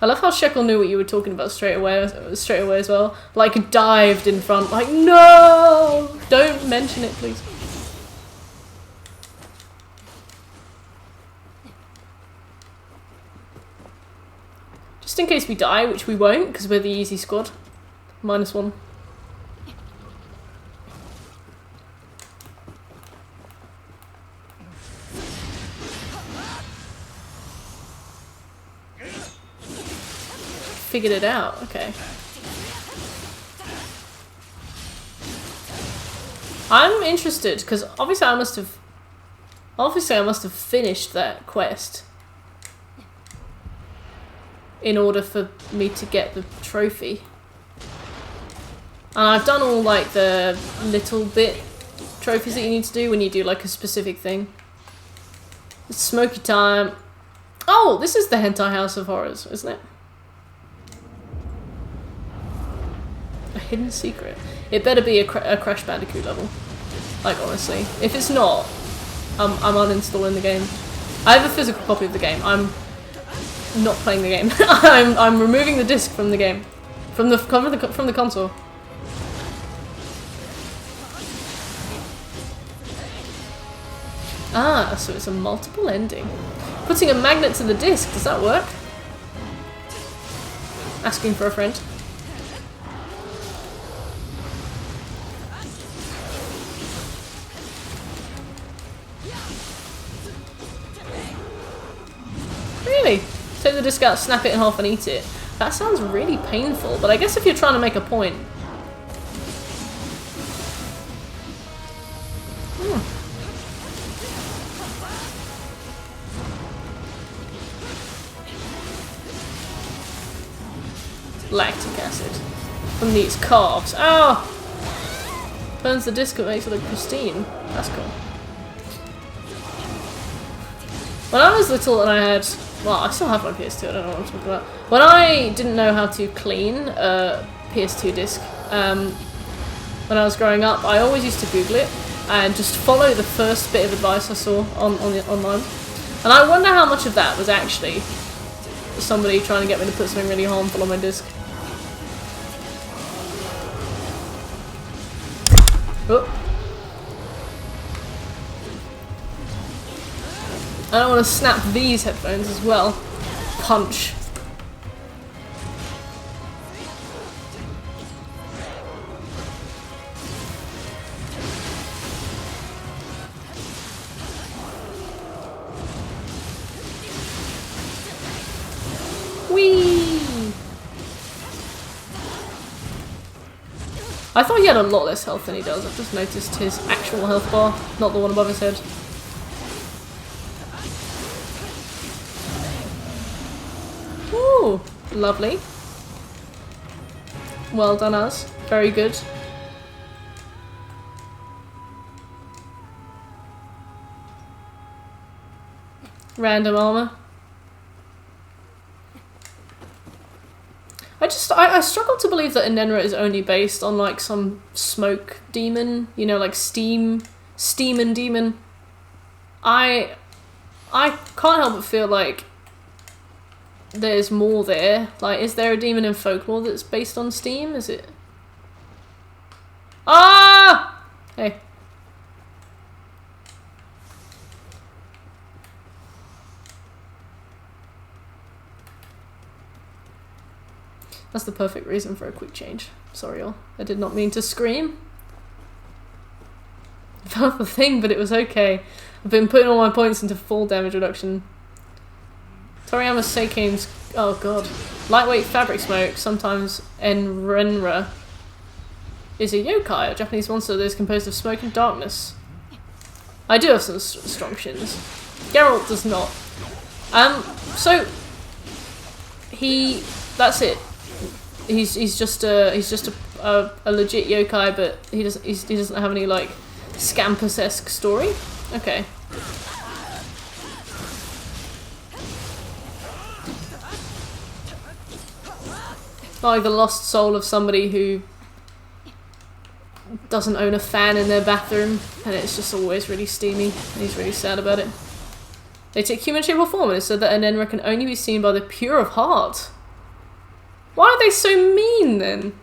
I love how Shekel knew what you were talking about straight away as well. Like, dived in front, like, no! Don't mention it, please. Just in case we die, which we won't, because we're the easy squad. -1. Figured it out, okay. I'm interested, because obviously I must have finished that quest in order for me to get the trophy. And I've done all like the little bit trophies that you need to do when you do like a specific thing. It's smoky time. Oh, this is the Hentai House of Horrors, isn't it? A hidden secret. It better be a Crash Bandicoot level. Like, honestly. If it's not, I'm uninstalling the game. I have a physical copy of the game. I'm not playing the game. I'm removing the disc from the game. From the console. Ah, so it's a multiple ending. Putting a magnet to the disc, does that work? Asking for a friend. Really? Take the disc out, snap it in half and eat it. That sounds really painful, but I guess if you're trying to make a point. Lactic acid from these calves. Oh! Burns the disc, it makes it look pristine. That's cool. When I was little and I had... Well, I still have my PS2, I don't know what I'm talking about. When I didn't know how to clean a PS2 disc, when I was growing up, I always used to Google it and just follow the first bit of advice I saw online. And I wonder how much of that was actually somebody trying to get me to put something really harmful on my disc. Oh. I don't want to snap these headphones as well. Punch. Whee! I thought he had a lot less health than he does. I've just noticed his actual health bar, not the one above his head. Ooh, lovely. Well done, us. Very good. Random armor. I struggle to believe that Enenra is only based on like some smoke demon, you know, like steam and demon. I can't help but feel like there's more there. Like, is there a demon in folklore that's based on steam? Is it? Ah! Hey. That's the perfect reason for a quick change. Sorry, y'all. I did not mean to scream. About the thing, but it was okay. I've been putting all my points into full damage reduction. Toriyama Seikane's... Oh god. Lightweight fabric smoke, sometimes Enrenra, is a yokai, a Japanese monster that is composed of smoke and darkness. I do have some strong shins. Geralt does not. So... That's it. He's just a legit yokai, but he doesn't have any like Scampus-esque story. Okay. Like the lost soul of somebody who doesn't own a fan in their bathroom, and it's just always really steamy, and he's really sad about it. They take human shape or form, and it's said that Enenra can only be seen by the pure of heart. Why are they so mean, then?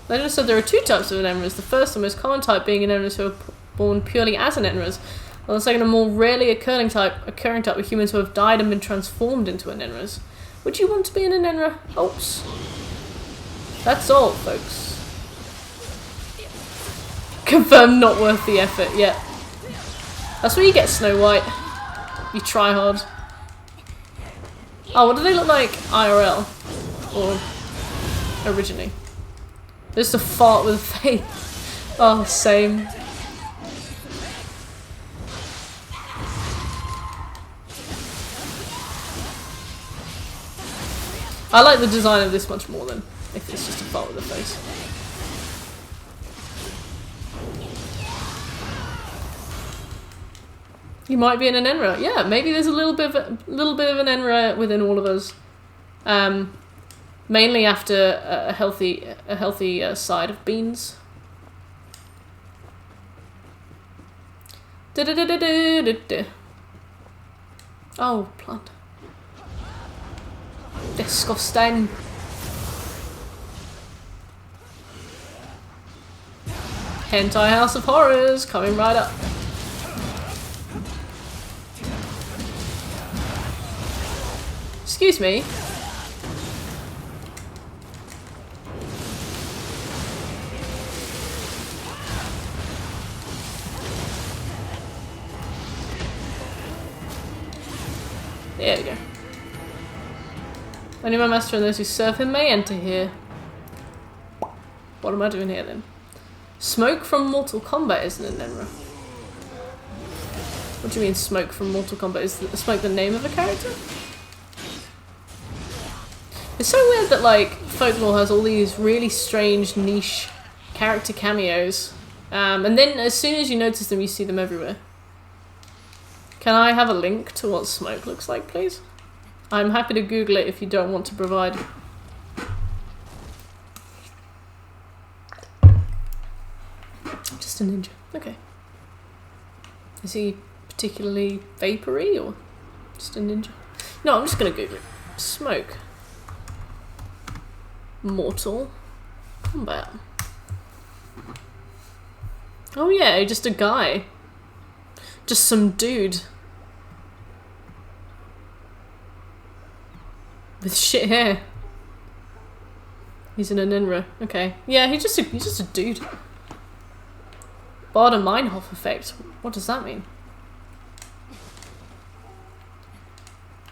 Legend said there are two types of Enenras. The first, the most common type, being Enenras who are born purely as Enenras, while the second, a more rarely occurring type with humans who have died and been transformed into Enenras. Would you want to be an Enenra? Oops. That's all, folks. Confirmed not worth the effort, yeah. That's what you get, Snow White. You try hard. Oh, what do they look like IRL? Or originally? Just a fart with a face. Oh, same. I like the design of this much more than if it's just a fart with a face. You might be an Enenra. Yeah, maybe there's a little bit of an Enenra within all of us. Mainly after a healthy side of beans. Oh, plant. Disgusting. Hentai House of Horrors coming right up. Excuse me. There we go. Only my master and those who serve him may enter here. What am I doing here then? Smoke from Mortal Kombat isn't an Enenra. What do you mean smoke from Mortal Kombat? Is smoke the name of a character? It's so weird that like folklore has all these really strange niche character cameos, and then as soon as you notice them, you see them everywhere. Can I have a link to what smoke looks like, please? I'm happy to Google it if you don't want to provide. Just a ninja. Okay. Is he particularly vapory or just a ninja? No, I'm just gonna Google it. Smoke. Mortal Kombat. Oh yeah, just a guy. Just some dude. With shit hair. He's in a ninja. Okay. Yeah, he's just a dude. Bader Meinhof effect. What does that mean?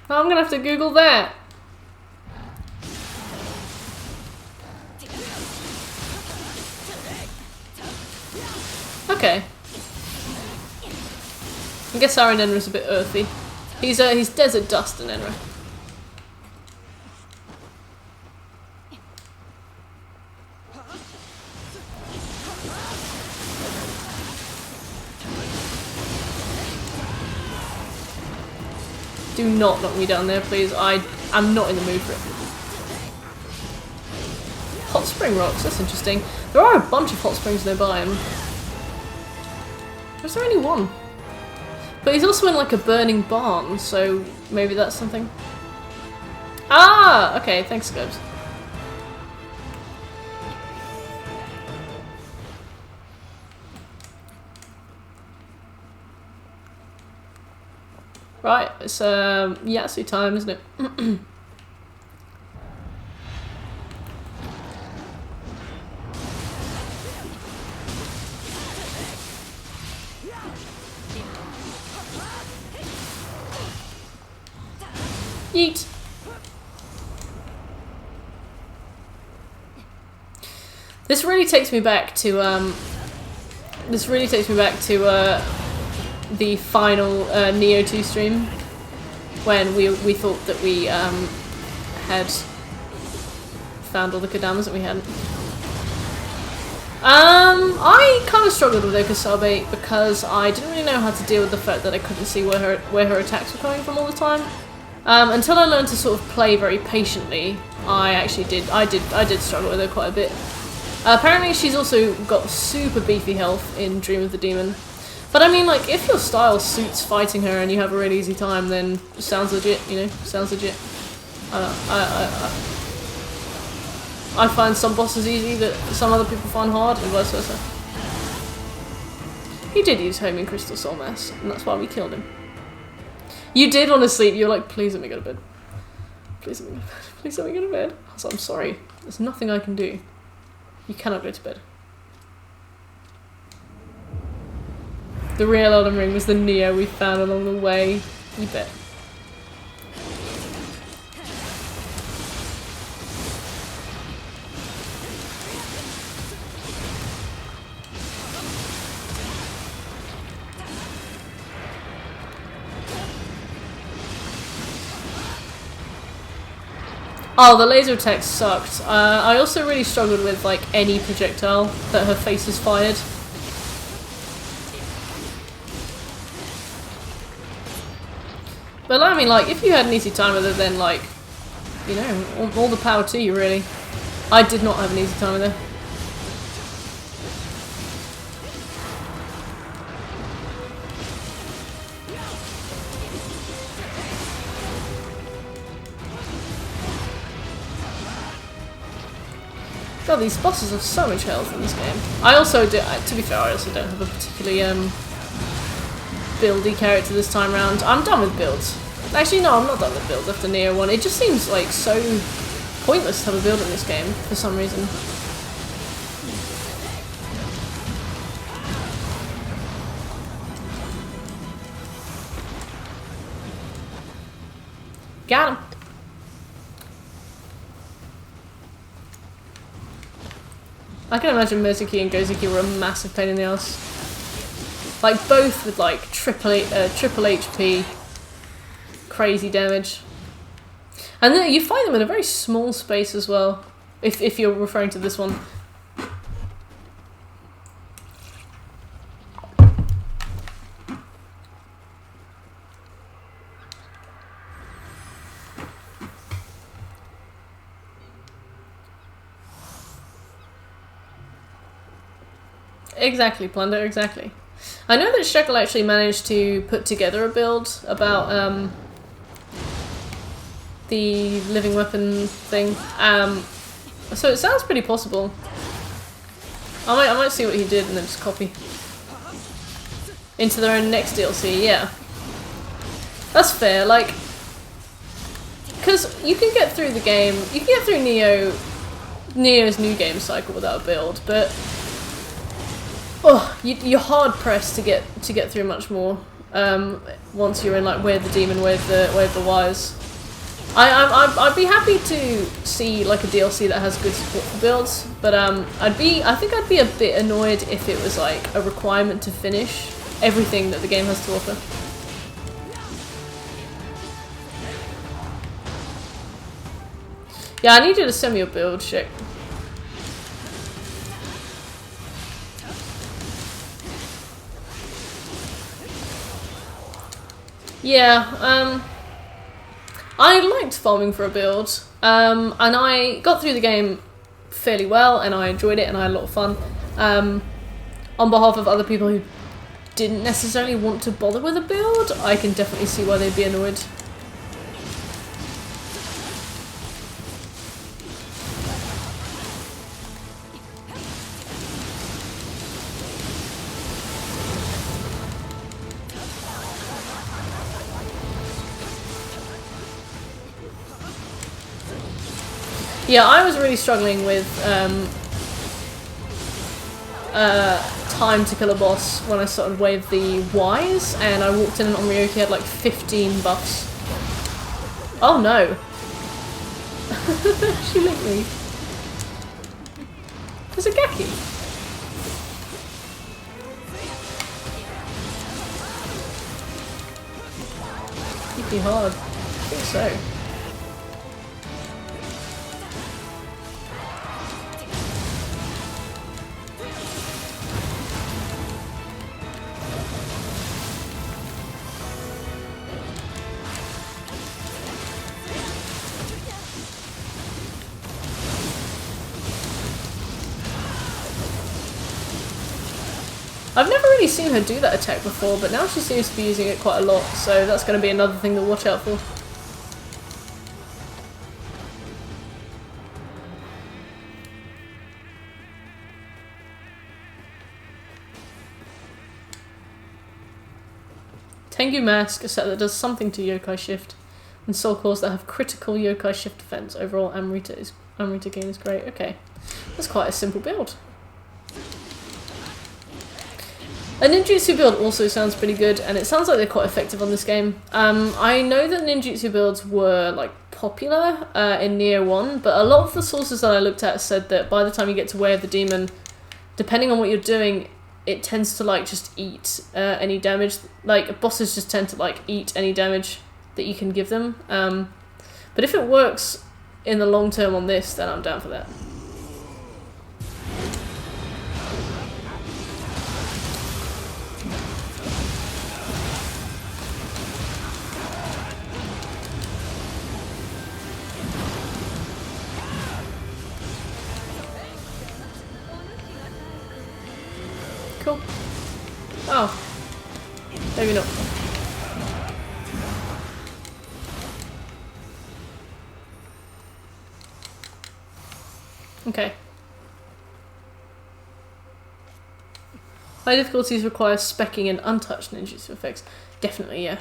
Oh, I'm gonna have to Google that. Okay. I guess our Enenra's a bit earthy. He's desert dust Enenra. Do not knock me down there, please. I'm not in the mood for it. Hot spring rocks, that's interesting. There are a bunch of hot springs nearby him. Is there only one? But he's also in like a burning barn, so maybe that's something. Ah! Okay, thanks, Scopes. Right, it's Yatsu time, isn't it? Yeet. This really takes me back to the final Nioh 2 stream when we thought that we had found all the Kodamas that we hadn't. I kind of struggled with Okasabe because I didn't really know how to deal with the fact that I couldn't see where her attacks were coming from all the time. Until I learned to sort of play very patiently, I did struggle with her quite a bit. Apparently she's also got super beefy health in Dream of the Demon. But I mean, like, if your style suits fighting her and you have a really easy time, then it sounds legit, you know? Sounds legit. I find some bosses easy that some other people find hard, and vice versa. He did use Homing Crystal Soul Mass, and that's why we killed him. You did want to sleep. You were like, please let me go to bed. Please let me go to bed. Please let me go to bed. I was like, I'm sorry. There's nothing I can do. You cannot go to bed. The real Elden Ring was the Nioh we found along the way. You bet. Oh, the laser attacks sucked. I also really struggled with like any projectile that her face is fired. But I mean, like, if you had an easy time with it, then like, you know, all the power to you, really. I did not have an easy time with it. God, these bosses have so much health in this game. I also do, to be fair, I also don't have a particularly buildy character this time around. I'm done with builds. Actually, no, I'm not done with builds after Nioh 1. It just seems like so pointless to have a build in this game for some reason. Got him. I can imagine Mizuki and Gozuki were a massive pain in the ass. Like, both with like triple HP, crazy damage. And then you fight them in a very small space as well, if you're referring to this one. Exactly, Plunder, exactly. I know that Shekel actually managed to put together a build about the living weapon thing. So it sounds pretty possible. I might see what he did and then just copy. Into their own next DLC, yeah. That's fair, like... Because you can get through the game, you can get through Nioh's new game cycle without a build, but... Oh, you're hard pressed to get through much more once you're in like Way of the Demon, Way of the Wise. I'd be happy to see like a DLC that has good support for builds, but I think I'd be a bit annoyed if it was like a requirement to finish everything that the game has to offer. Yeah, I need you to send me a build, shit. Yeah, I liked farming for a build, and I got through the game fairly well, and I enjoyed it, and I had a lot of fun. On behalf of other people who didn't necessarily want to bother with a build, I can definitely see why they'd be annoyed. Yeah, I was really struggling with time to kill a boss when I started Wave the Wise, and I walked in and Onryoki had like 15 buffs. Oh no! She licked me. There's a Gaki. Hit me hard. I think so. I've never really seen her do that attack before, but now she seems to be using it quite a lot, so that's going to be another thing to watch out for. Tengu Mask, a set that does something to Yokai Shift, and Soul Cores that have critical Yokai Shift defense. Overall, Amrita gain is great. Okay, that's quite a simple build. A ninjutsu build also sounds pretty good, and it sounds like they're quite effective on this game. I know that ninjutsu builds were like popular in Nioh 1, but a lot of the sources that I looked at said that by the time you get to Way of the Demon, depending on what you're doing, it tends to like just eat any damage. Like bosses just tend to like eat any damage that you can give them. But if it works in the long term on this, then I'm down for that. Cool. Oh. Maybe not. Okay. High difficulties require specking and untouched ninjutsu effects. Definitely, yeah.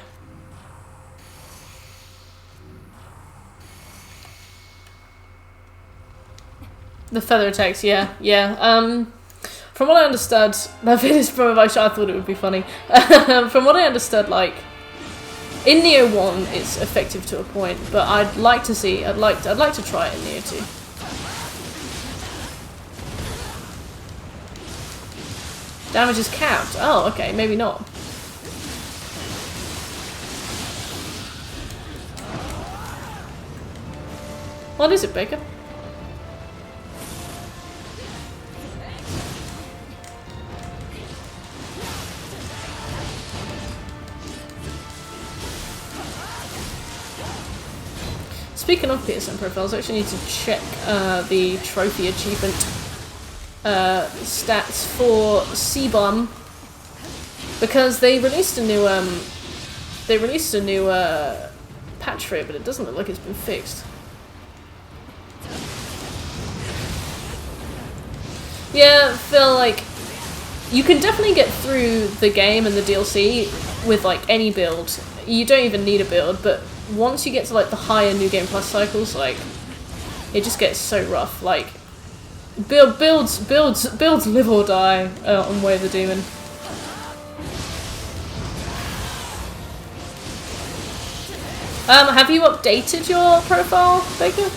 The feather attacks, yeah. From what I understood, that vid is from I thought it would be funny. From what I understood, like in Nioh 1, it's effective to a point, but I'd like to try it in Nioh 2. Damage is capped. Oh, okay, maybe not. What is it, Baker? Speaking of PSN profiles, I actually need to check the trophy achievement stats for C-Bomb, because they released a new patch for it, but it doesn't look like it's been fixed. Yeah, Phil, like, you can definitely get through the game and the DLC with like any build. You don't even need a build, but once you get to like the higher New Game Plus cycles, like, it just gets so rough. Like, builds live or die on Way of the Demon. Have you updated your profile, Baker?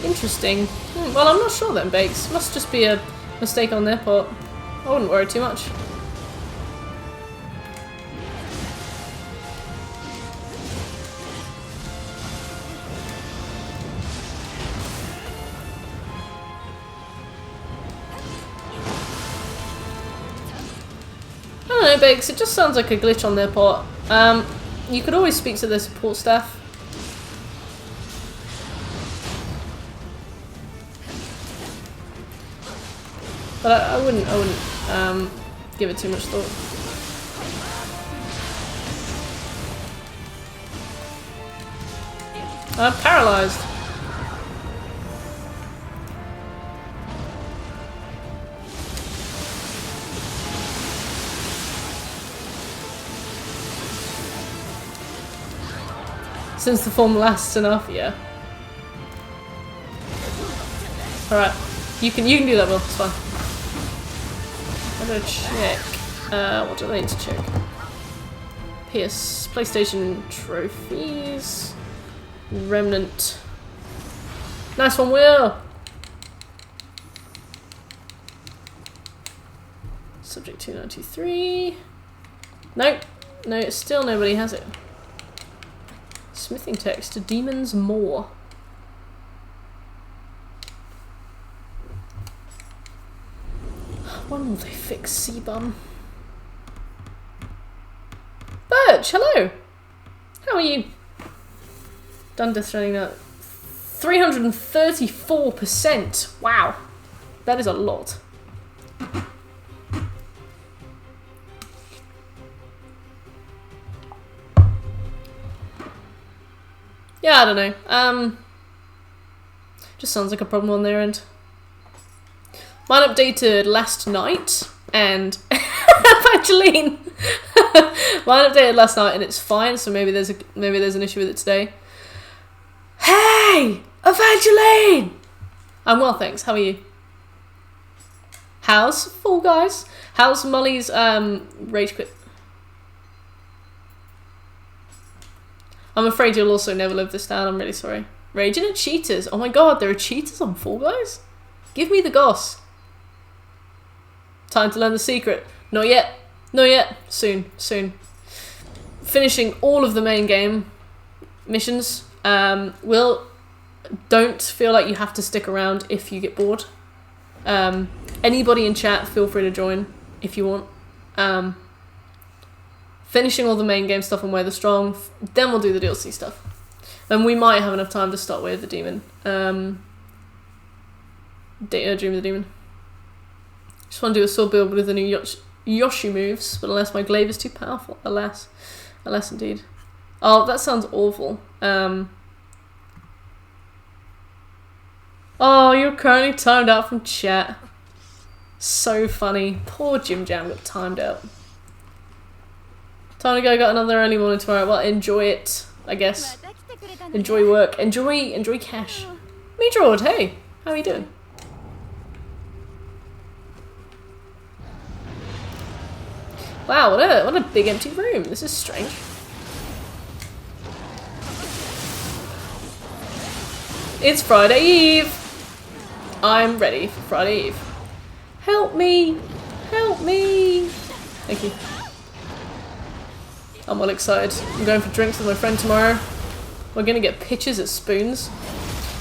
Interesting. Well, I'm not sure then, Bakes. Must just be a mistake on their part. I wouldn't worry too much. I don't know, Bakes. It just sounds like a glitch on their part. You could always speak to their support staff. But I wouldn't give it too much thought. I'm paralyzed. Since the form lasts enough, yeah. Alright. You can do that, Will, it's fine. I'm gonna check. What do I need to check? PlayStation trophies. Remnant. Nice one, Will! Subject 2923. Nope. No, still nobody has it. Smithing text to Demons More. When will they fix C-Bum? Birch, hello! How are you? Done Death Stranding now. 334%! Wow! That is a lot. Yeah, I don't know. Just sounds like a problem on their end. Mine updated last night, and Evangeline. Mine updated last night, and it's fine. So maybe there's an issue with it today. Hey, Evangeline. I'm well, thanks. How are you? How's Fall Guys? How's Molly's rage quit? I'm afraid you'll also never live this down. I'm really sorry. Raging at cheaters. Oh my god, there are cheaters on Fall Guys? Give me the goss. Time to learn the secret. Not yet. Not yet. Soon. Soon. Finishing all of the main game missions. Don't feel like you have to stick around if you get bored. Anybody in chat, feel free to join if you want. Finishing all the main game stuff on Way of the Strong, then we'll do the DLC stuff. And we might have enough time to start Way of the Demon. Dream of the Demon. Just want to do a sword build with the new Yoshi moves, but alas, my glaive is too powerful. Alas. Alas indeed. Oh, that sounds awful. Oh, you're currently timed out from chat. So funny. Poor Jim Jam got timed out. Time to go, got another early morning tomorrow. Well, enjoy it, I guess. Enjoy work. Enjoy cash. Me, George, hey. How are you doing? Wow, what a big empty room. This is strange. It's Friday Eve. I'm ready for Friday Eve. Help me! Help me! Thank you. I'm well excited. I'm going for drinks with my friend tomorrow. We're gonna get pitchers at Spoons.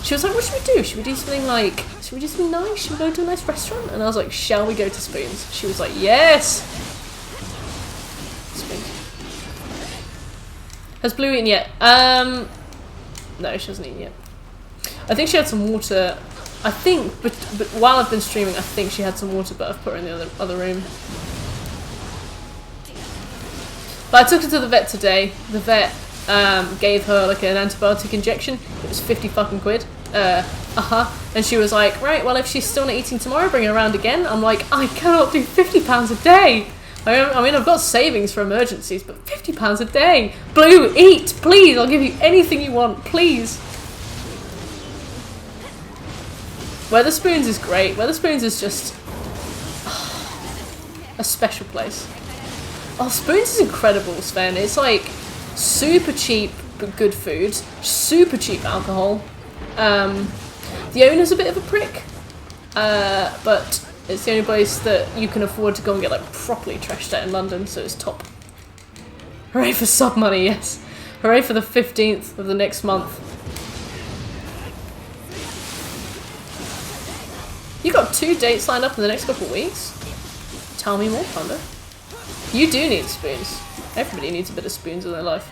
She was like, what should we do? Should we do something like, should we do something nice? Should we go to a nice restaurant? And I was like, shall we go to Spoons? She was like, yes! Spoons. Has Blue eaten yet? No, she hasn't eaten yet. I think she had some water. I think, but while I've been streaming, I think she had some water, but I've put her in the other room. But I took her to the vet today. The vet gave her like an antibiotic injection. It was 50 fucking quid. And she was like, right, well, if she's still not eating tomorrow, bring her around again. I'm like, I cannot do £50 a day. I mean, I've got savings for emergencies, but £50 a day. Blue, eat, please. I'll give you anything you want, please. Weatherspoons is great. Weatherspoons is just a special place. Oh, Spoons is incredible, Sven. It's like super cheap but good food, super cheap alcohol. The owner's a bit of a prick, but it's the only place that you can afford to go and get like properly trashed out in London, so it's top. Hooray for sub money, yes. Hooray for the 15th of the next month. You got 2 dates lined up in the next couple of weeks? Tell me more, Panda. You do need spoons. Everybody needs a bit of spoons in their life.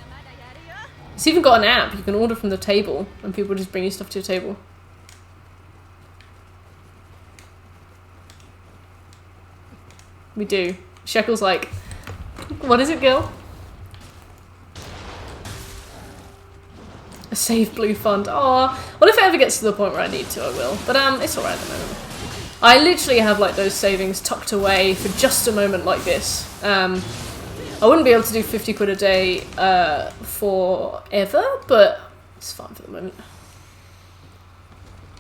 It's even got an app. You can order from the table and people just bring you stuff to your table. We do. Shekel's like, what is it, girl? A Save Blue fund. Aw. Well, if it ever gets to the point where I need to, I will. But it's alright at the moment. I literally have like those savings tucked away for just a moment like this. I wouldn't be able to do 50 quid a day forever, but it's fine for the moment.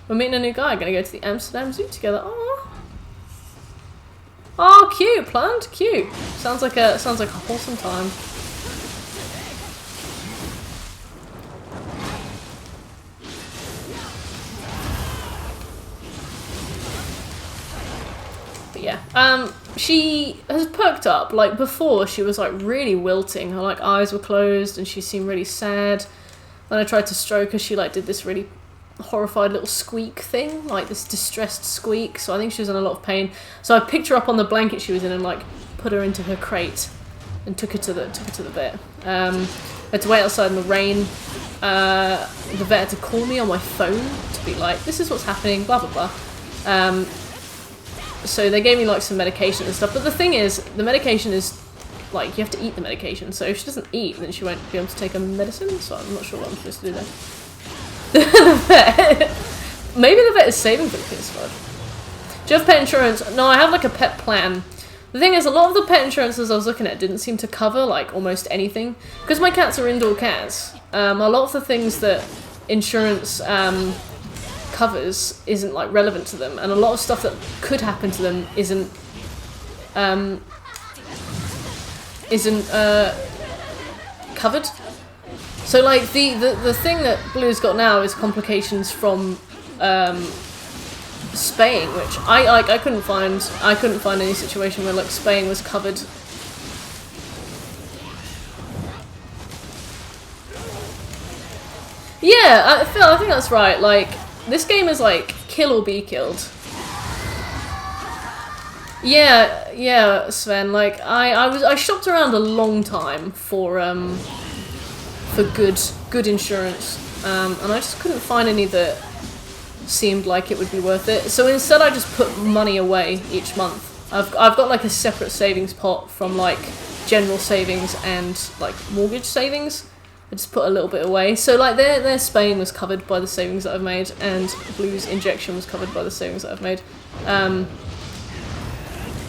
We're meeting a new guy. Gonna go to the Amsterdam Zoo together. Oh, oh, cute, planned, cute. Sounds like a wholesome time. But yeah, she has perked up. Like before, she was like really wilting. Her like eyes were closed, and she seemed really sad. When I tried to stroke her, she like did this really horrified little squeak thing, like this distressed squeak. So I think she was in a lot of pain. So I picked her up on the blanket she was in and like put her into her crate and took her to the vet. I had to wait outside in the rain. The vet had to call me on my phone to be like, this is what's happening, blah blah blah. So they gave me like some medication and stuff, but the thing is, the medication is like, you have to eat the medication, so if she doesn't eat, then she won't be able to take her medicine, so I'm not sure what I'm supposed to do there. The vet. Maybe the vet is saving for the PS5. Do you have pet insurance? No, I have like a pet plan. The thing is, a lot of the pet insurances I was looking at didn't seem to cover like almost anything. Because my cats are indoor cats, a lot of the things that insurance covers isn't like relevant to them, and a lot of stuff that could happen to them isn't covered. So like the thing that Blue's got now is complications from spaying, which I couldn't find any situation where like spaying was covered. Yeah, I think that's right. Like, this game is like kill or be killed. Yeah, Sven. Like I shopped around a long time for good insurance, and I just couldn't find any that seemed like it would be worth it. So instead, I just put money away each month. I've got like a separate savings pot from like general savings and like mortgage savings. I just put a little bit away. So like their spaying was covered by the savings that I've made, and Blue's injection was covered by the savings that I've made.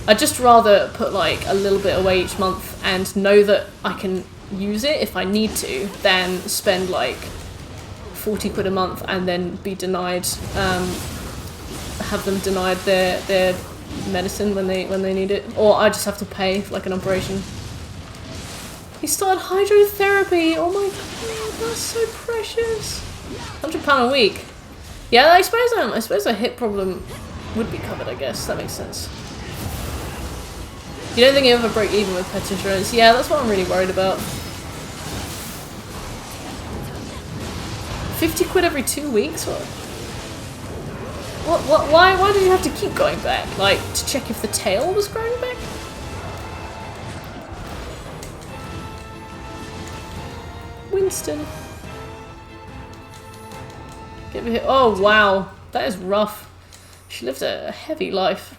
I'd just rather put like a little bit away each month and know that I can use it if I need to, than spend like 40 quid a month and then be denied, have them denied their medicine when they need it, or I just have to pay for like an operation. He started hydrotherapy. Oh my god, that's so precious. £100 a week. Yeah, I suppose a hip problem would be covered. I guess that makes sense. You don't think you ever break even with pet insurance? Yeah, that's what I'm really worried about. 50 quid every 2 weeks? What? Why did you have to keep going back? Like, to check if the tail was growing back? Winston. Get me here. Oh, wow. That is rough. She lived a heavy life.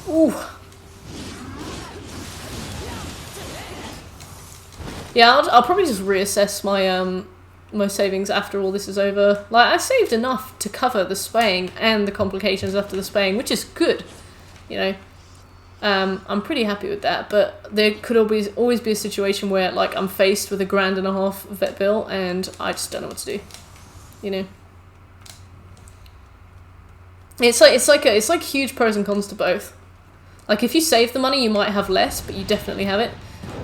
Ooh. Yeah, I'll probably just reassess my my savings after all this is over. Like, I saved enough to cover the spaying and the complications after the spaying, which is good, you know. I'm pretty happy with that, but there could always be a situation where, like, I'm faced with a £1.5 grand vet bill and I just don't know what to do, you know. It's like huge pros and cons to both. Like, if you save the money, you might have less, but you definitely have it.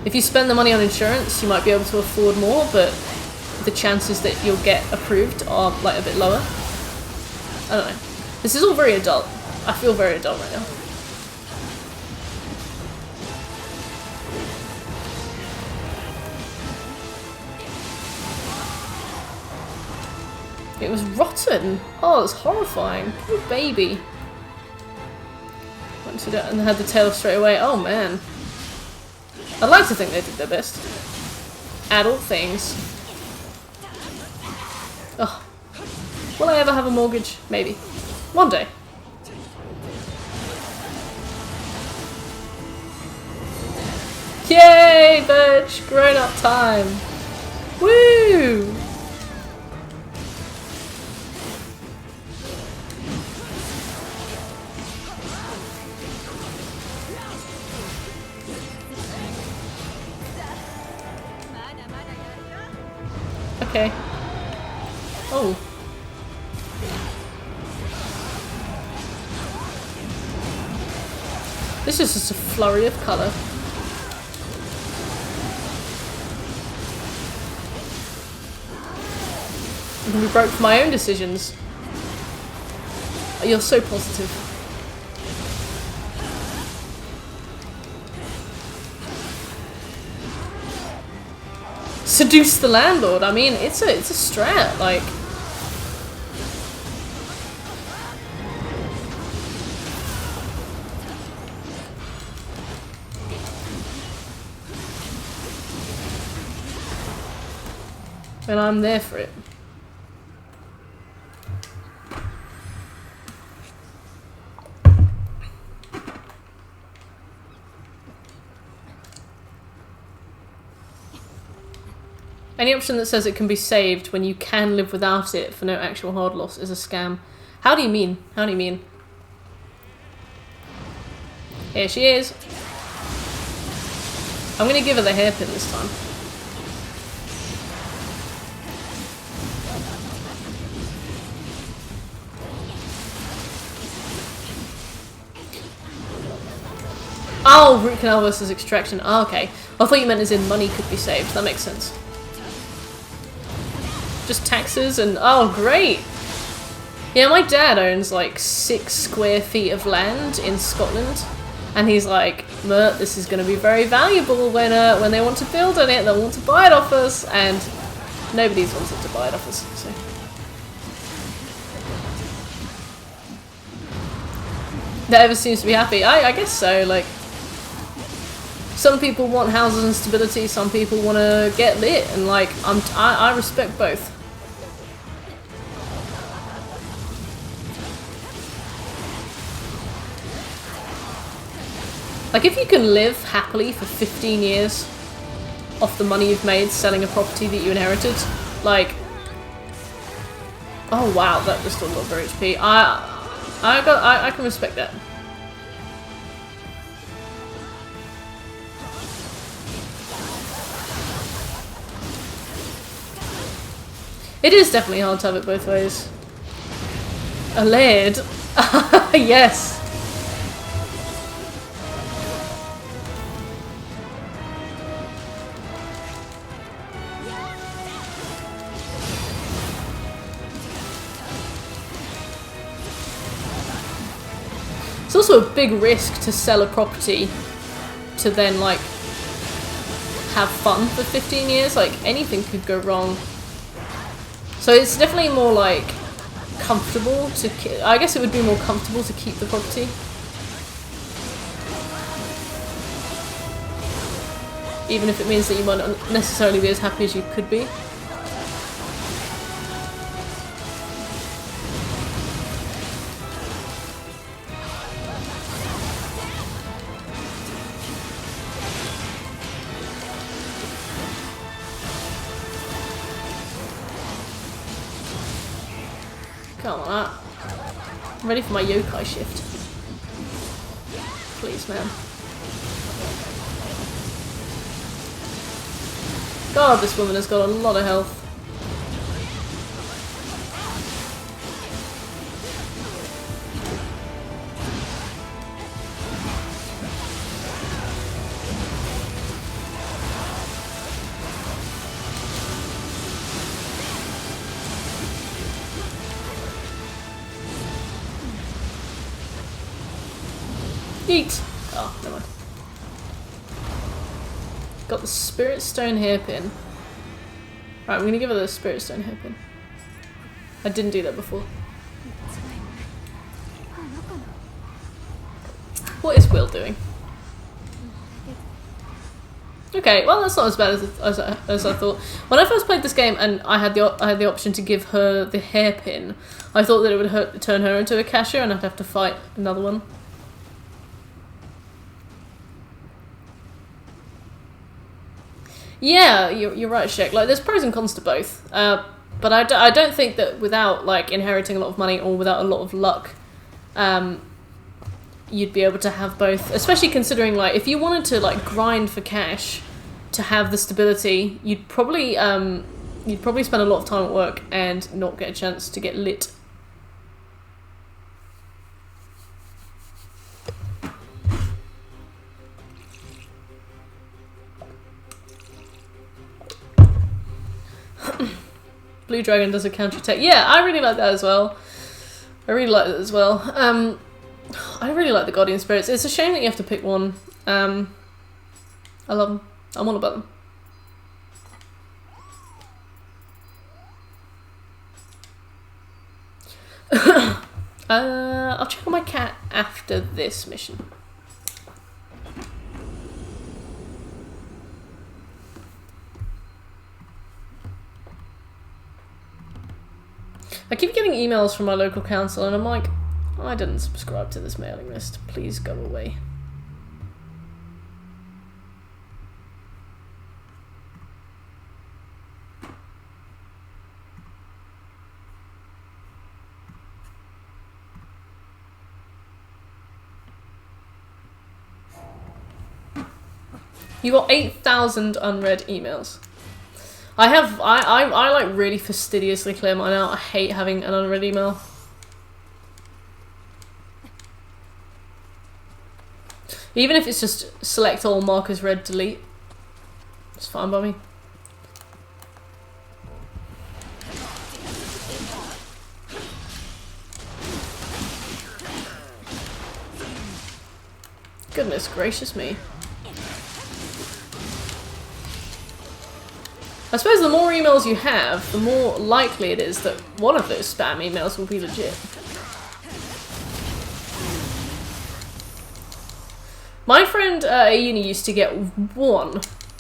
If you spend the money on insurance, you might be able to afford more, but the chances that you'll get approved are, like, a bit lower. I don't know. This is all very adult. I feel very adult right now. It was rotten. Oh, it's horrifying. Poor baby. Went to that and had the tail straight away. Oh man. I'd like to think they did their best. Adult things. Oh. Will I ever have a mortgage? Maybe. One day. Yay, bitch! Grown up time. Woo! Okay. Oh. This is just a flurry of colour. I'm gonna be broke for my own decisions. You're so positive. Seduce the landlord. I mean, it's a strat, like. And I'm there for it. Any option that says it can be saved when you can live without it for no actual hard loss is a scam. How do you mean? How do you mean? Here she is. I'm gonna give her the hairpin this time. Oh, root canal versus extraction. Oh, okay. I thought you meant as in money could be saved. That makes sense. Just taxes and... oh, great! Yeah, my dad owns like 6 square feet of land in Scotland. And he's like, Mert, this is going to be very valuable when they want to build on it. They'll want to buy it off us. And nobody's wanted to buy it off us, so... that ever seems to be happy. I guess so, like... some people want houses and stability, some people want to get lit, and like, I respect both. Like, if you can live happily for 15 years off the money you've made selling a property that you inherited. Like, oh wow, that just got a lot of HP. I can respect that. It is definitely hard to have it both ways. A laird? Yes! It's also a big risk to sell a property to then, like, have fun for 15 years. Like, anything could go wrong. So it's definitely more, like, comfortable to... I guess it would be more comfortable to keep the property. Even if it means that you might not necessarily be as happy as you could be. Come on, I'm ready for my yokai shift. Please, man. God, this woman has got a lot of health. Eat! Oh, never mind. Got the Spirit Stone hairpin. Right, I'm gonna give her the Spirit Stone hairpin. I didn't do that before. What is Will doing? Okay, well that's not as bad as I thought. When I first played this game and I had the option to give her the hairpin, I thought that it would turn her into a cashier and I'd have to fight another one. Yeah, you're right, Shek. Like, there's pros and cons to both. But I don't think that without, like, inheriting a lot of money or without a lot of luck, you'd be able to have both. Especially considering, like, if you wanted to, like, grind for cash to have the stability, you'd probably spend a lot of time at work and not get a chance to get lit. Blue Dragon does a counter-attack. Yeah, I really like that as well. I really like that as well. I really like the Guardian Spirits. It's a shame that you have to pick one. I love them. I'm all about them. I'll check on my cat after this mission. I keep getting emails from my local council and I'm like, I didn't subscribe to this mailing list. Please go away. You got 8,000 unread emails. I like really fastidiously clear mine out. I hate having an unread email. Even if it's just select all, mark as read, delete. It's fine by me. Goodness gracious me. I suppose the more emails you have, the more likely it is that one of those spam emails will be legit. My friend at uni used to get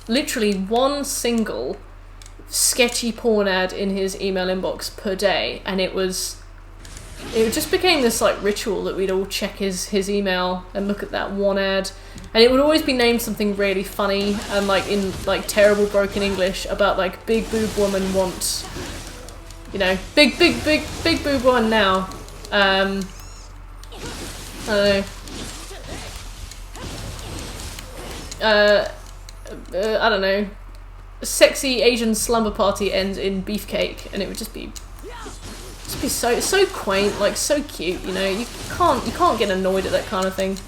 literally one single sketchy porn ad in his email inbox per day, and it just became this like ritual that we'd all check his email and look at that one ad. And it would always be named something really funny and like in like terrible broken English about like big boob woman wants, you know, big boob woman now. I don't know. I don't know. Sexy Asian slumber party ends in beefcake, and it would just be so quaint, like so cute. You know, you can't get annoyed at that kind of thing.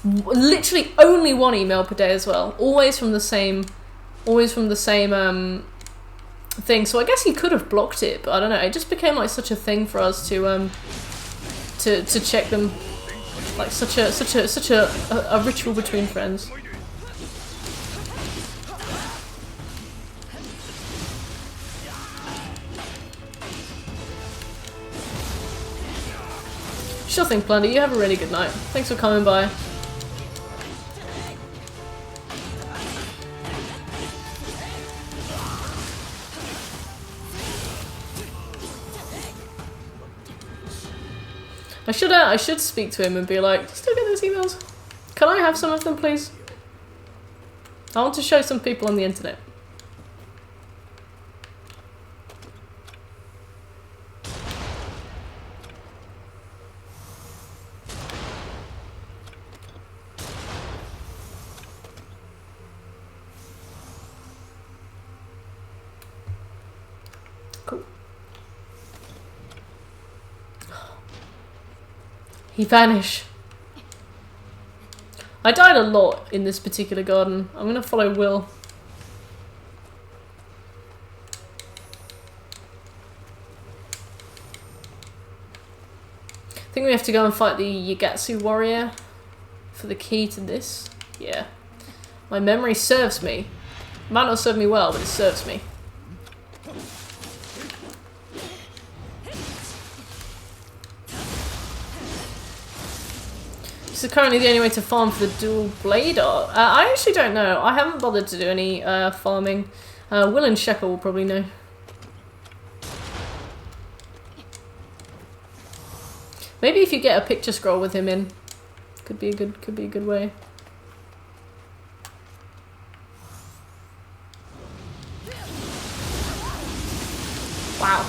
Literally only one email per day as well. Always from the same thing. So I guess he could have blocked it, but I don't know. It just became like such a thing for us to check them, like such a ritual between friends. Sure thing, Plunder. You have a really good night. Thanks for coming by. I should speak to him and be like, do you still get those emails? Can I have some of them, please? I want to show some people on the internet. Cool. He vanished. I died a lot in this particular garden. I'm gonna follow Will. I think we have to go and fight the Yagatsu warrior for the key to this. Yeah. My memory serves me. It might not serve me well, but it serves me. This is currently the only way to farm for the dual blade art. I actually don't know. I haven't bothered to do any farming. Will and Shekel will probably know. Maybe if you get a picture scroll with him in, could be a good way. Wow.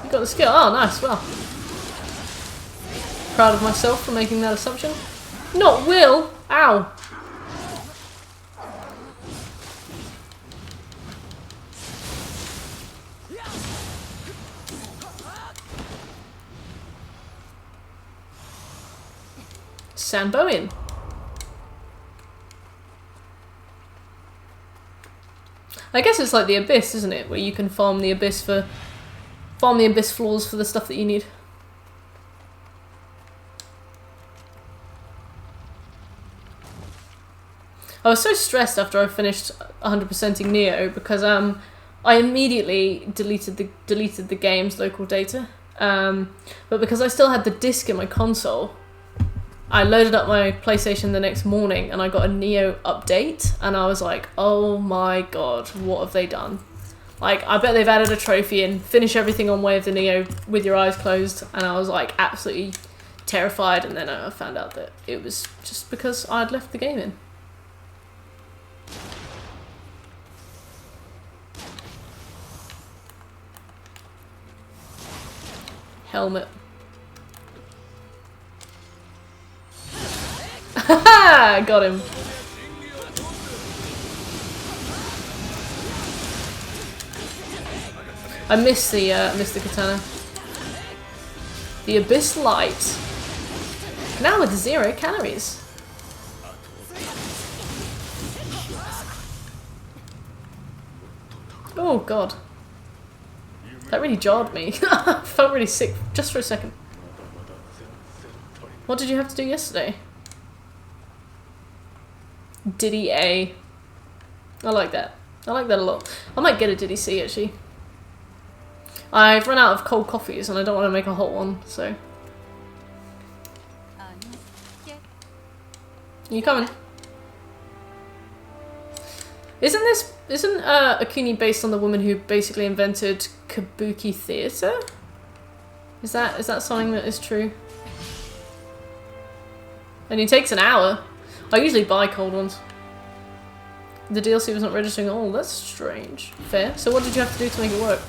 You got the skill. Oh, nice. Well, proud of myself for making that assumption. Not Will. Ow. Sanbo in. I guess it's like the Abyss, isn't it? Where you can farm the Abyss floors for the stuff that you need. I was so stressed after I finished 100%ing Nioh because I immediately deleted the game's local data. But because I still had the disc in my console, I loaded up my PlayStation the next morning and I got a Nioh update and I was like, oh my god, what have they done? Like, I bet they've added a trophy and finish everything on Way of the Nioh with your eyes closed, and I was like absolutely terrified, and then I found out that it was just because I'd left the game in. Helmet. Haha! Got him. I missed the katana. The Abyss Light. Now with 0 calories. Oh god. That really jarred me. I felt really sick just for a second. What did you have to do yesterday? Diddy A. I like that. I like that a lot. I might get a Diddy C actually. I've run out of cold coffees and I don't want to make a hot one, so. You coming? Isn't Akuni based on the woman who basically invented kabuki theater? Is that something that is true? And it takes an hour. I usually buy cold ones. The DLC was not registering. Oh, that's strange. Fair. So what did you have to do to make it work?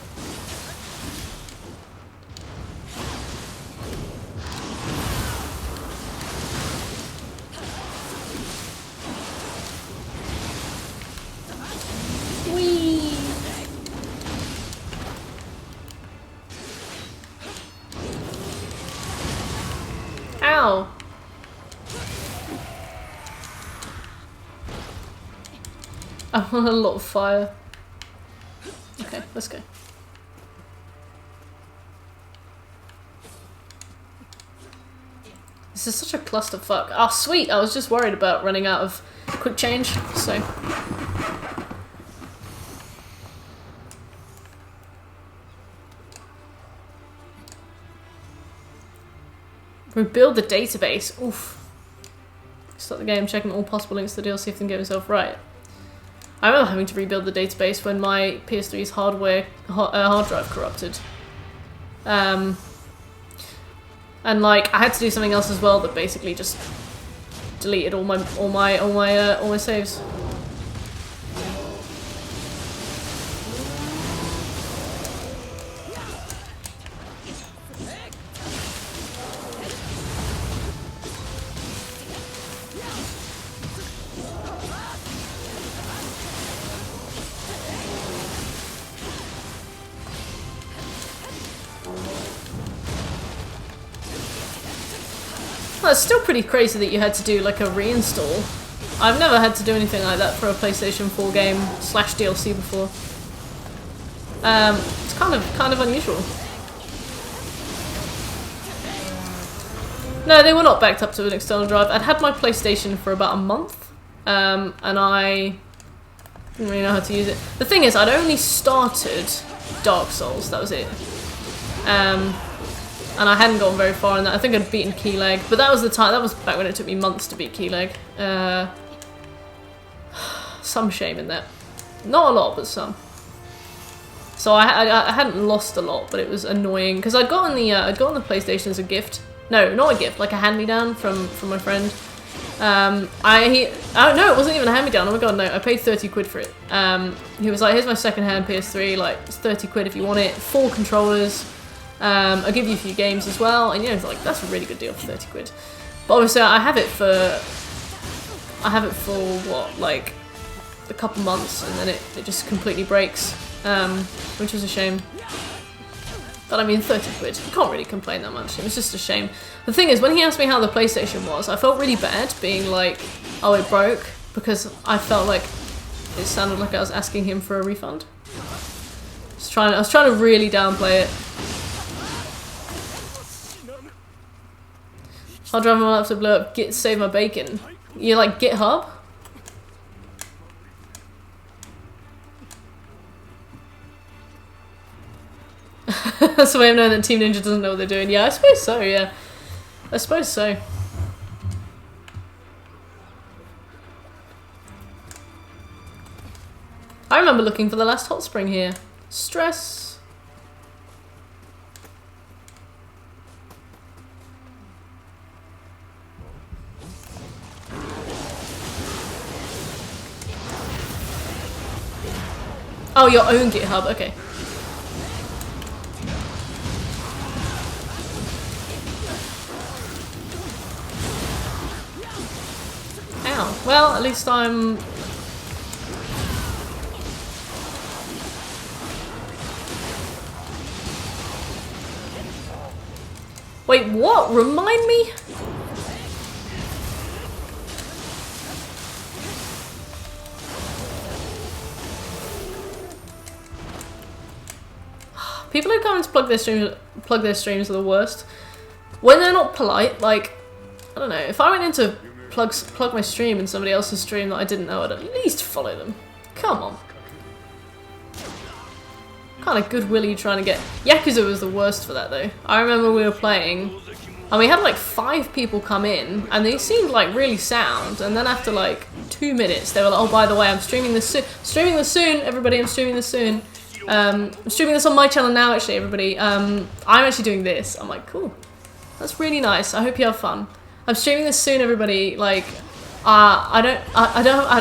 Whee! Ow! I want a lot of fire. Okay, let's go. This is such a clusterfuck. Oh, sweet! I was just worried about running out of quick change, so... Rebuild the database. Oof. Start the game, checking all possible links to the DLC if the game itself right. I remember having to rebuild the database when my PS3's hard drive corrupted. And like I had to do something else as well that basically just deleted all my saves. Well, it's still pretty crazy that you had to do like a reinstall. I've never had to do anything like that for a PlayStation 4 game / DLC before. It's kind of unusual. No, they were not backed up to an external drive. I'd had my PlayStation for about a month, and I didn't really know how to use it. The thing is, I'd only started Dark Souls, that was it. And I hadn't gotten very far in that. I think I'd beaten Key Leg, but that was the time. That was back when it took me months to beat Key Leg. Some shame in that. Not a lot, but some. So I hadn't lost a lot, but it was annoying because I'd gotten the PlayStation as a gift. No, not a gift, like a hand-me-down from my friend. No, it wasn't even a hand-me-down. Oh my god, no! I paid 30 quid for it. He was like, "Here's my second-hand PS3. Like, it's 30 quid if you want it. 4 controllers." I'll give you a few games as well, and you know, like that's a really good deal for 30 quid. But obviously, I have it for what, like a couple months, and then it just completely breaks, which was a shame. But I mean, 30 quid, you can't really complain that much. It was just a shame. The thing is, when he asked me how the PlayStation was, I felt really bad being like, "Oh, it broke," because I felt like it sounded like I was asking him for a refund. I was trying to really downplay it. I'll drive my laptop to blow up, save my bacon. You like GitHub? That's the way of knowing that Team Ninja doesn't know what they're doing. Yeah, I suppose so, yeah. I suppose so. I remember looking for the last hot spring here. Stress. Oh, your own GitHub, okay. Ow. Well, at least I'm... Wait, what? Remind me? People who come to plug their streams are the worst. When they're not polite, like, I don't know, if I went in to plug my stream in somebody else's stream that I didn't know, I'd at least follow them. Come on. What kind of goodwill are you trying to get? Yakuza was the worst for that though. I remember we were playing And we had like 5 people come in, and they seemed like really sound. And then after like 2 minutes, they were like, "Oh, by the way, I'm streaming this soon. Streaming this soon, everybody. I'm streaming this soon. I'm streaming this on my channel now, actually, everybody. I'm actually doing this." I'm like, "Cool, that's really nice. I hope you have fun. I'm streaming this soon, everybody. Like, I don't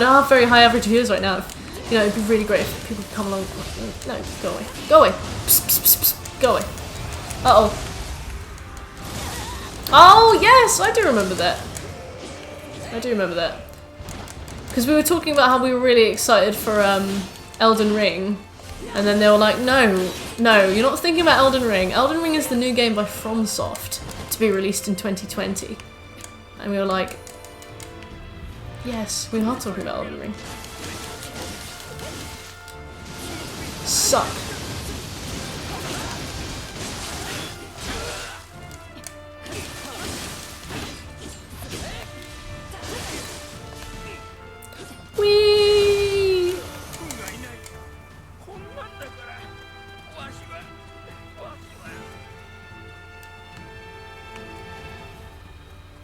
have very high average views right now. You know, it'd be really great if people could come along." No, go away. Go away. Psst, psst, psst, psst. Go away. Uh-oh. Oh, yes! I do remember that. I do remember that. Because we were talking about how we were really excited for Elden Ring. And then they were like, no, you're not thinking about Elden Ring. Elden Ring is the new game by FromSoft to be released in 2020. And we were like, yes, we are talking about Elden Ring. Suck. Whee!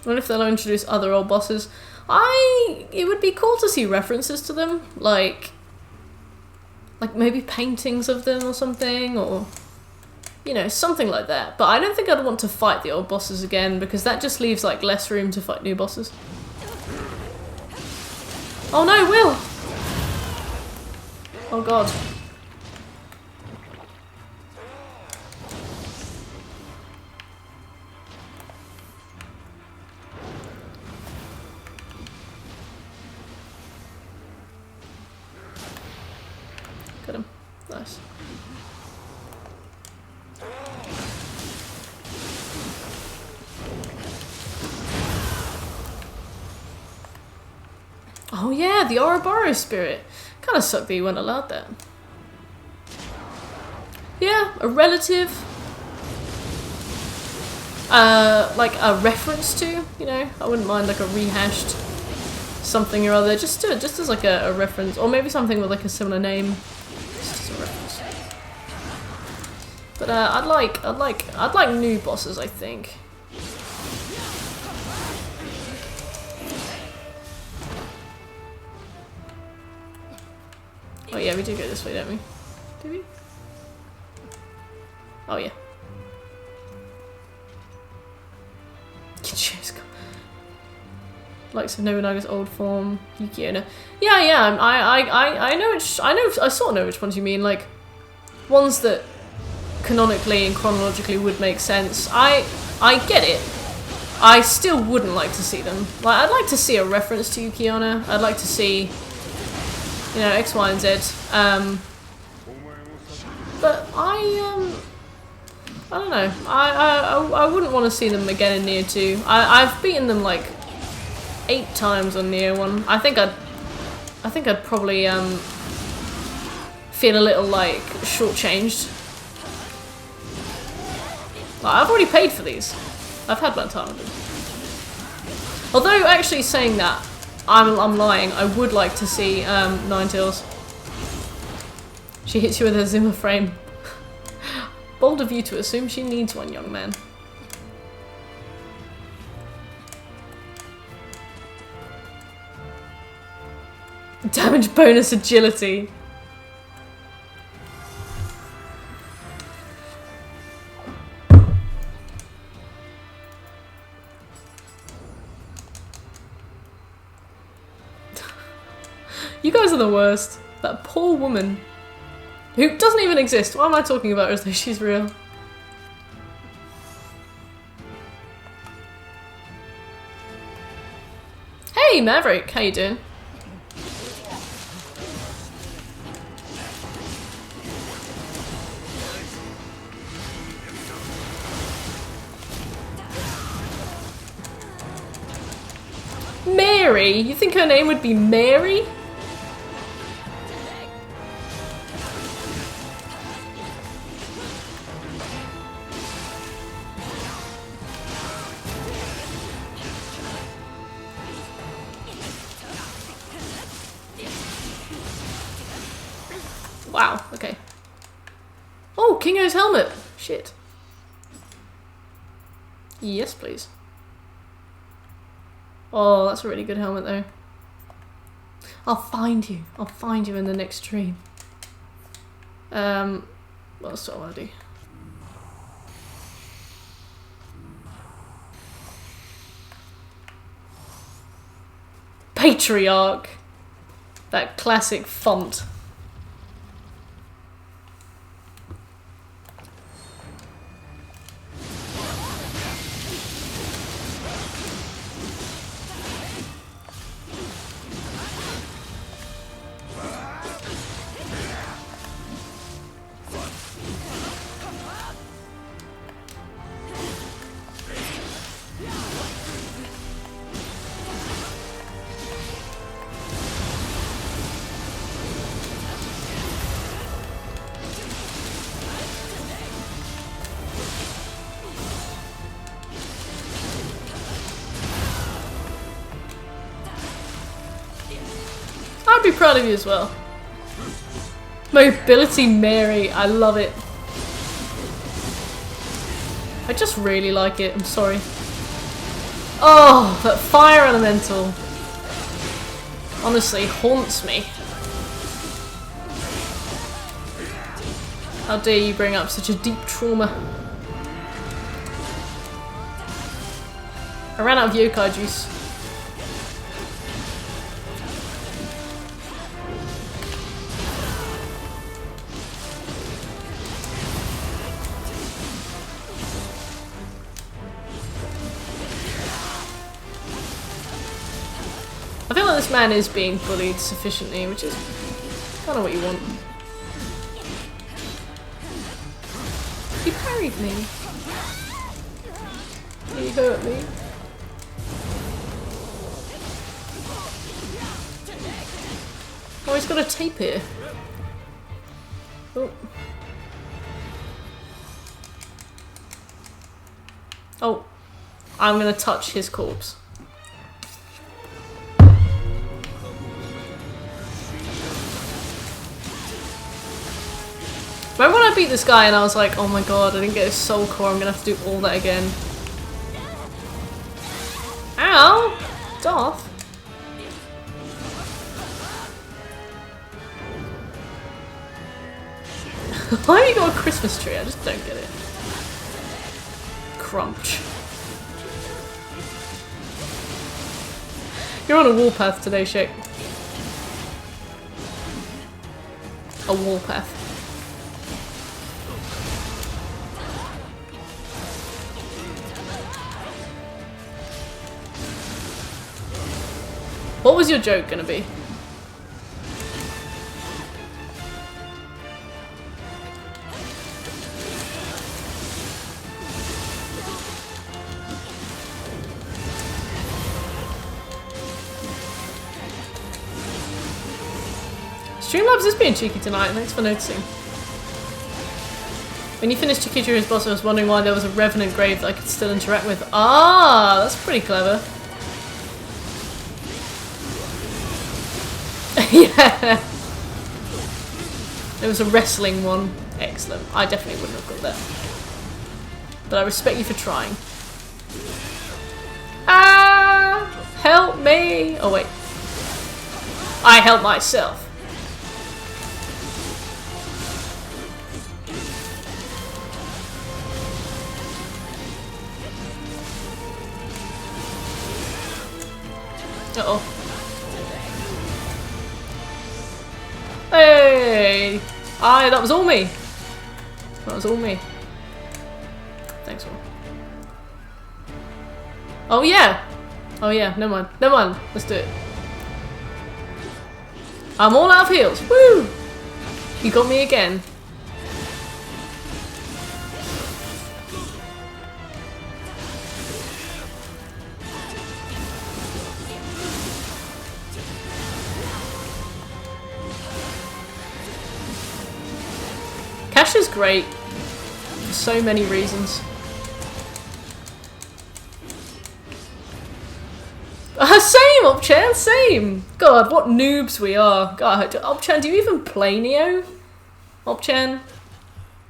What if they'll introduce other old bosses? It would be cool to see references to them, like maybe paintings of them or something, or you know, something like that. But I don't think I'd want to fight the old bosses again, because that just leaves like less room to fight new bosses. Oh no, Will! Oh god. Got him. Nice. Oh yeah, the Ouroboros spirit. Kind of sucked that you weren't allowed that. Yeah, a relative. Like a reference to, you know, I wouldn't mind like a rehashed something or other. Just do it just as like a reference, or maybe something with like a similar name. Just as a reference. But I'd like new bosses, I think. Oh yeah, we do go this way, don't we? Do we? Oh yeah. Likes of Nobunaga's old form, Yuki-onna. Yeah. I sort of know which ones you mean. Like ones that canonically and chronologically would make sense. I get it. I still wouldn't like to see them. Like I'd like to see a reference to Yuki-onna. I'd like to see, you know, X, Y, and Z. But I don't know. I wouldn't want to see them again in Nioh 2. I've beaten them like 8 times on Nioh 1. I think I'd probably feel a little like shortchanged. Like, I've already paid for these. I've had my time with them. Although actually saying that, I'm lying. I would like to see Ninetales. She hits you with a Zimmer frame. Bold of you to assume she needs one, young man. Damage bonus agility. You guys are the worst. That poor woman. Who doesn't even exist. Why am I talking about her as though she's real? Hey Maverick, how you doing? Mary? You think her name would be Mary? Wow, okay. Oh, Kingo's helmet! Shit. Yes, please. Oh, that's a really good helmet though. I'll find you. I'll find you in the next stream. What else do I want to do? Patriarch! That classic font. I'd be proud of you as well. Mobility Mary, I love it. I just really like it, I'm sorry. Oh, that fire elemental honestly haunts me. How dare you bring up such a deep trauma. I ran out of yokai juice. I feel like this man is being bullied sufficiently, which is kind of what you want. You parried me. You hurt me. Oh, he's got a tape here. Oh. Oh. I'm gonna touch his corpse. Remember when I beat this guy and I was like, oh my god, I didn't get his soul core, I'm gonna have to do all that again. Ow! Darth. Why have you got a Christmas tree? I just don't get it. Crunch. You're on a warpath today, Shake. A warpath. What was your joke gonna be? Streamlabs is being cheeky tonight, thanks for noticing. When you finished Chikijira's boss, I was wondering why there was a revenant grave that I could still interact with. Ah, that's pretty clever. Yeah. There was a wrestling one. Excellent. I definitely wouldn't have got that. But I respect you for trying. Ah! Help me! Oh wait. I help myself. Uh-oh. Hey! That was all me! That was all me. Thanks, all. Oh yeah! Oh yeah, never mind. Never mind. Let's do it. I'm all out of heals. Woo! You got me again. Cash is great for so many reasons. Same, Opchan, same! God, what noobs we are. God, Opchan, do you even play Nioh? Opchan?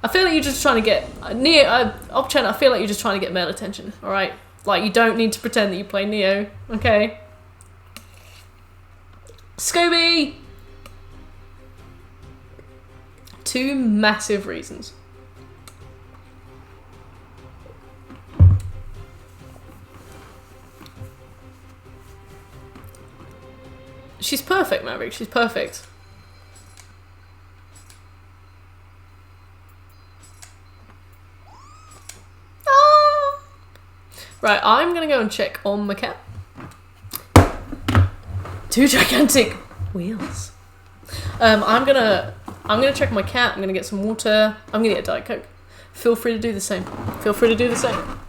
I feel like you're just trying to get Opchen. I feel like you're just trying to get male attention. All right, like you don't need to pretend that you play Nioh. Okay. Scooby. 2 massive reasons. She's perfect, Maverick. She's perfect. Ah! Right, I'm gonna go and check on my cat. 2 gigantic wheels. I'm gonna check my cat. I'm gonna get some water. I'm gonna get a Diet Coke. Feel free to do the same. Feel free to do the same.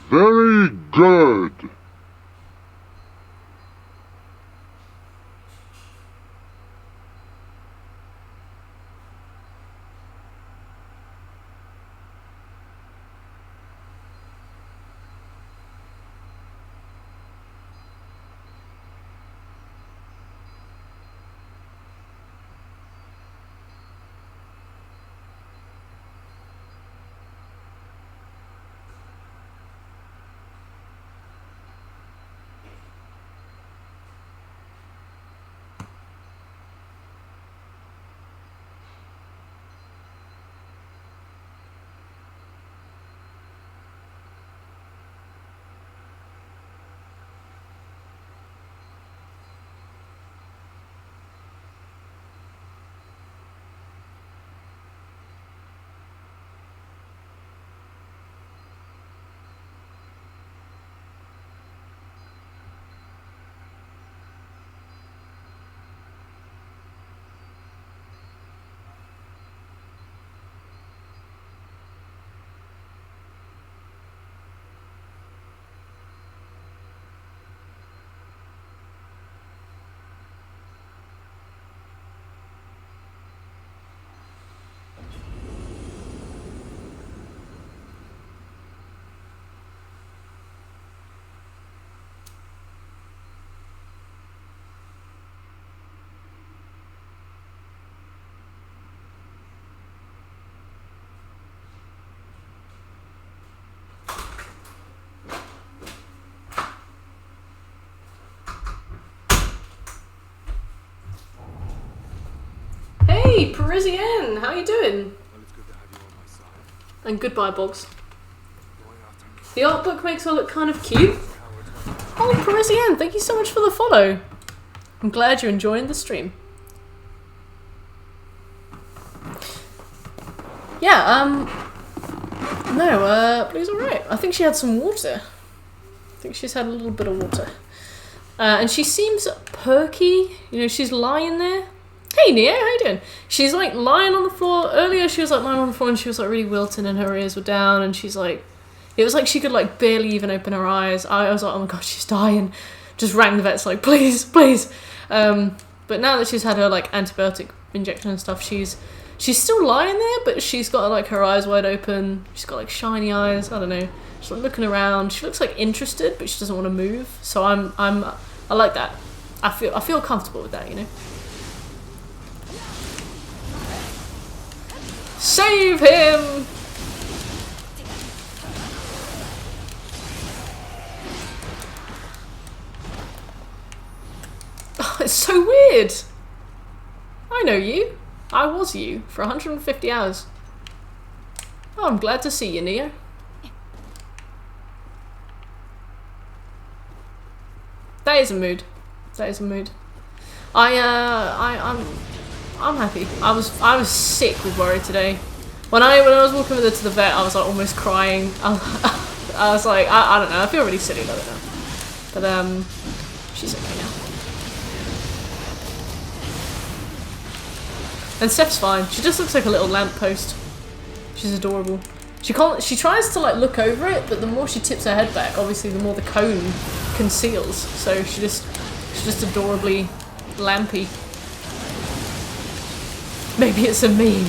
Very good. Hey, Parisienne, how you doing? Well, it's good to have you on my side. And goodbye, Boggs. Going after The art book makes her look kind of cute. Oh, Parisienne, thank you so much for the follow. I'm glad you're enjoying the stream. Yeah, no, Blue's alright. I think she had some water. I think she's had a little bit of water. And she seems perky. You know, she's lying there. Hey, Nioh, how you doing? She's like lying on the floor. Earlier she was like lying on the floor and she was like really wilting and her ears were down and she's like, it was like she could like barely even open her eyes. I was like, oh my god, she's dying. Just rang the vets like, please, please. But now that she's had her like antibiotic injection and stuff, she's still lying there, but she's got like her eyes wide open. She's got like shiny eyes. I don't know. She's like looking around. She looks like interested, but she doesn't want to move. So I like that. I feel comfortable with that, you know. Save him! Oh, it's so weird. I know you. I was you for 150 hours. Oh, I'm glad to see you, Nioh. That is a mood. That is a mood. I'm happy. I was sick with worry today. When I was walking with her to the vet, I was like almost crying. I was like, I don't know. I feel really silly about it now. But she's okay now. And Steph's fine. She just looks like a little lamppost. She's adorable. She tries to like look over it, but the more she tips her head back, obviously the more the cone conceals. So she's just adorably lampy. Maybe it's a meme.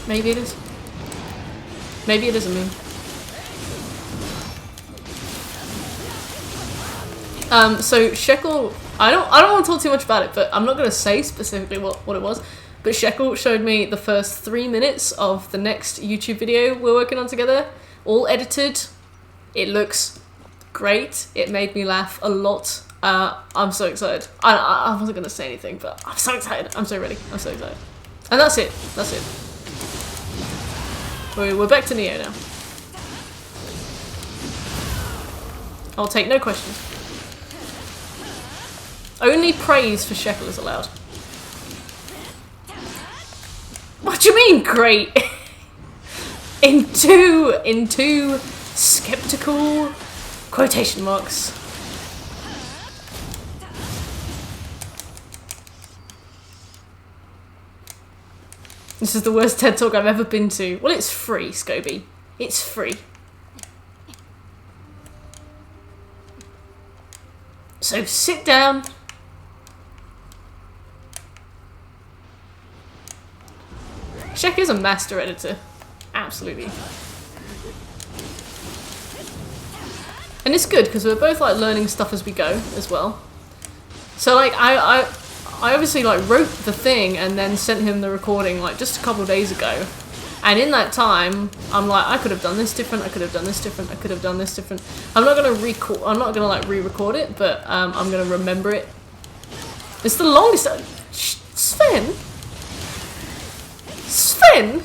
Maybe it is. Maybe it is a meme. So Shekel, I don't want to talk too much about it, but I'm not going to say specifically what it was. But Shekel showed me the first 3 minutes of the next YouTube video we're working on together, all edited. It looks great. It made me laugh a lot. I'm so excited. I wasn't going to say anything, but I'm so excited. I'm so ready. I'm so excited. And that's it. That's it. We're back to Nioh now. I'll take no questions. Only praise for Shekel is allowed. What do you mean, great? in two skeptical quotation marks. This is the worst TED Talk I've ever been to. Well, it's free, Scobie. It's free. So sit down. Shek is a master editor. Absolutely. And it's good because we're both like learning stuff as we go as well. So like I obviously like wrote the thing and then sent him the recording like just a couple of days ago. And in that time, I'm like, I could have done this different, I could have done this different, I could have done this different. I'm not gonna like re-record it, but I'm gonna remember it. It's the longest. Sven? Sven?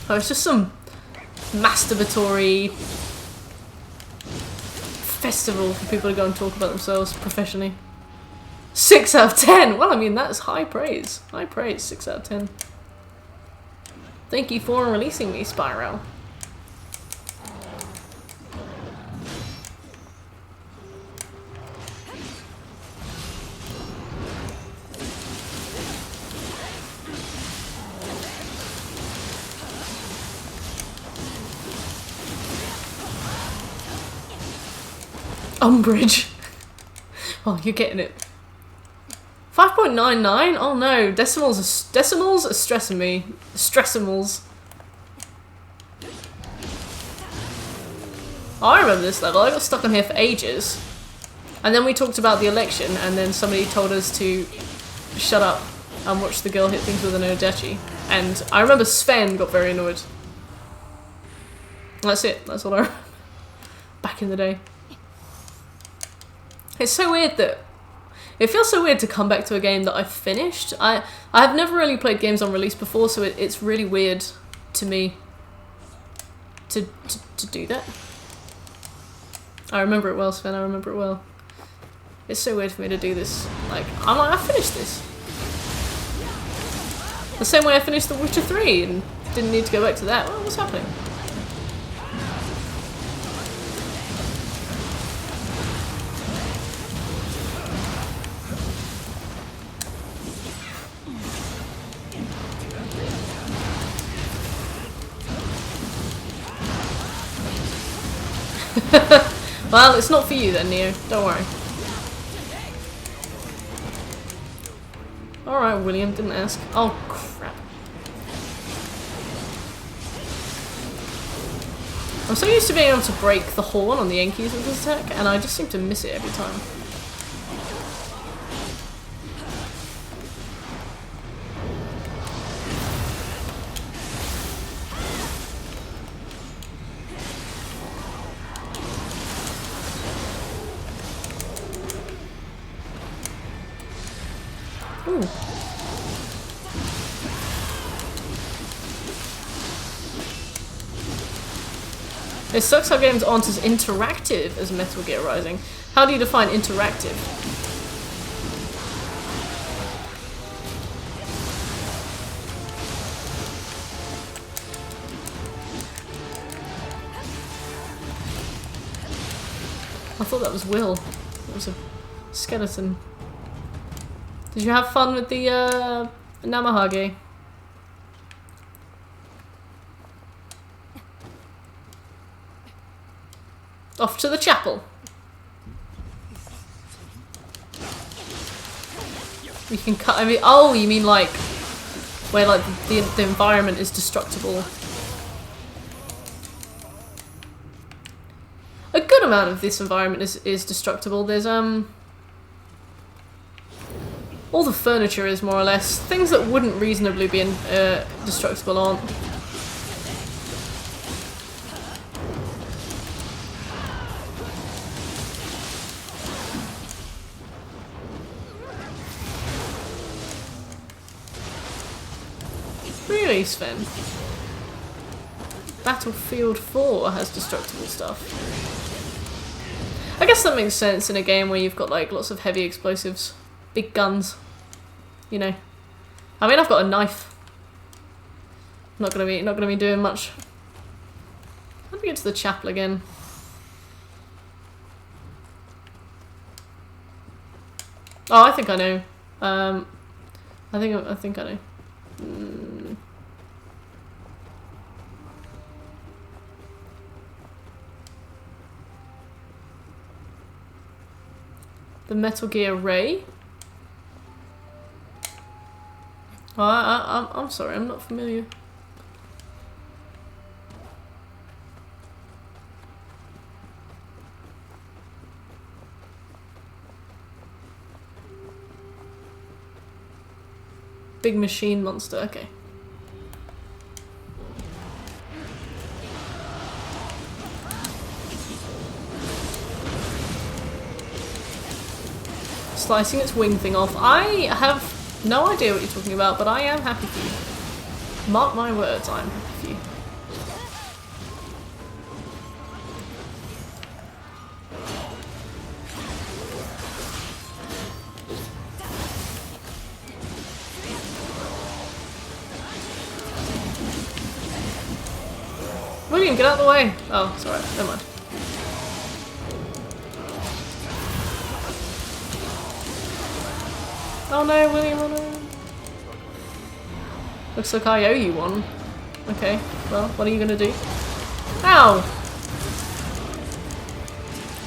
Oh, it's just some masturbatory festival for people to go and talk about themselves professionally. 6 out of 10! Well, I mean, that's high praise. High praise, 6 out of 10. Thank you for releasing me, Spyro. Umbrage. Oh, you're getting it. 5.99? Oh no, decimals are stressing me. Stressimals. Oh, I remember this level. I got stuck on here for ages. And then we talked about the election, and then somebody told us to shut up and watch the girl hit things with an Odachi. And I remember Sven got very annoyed. That's it. That's all I remember. Back in the day. It's so weird that... It feels so weird to come back to a game that I've finished. I've never really played games on release before, so it's really weird to me to do that. I remember it well, Sven, I remember it well. It's so weird for me to do this. Like, I'm like, I finished this. The same way I finished The Witcher 3 and didn't need to go back to that. Well, what's happening? Well, it's not for you then, Nioh. Don't worry. Alright, William, didn't ask. Oh, crap. I'm so used to being able to break the horn on the Yankees with this attack, and I just seem to miss it every time. It sucks how games aren't as interactive as Metal Gear Rising. How do you define interactive? I thought that was Will. It was a skeleton. Did you have fun with the Namahage? Off to the chapel. We can cut. I mean, oh, you mean like where like the environment is destructible. A good amount of this environment is destructible. There's all the furniture is more or less things that wouldn't reasonably be destructible aren't. Really, Sven? Battlefield 4 has destructible stuff. I guess that makes sense in a game where you've got like lots of heavy explosives, big guns. You know, I mean, I've got a knife. Not gonna be doing much. Let me get to the chapel again. Oh, I think I know. I think I know. The Metal Gear Ray. Oh, I'm sorry, I'm not familiar. Big machine monster, okay. Slicing its wing thing off. I have no idea what you're talking about, but I am happy for you. Mark my words, I'm happy for you. William, get out of the way! Oh, it's alright, never mind. Oh no, William, oh no. Looks like I owe you one. Okay, well, what are you gonna do? Ow!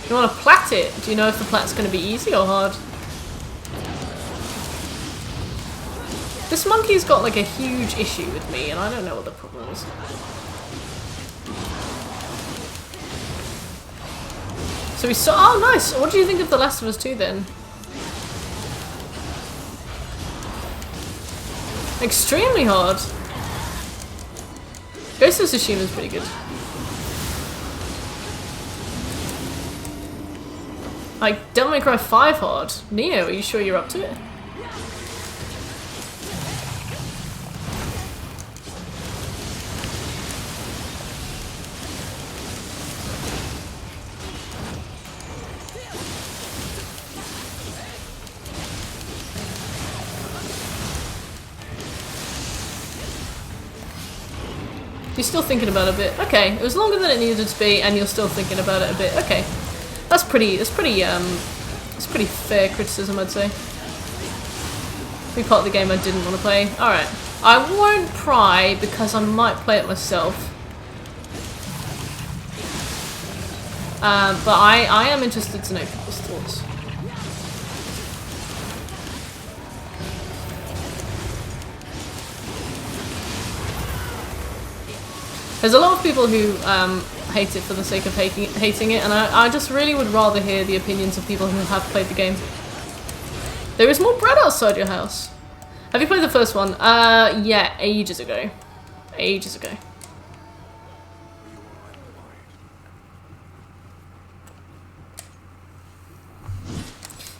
You wanna plat it? Do you know if the plat's gonna be easy or hard? This monkey's got like a huge issue with me and I don't know what the problem is. So we saw- oh nice! What do you think of The Last of Us 2 then? Extremely hard. Ghost of Tsushima is pretty good. Like, Devil May Cry 5 hard. Nioh, are you sure you're up to it? You're still thinking about it a bit. Okay, it was longer than it needed to be, and you're still thinking about it a bit. Okay, that's pretty fair criticism, I'd say. Be part of the game I didn't want to play. All right, I won't pry because I might play it myself. But I am interested to know people's thoughts. There's a lot of people who hate it for the sake of hating it, and I just really would rather hear the opinions of people who have played the game. There is more bread outside your house. Have you played the first one? Yeah, ages ago. Ages ago.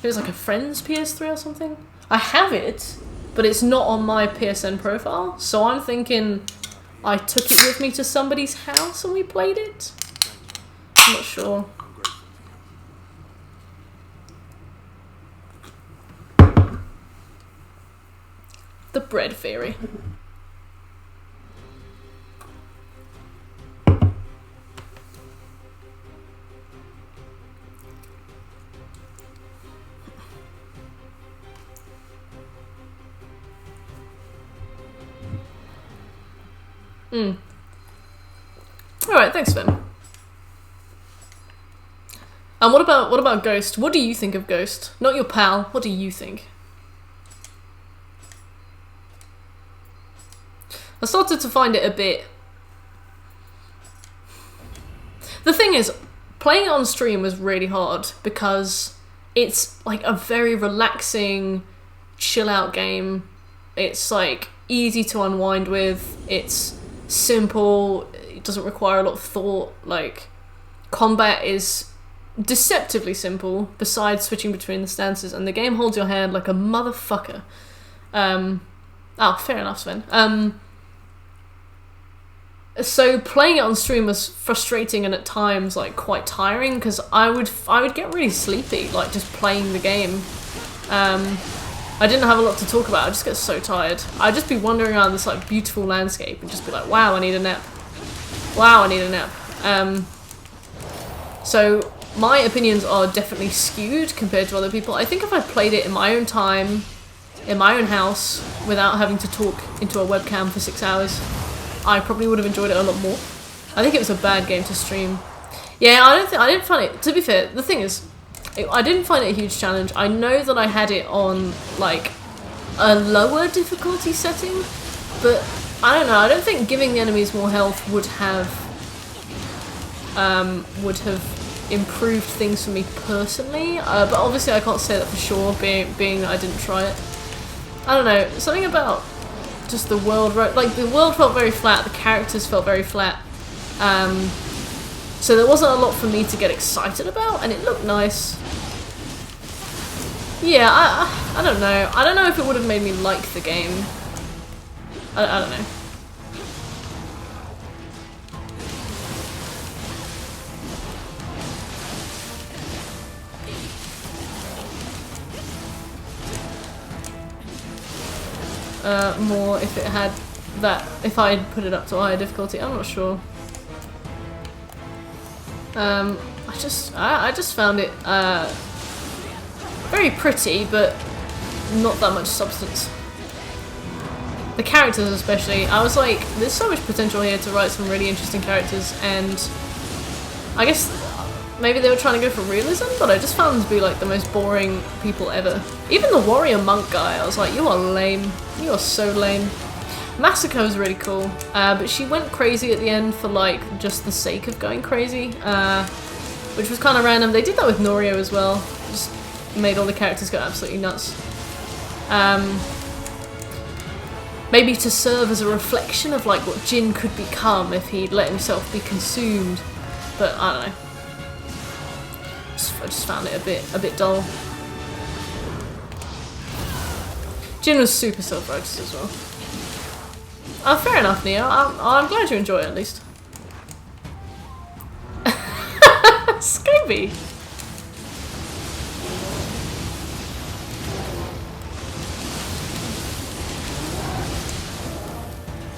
It was like a friend's PS3 or something. I have it, but it's not on my PSN profile, so I'm thinking I took it with me to somebody's house and we played it. I'm not sure. I'm grateful to you. The bread theory. Alright, thanks, Finn. And what about Ghost? What do you think of Ghost? Not your pal, what do you think? I started to find it a bit... The thing is, playing it on stream was really hard because it's like a very relaxing, chill out game. It's like easy to unwind with, it's simple, it doesn't require a lot of thought, like combat is deceptively simple besides switching between the stances, and the game holds your hand like a motherfucker. Oh, fair enough, Sven. So playing it on stream was frustrating and at times like quite tiring because I would get really sleepy like just playing the game. I didn't have a lot to talk about. I just get so tired. I'd just be wandering around this like beautiful landscape and just be like, wow, I need a nap. Wow, I need a nap. So my opinions are definitely skewed compared to other people. I think if I played it in my own time, in my own house, without having to talk into a webcam for 6 hours, I probably would have enjoyed it a lot more. I think it was a bad game to stream. Yeah, I didn't find it, to be fair, the thing is, I didn't find it a huge challenge. I know that I had it on, like, a lower difficulty setting, but I don't know, I don't think giving the enemies more health would have improved things for me personally, but obviously I can't say that for sure, being that I didn't try it. I don't know, something about just the world, like the world felt very flat, the characters felt very flat, so there wasn't a lot for me to get excited about, and it looked nice. Yeah, I don't know. I don't know if it would have made me like the game. I don't know. More if it had that, if I had put it up to higher difficulty, I'm not sure. I just found it very pretty, but not that much substance. The characters especially, I was like, there's so much potential here to write some really interesting characters, and I guess maybe they were trying to go for realism, but I just found them to be like the most boring people ever. Even the warrior monk guy, I was like, you are lame. You are so lame. Masako was really cool, but she went crazy at the end for like just the sake of going crazy, which was kind of random. They did that with Norio as well. Just made all the characters go absolutely nuts. Maybe to serve as a reflection of like what Jin could become if he'd let himself be consumed, but I don't know. I just found it a bit dull. Jin was super self-righteous as well. Oh, fair enough, Nioh. I'm glad you enjoy it at least. Scooby!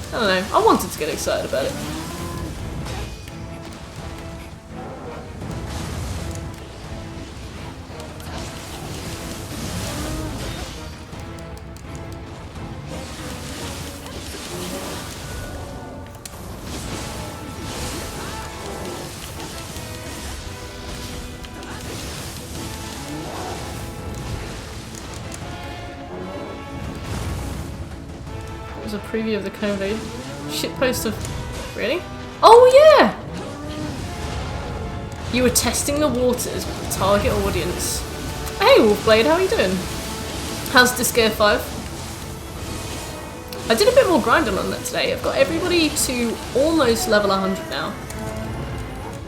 I don't know, I wanted to get excited about it. A preview of the COVID shitpost of... Really? Oh yeah! You were testing the waters with the target audience. Hey Wolfblade, how are you doing? How's Disc Air 5? I did a bit more grinding on that today. I've got everybody to almost level 100 now.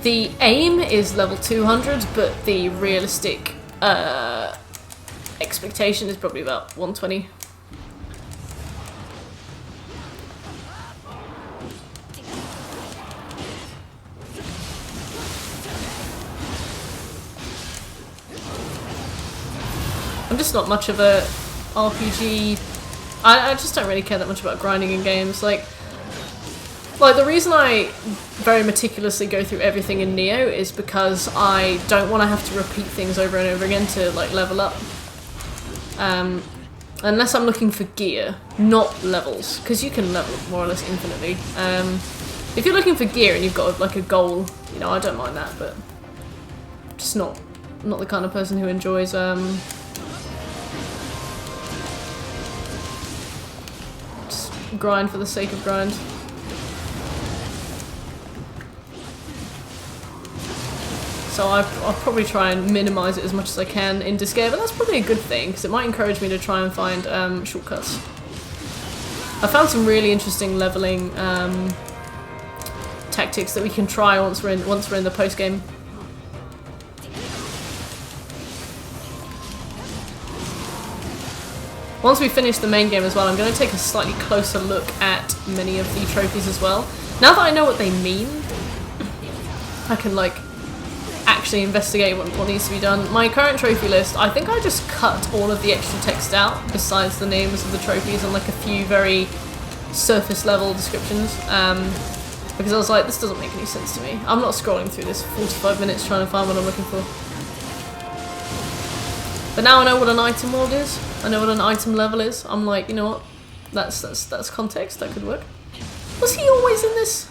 The aim is level 200, but the realistic expectation is probably about 120. just not much of a RPG. I just don't really care that much about grinding in games. Like the reason I very meticulously go through everything in Nioh is because I don't want to have to repeat things over and over again to like level up. Unless I'm looking for gear, not levels, because you can level more or less infinitely. If you're looking for gear and you've got like a goal, you know, I don't mind that, but just not the kind of person who enjoys just grind for the sake of grind. So I'll probably try and minimise it as much as I can in this game, but that's probably a good thing, because it might encourage me to try and find shortcuts. I found some really interesting levelling tactics that we can try once we're in the post game. Once we finish the main game as well, I'm going to take a slightly closer look at many of the trophies as well. Now that I know what they mean, I can like actually investigate what needs to be done. My current trophy list, I think I just cut all of the extra text out besides the names of the trophies and like a few very surface level descriptions, because I was like, this doesn't make any sense to me. I'm not scrolling through this 45 minutes trying to find what I'm looking for. But now I know what an item world is, I know what an item level is. I'm like, you know what, that's context, that could work. Was he always in this?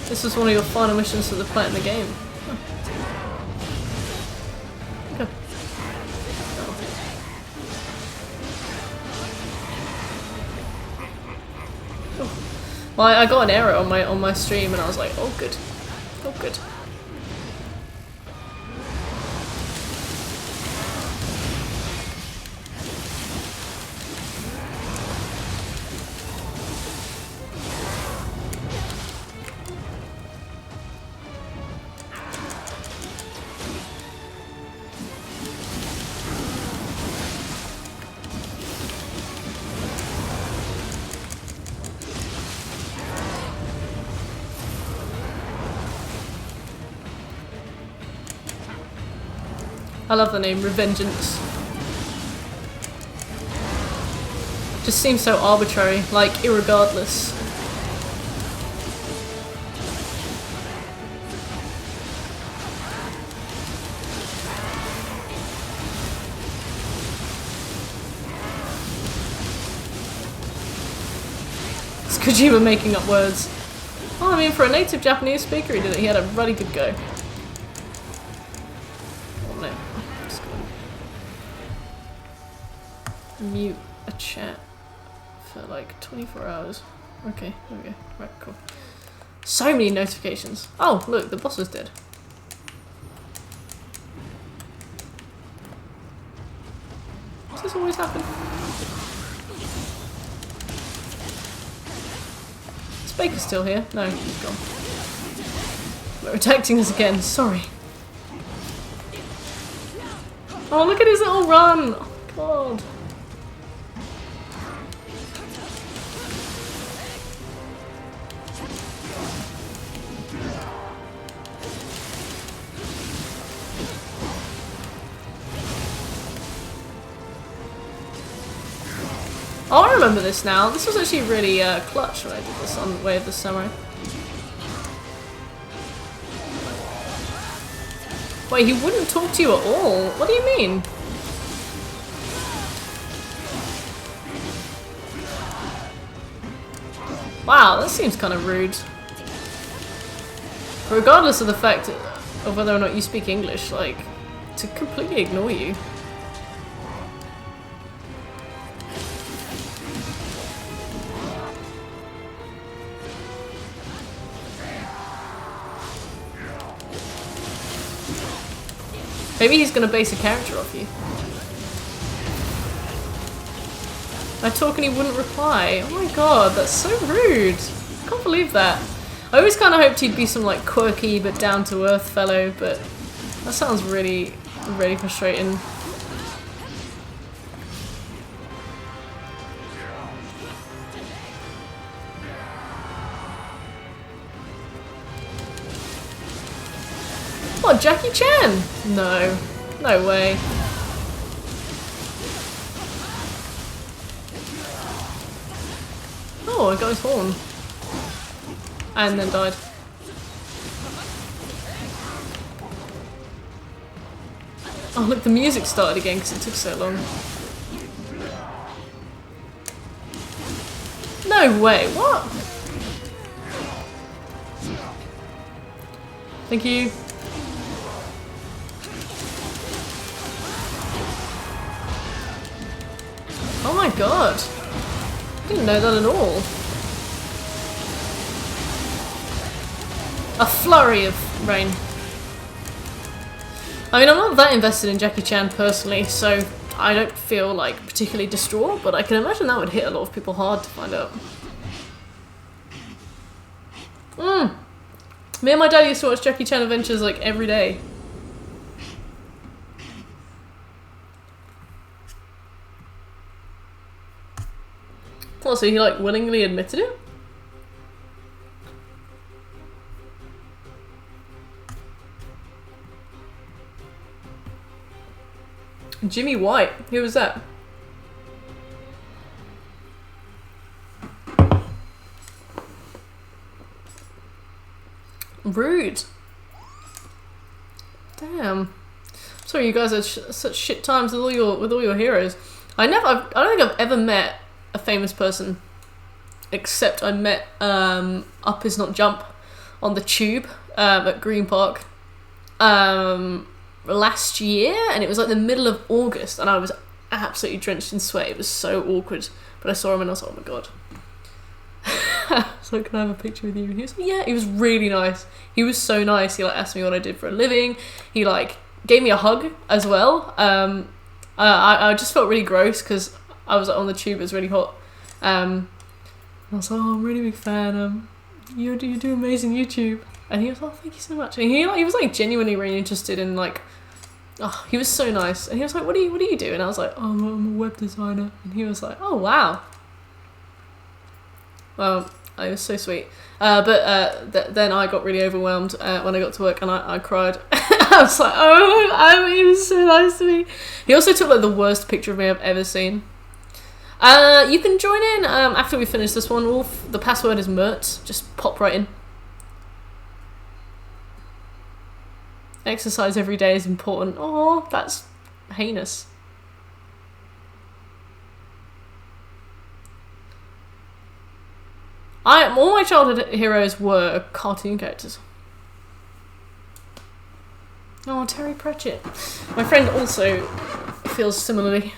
This was one of your final missions to the play in the game. Oh. Okay. Oh. Well, I got an error on my stream, and I was like, oh good, oh good. I love the name, Revengeance. Just seems so arbitrary, like irregardless. It's Kojima making up words. Well, I mean, for a native Japanese speaker, he did it. He had a really good go. Mute a chat for like 24 hours. Okay, there we go. Right, cool. So many notifications. Oh, look, the boss is dead. Does this always happen? Is Baker still here? No, he's gone. They're attacking us again, sorry. Oh, look at his little run! Oh, God. Oh, I remember this now. This was actually really clutch when I did this on Way of the Samurai. Wait, he wouldn't talk to you at all? What do you mean? Wow, that seems kind of rude. Regardless of the fact of whether or not you speak English, like, to completely ignore you. Maybe he's gonna base a character off you. I talk and he wouldn't reply. Oh my god, that's so rude. I can't believe that. I always kind of hoped he'd be some like quirky but down to earth fellow, but that sounds really, really frustrating. What, Jackie Chan? No. No way. Oh, I got his horn. And then died. Oh look, the music started again because it took so long. No way, what? Thank you. Oh my god. I didn't know that at all. A flurry of rain. I mean, I'm not that invested in Jackie Chan personally, so I don't feel like particularly distraught, but I can imagine that would hit a lot of people hard to find out. Me and my dad used to watch Jackie Chan Adventures like every day. Oh, so he like willingly admitted it? Jimmy White, who was that? Rude. Damn. Sorry, you guys had such shit times with all your heroes. I don't think I've ever met a famous person, except I met Up Is Not Jump on the tube at Green Park last year, and it was like the middle of August, and I was absolutely drenched in sweat. It was so awkward, but I saw him and I was like, oh my god. So can I have a picture with you? And he was like, yeah, he was really nice. He was so nice. He like asked me what I did for a living. He like gave me a hug as well. I just felt really gross because I was on the tube. It was really hot. I was like, oh, I'm a really big fan. You do amazing YouTube. And he was like, oh, thank you so much. And he was like genuinely really interested in like, oh, he was so nice. And he was like, what do you do? And I was like, oh, I'm a web designer. And he was like, oh wow. Well, it was so sweet. Then I got really overwhelmed when I got to work, and I cried. I was like, oh, he was so nice to me. He also took like the worst picture of me I've ever seen. You can join in after we finish this one, Wolf. The password is Mert. Just pop right in. Exercise every day is important. Oh, that's heinous. All my childhood heroes were cartoon characters. Oh, Terry Pratchett. My friend also feels similarly.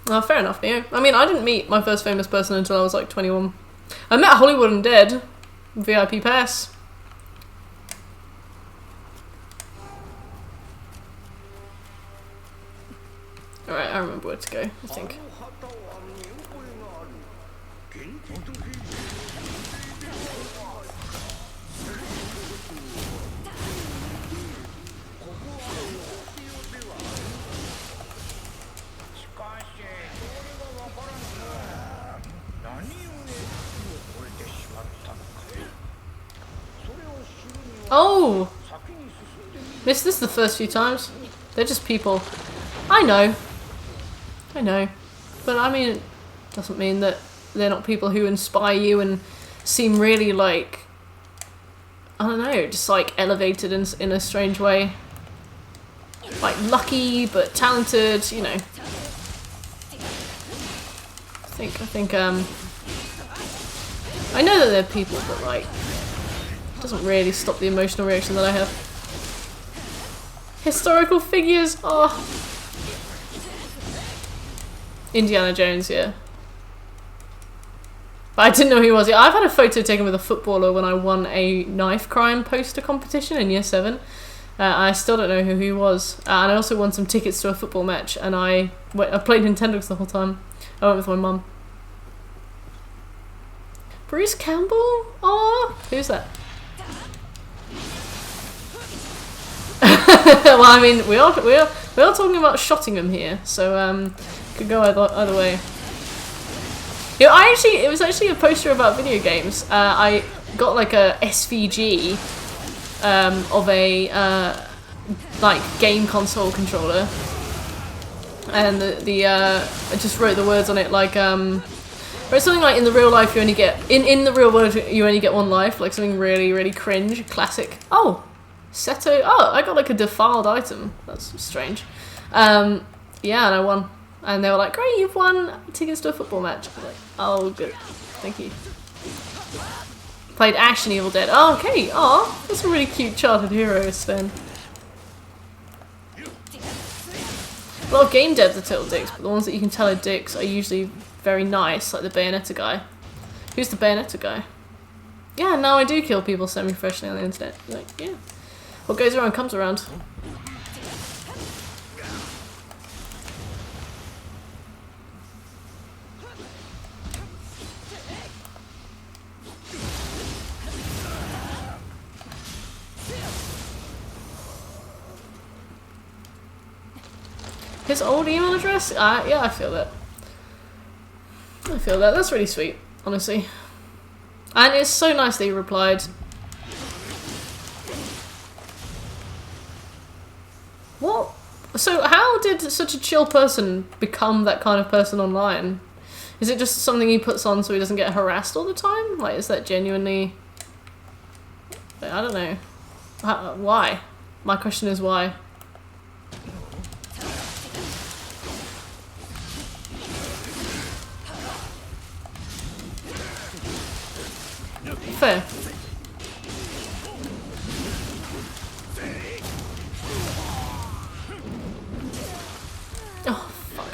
Oh, fair enough, Nioh. I mean, I didn't meet my first famous person until I was like 21. I met Hollywood Undead, VIP pass. Alright, I remember where to go, I think. Oh! Missed this the first few times. They're just people. I know. But I mean, it doesn't mean that they're not people who inspire you and seem really like, I don't know, just like elevated in a strange way. Like lucky but talented, you know. I think I know that they're people, but like, it doesn't really stop the emotional reaction that I have. Historical figures, oh. Indiana Jones, yeah. But I didn't know who he was. Yeah, I've had a photo taken with a footballer when I won a knife crime poster competition in year 7. I still don't know who he was. And I also won some tickets to a football match, and I played Nintendo the whole time. I went with my mum. Bruce Campbell? Oh, who's that? Well, I mean, we are talking about Shottingham here, so could go either way. You know, it was actually a poster about video games. I got like a SVG of a like game console controller, and I just wrote the words on it like wrote something like in the real life you only get in the real world you only get one life, like something really really cringe, classic. Oh, Seto. Oh, I got like a defiled item. That's strange. Yeah, and I won. And they were like, great, you've won tickets to a football match. I was like, oh, good. Thank you. Played Ash in Evil Dead. Oh, okay. Oh, that's a really cute childhood hero, Sven. A lot of game devs are total dicks, but the ones that you can tell are dicks are usually very nice, like the Bayonetta guy. Who's the Bayonetta guy? Yeah, now I do kill people semi-professionally on the internet. Like, yeah. What goes around comes around. His old email address? Yeah, I feel that. I feel that. That's really sweet, honestly. And it's so nice that he replied. What? So how did such a chill person become that kind of person online? Is it just something he puts on so he doesn't get harassed all the time? Like, is that genuinely... I don't know. Why? My question is why? Fair. Oh, fuck.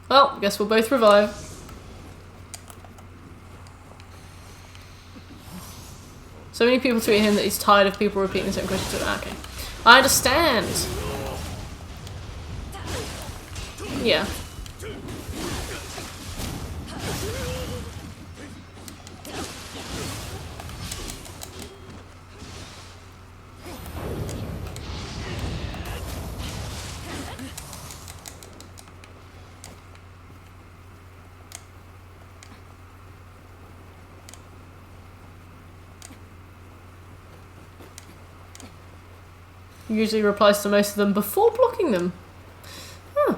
Well, guess we'll both revive. So many people tweet him that he's tired of people repeating the same question to him. Okay. I understand. Yeah. He usually replies to most of them before blocking them. Huh.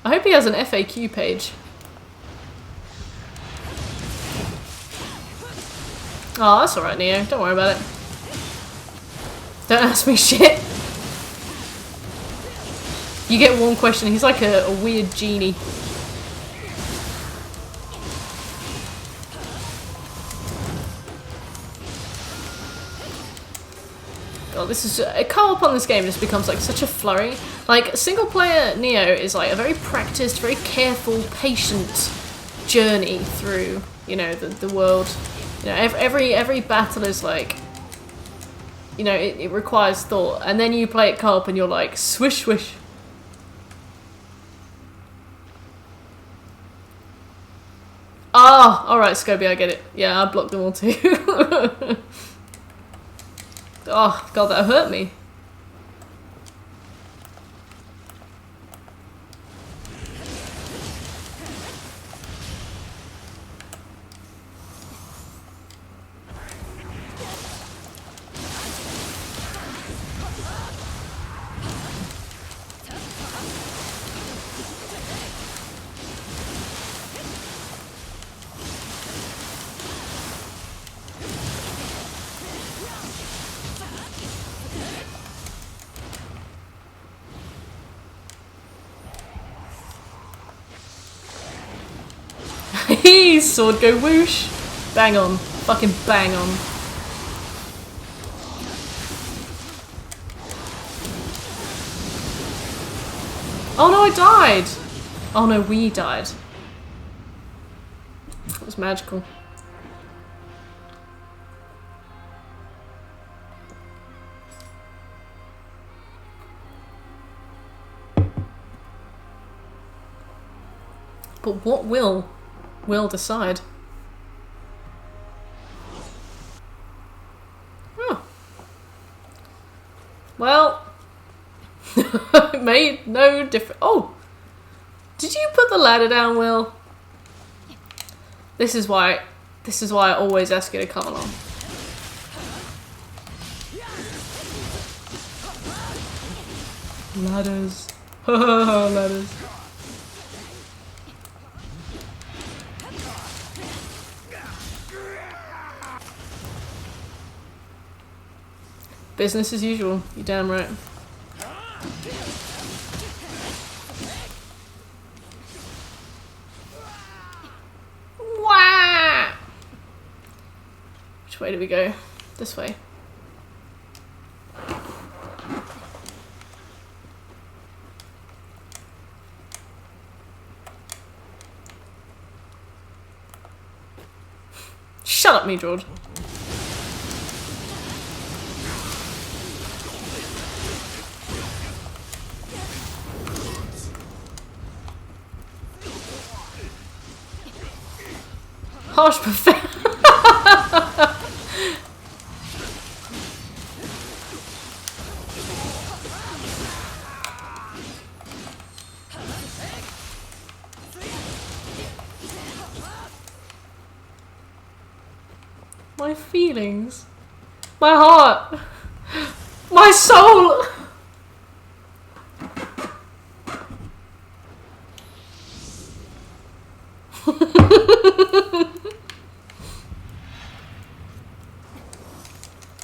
I hope he has an FAQ page. Oh, that's alright, Nioh. Don't worry about it. Don't ask me shit. You get one question. He's like a weird genie. God, this is a co-op on this game just becomes like such a flurry. Like single player Nioh is like a very practiced, very careful, patient journey through, you know, the world. You know, every battle is like, you know, it requires thought, and then you play it co-op and you're like swish swish. Ah, alright, Scobie, I get it. Yeah, I blocked them all too. Oh, God, that hurt me. Sword go whoosh. Bang on. Fucking bang on. Oh no, I died! Oh no, we died. That was magical. But what will Will decide. Oh. Well, it made no difference. Oh! Did you put the ladder down, Will? This is why I always ask you to come along. Ladders. Ladders. Business as usual, you damn right. Wah! Which way do we go? This way. Shut up, me, George. Harsh perfect. My feelings. My heart. My soul.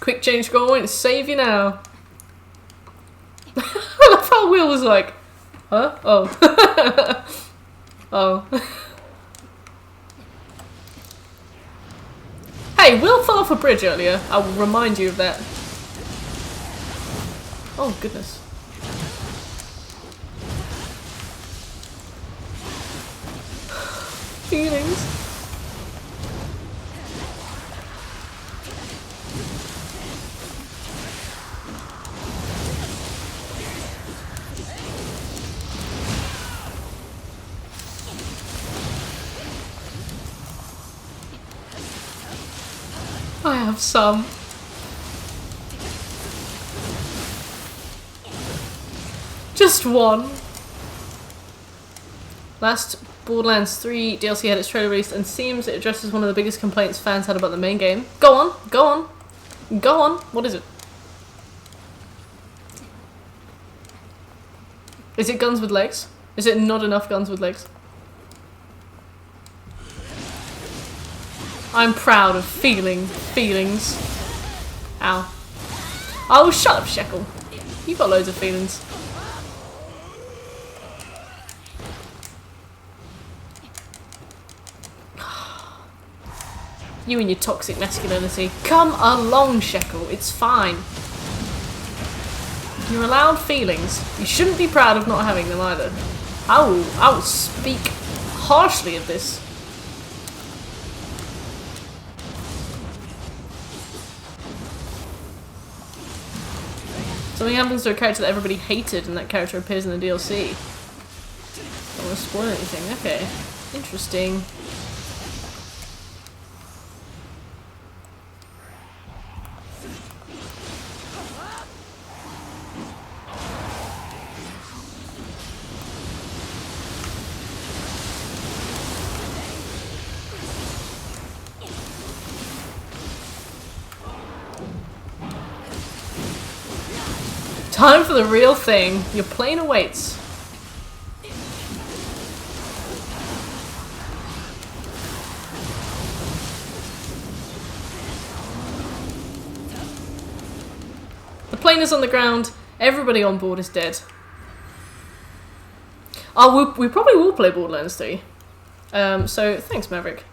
Quick change score point, save you now. I love how Will was like, huh? Oh. Oh. Hey, Will fell off a bridge earlier. I will remind you of that. Oh, goodness. Feelings. I have some. Just one. Last Borderlands 3 DLC had its trailer released and seems it addresses one of the biggest complaints fans had about the main game. Go on, go on, go on. What is it? Is it guns with legs? Is it not enough guns with legs? I'm proud of feelings. Ow. Oh, shut up, Shekel. You've got loads of feelings. You and your toxic masculinity. Come along, Shekel. It's fine. You're allowed feelings. You shouldn't be proud of not having them either. I will speak harshly of this. Something happens to a character that everybody hated and that character appears in the DLC. Don't want to spoil anything. Okay. Interesting. Time for the real thing. Your plane awaits. The plane is on the ground. Everybody on board is dead. Oh, we probably will play Borderlands 3. So thanks, Maverick.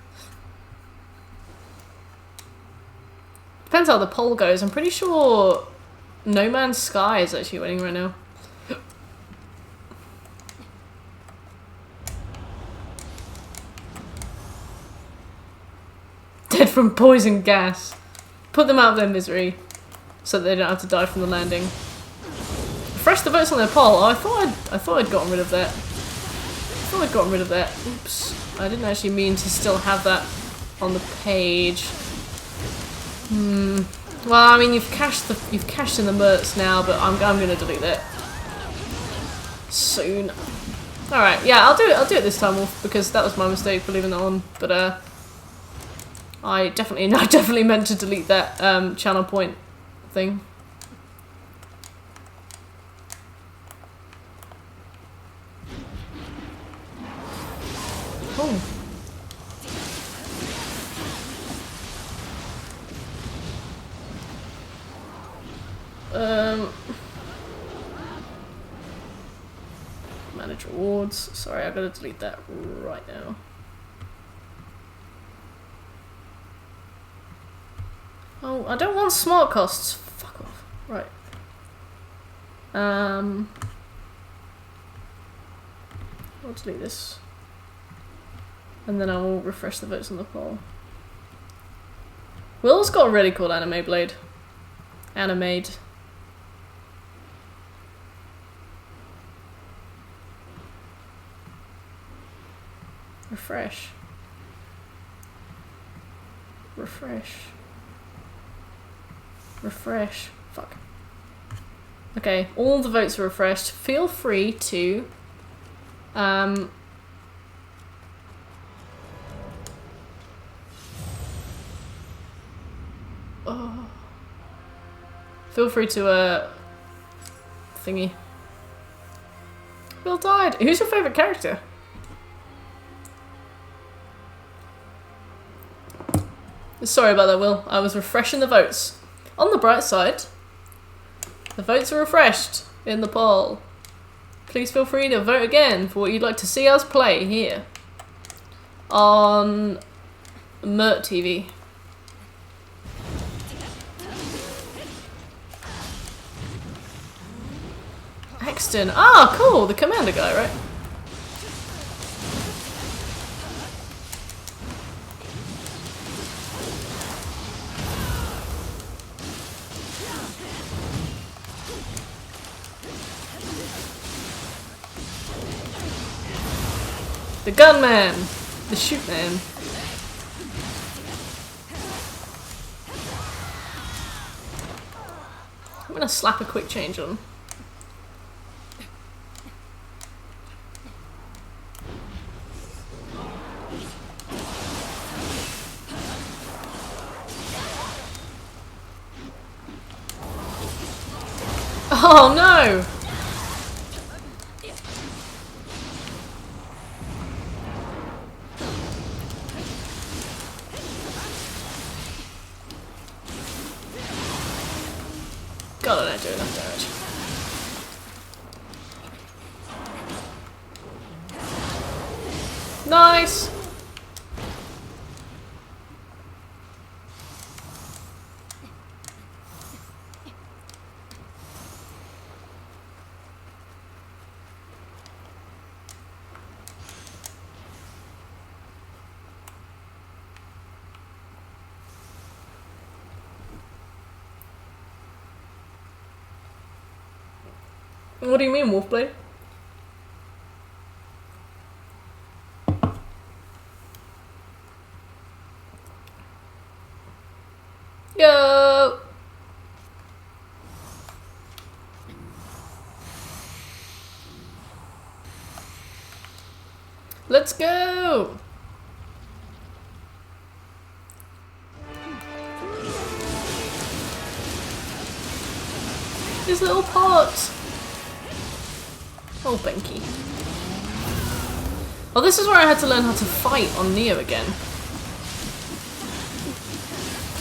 Depends how the poll goes. I'm pretty sure No Man's Sky is actually winning right now. Dead from poison gas. Put them out of their misery so that they don't have to die from the landing. Refresh the votes on their poll. Oh, I thought I'd gotten rid of that. thought I'd gotten rid of that. Oops. I didn't actually mean to still have that on the page. Well, I mean, you've cashed in the merts now, but I'm gonna delete that soon. All right, yeah, I'll do it this time, Wolf, because that was my mistake for leaving that on. But I definitely meant to delete that channel point thing. Oh. Manage rewards. Sorry, I gotta delete that right now. Oh, I don't want smart costs. Fuck off. Right. I'll delete this. And then I will refresh the votes on the poll. Will's got a really cool anime blade. Animade. Refresh. Refresh. Refresh. Fuck. Okay, all the votes are refreshed. Feel free to feel free to thingy. Will died. Who's your favourite character? Sorry about that, Will. I was refreshing the votes. On the bright side, the votes are refreshed in the poll. Please feel free to vote again for what you'd like to see us play here on Mert TV. Axton. Ah, cool. The commander guy, right? The gunman! The shoot man. I'm gonna slap a quick change on. Oh no! God, I don't do enough damage. Nice! What do you mean, Wolfblade? Yo! Let's go! These little pots! Oh, Benki. Well, this is where I had to learn how to fight on Nioh again.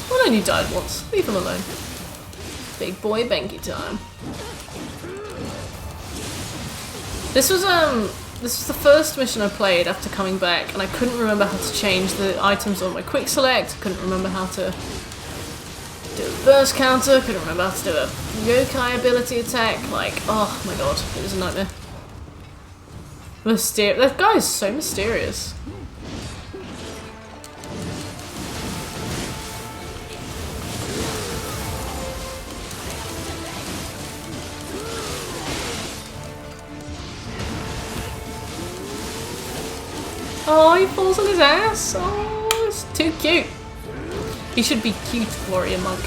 Well, only died once. Leave him alone. Big boy Benki time. This was the first mission I played after coming back, and I couldn't remember how to change the items on my quick select. Couldn't remember how to do a burst counter. Couldn't remember how to do a yokai ability attack. Like, oh my god, it was a nightmare. That guy is so mysterious. Oh, he falls on his ass. Oh, it's too cute. He should be cute, warrior monk.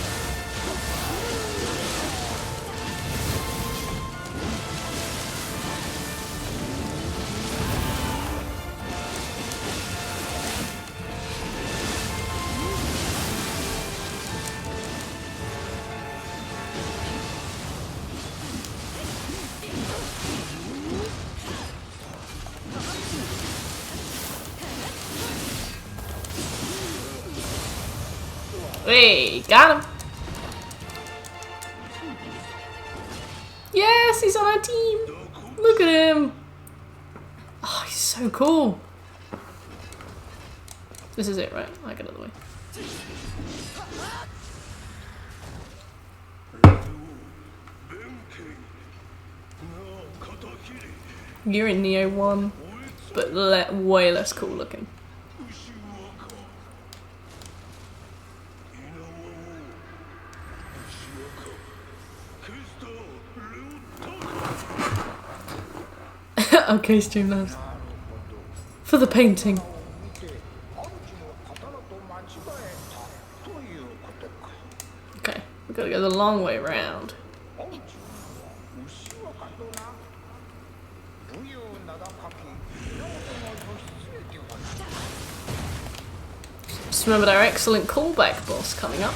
Hey, got him. Yes, he's on our team. Look at him. Oh, he's so cool. This is it, right? I get out of the way. You're in Nioh 1, but way less cool looking. Okay, Streamlabs. For the painting. Okay, we gotta go the long way around. Just remembered our excellent callback boss coming up.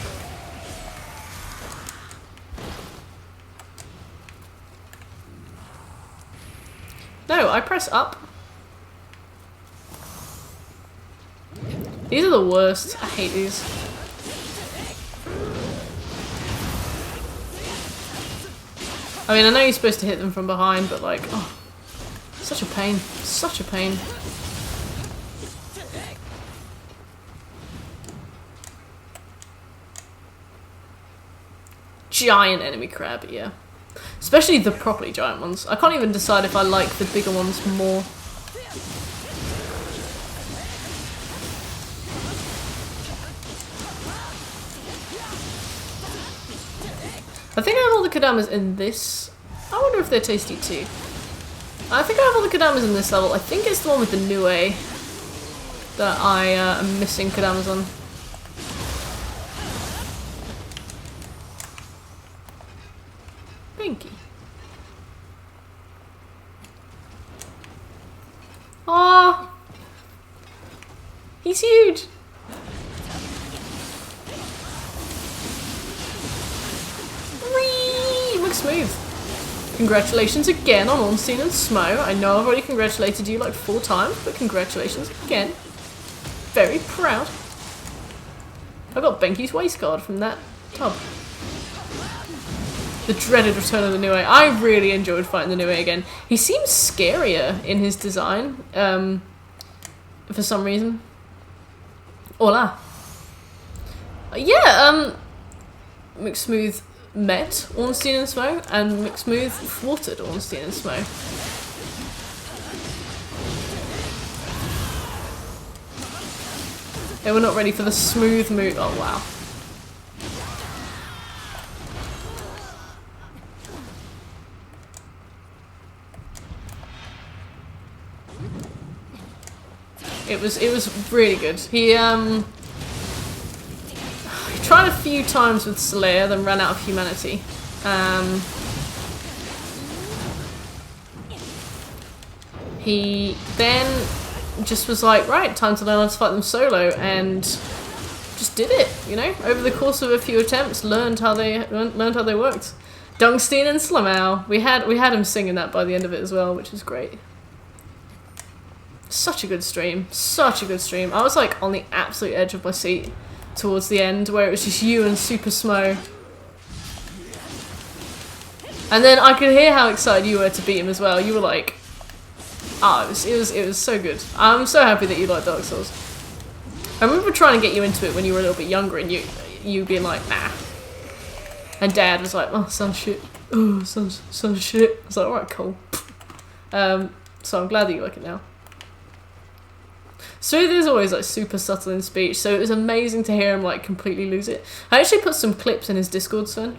No, I press up. These are the worst. I hate these. I mean, I know you're supposed to hit them from behind, but like, oh, such a pain. Such a pain. Giant enemy crab, yeah. Especially the properly giant ones. I can't even decide if I like the bigger ones more. I think I have all the Kadamas in this. I wonder if they're tasty too. I think I have all the Kadamas in this level. I think it's the one with the Nioh that I am missing Kadamas on. Pinky. Ah, he's huge. Whee! Looks smooth. Congratulations again on Ornstein and Smo. I know I've already congratulated you like 4 times, but congratulations again. Very proud. I got Benki's waist guard from that tub. The dreaded return of the Nioh. I really enjoyed fighting the Nioh again. He seems scarier in his design, for some reason. Hola. Yeah, McSmooth met Ornstein and Smo, and McSmooth thwarted Ornstein and Smo. They were not ready for the smooth move. Oh wow. It was really good. He tried a few times with Slayer, then ran out of humanity. He then just was like, right, time to learn how to fight them solo, and just did it. You know, over the course of a few attempts, learned how they worked. Dungstein and Slamau. We had him singing that by the end of it as well, which is great. Such a good stream. Such a good stream. I was like on the absolute edge of my seat towards the end, where it was just you and Super Smo. And then I could hear how excited you were to beat him as well. You were like, oh, it was so good. I'm so happy that you like Dark Souls. I remember trying to get you into it when you were a little bit younger, and you being like, nah. And Dad was like, oh, sounds shit. Oh, sounds shit. I was like, alright, cool. So I'm glad that you like it now. Smooth is always like super subtle in speech, so it was amazing to hear him like completely lose it. I actually put some clips in his Discord soon.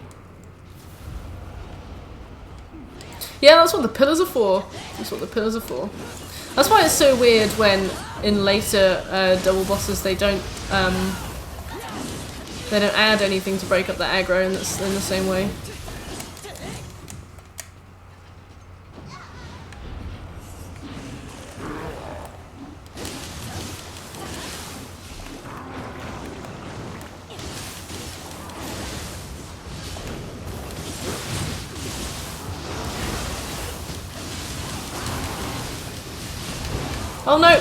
Yeah, that's what the pillars are for. That's what the pillars are for. That's why it's so weird when in later double bosses they don't add anything to break up the aggro in the same way. Oh no!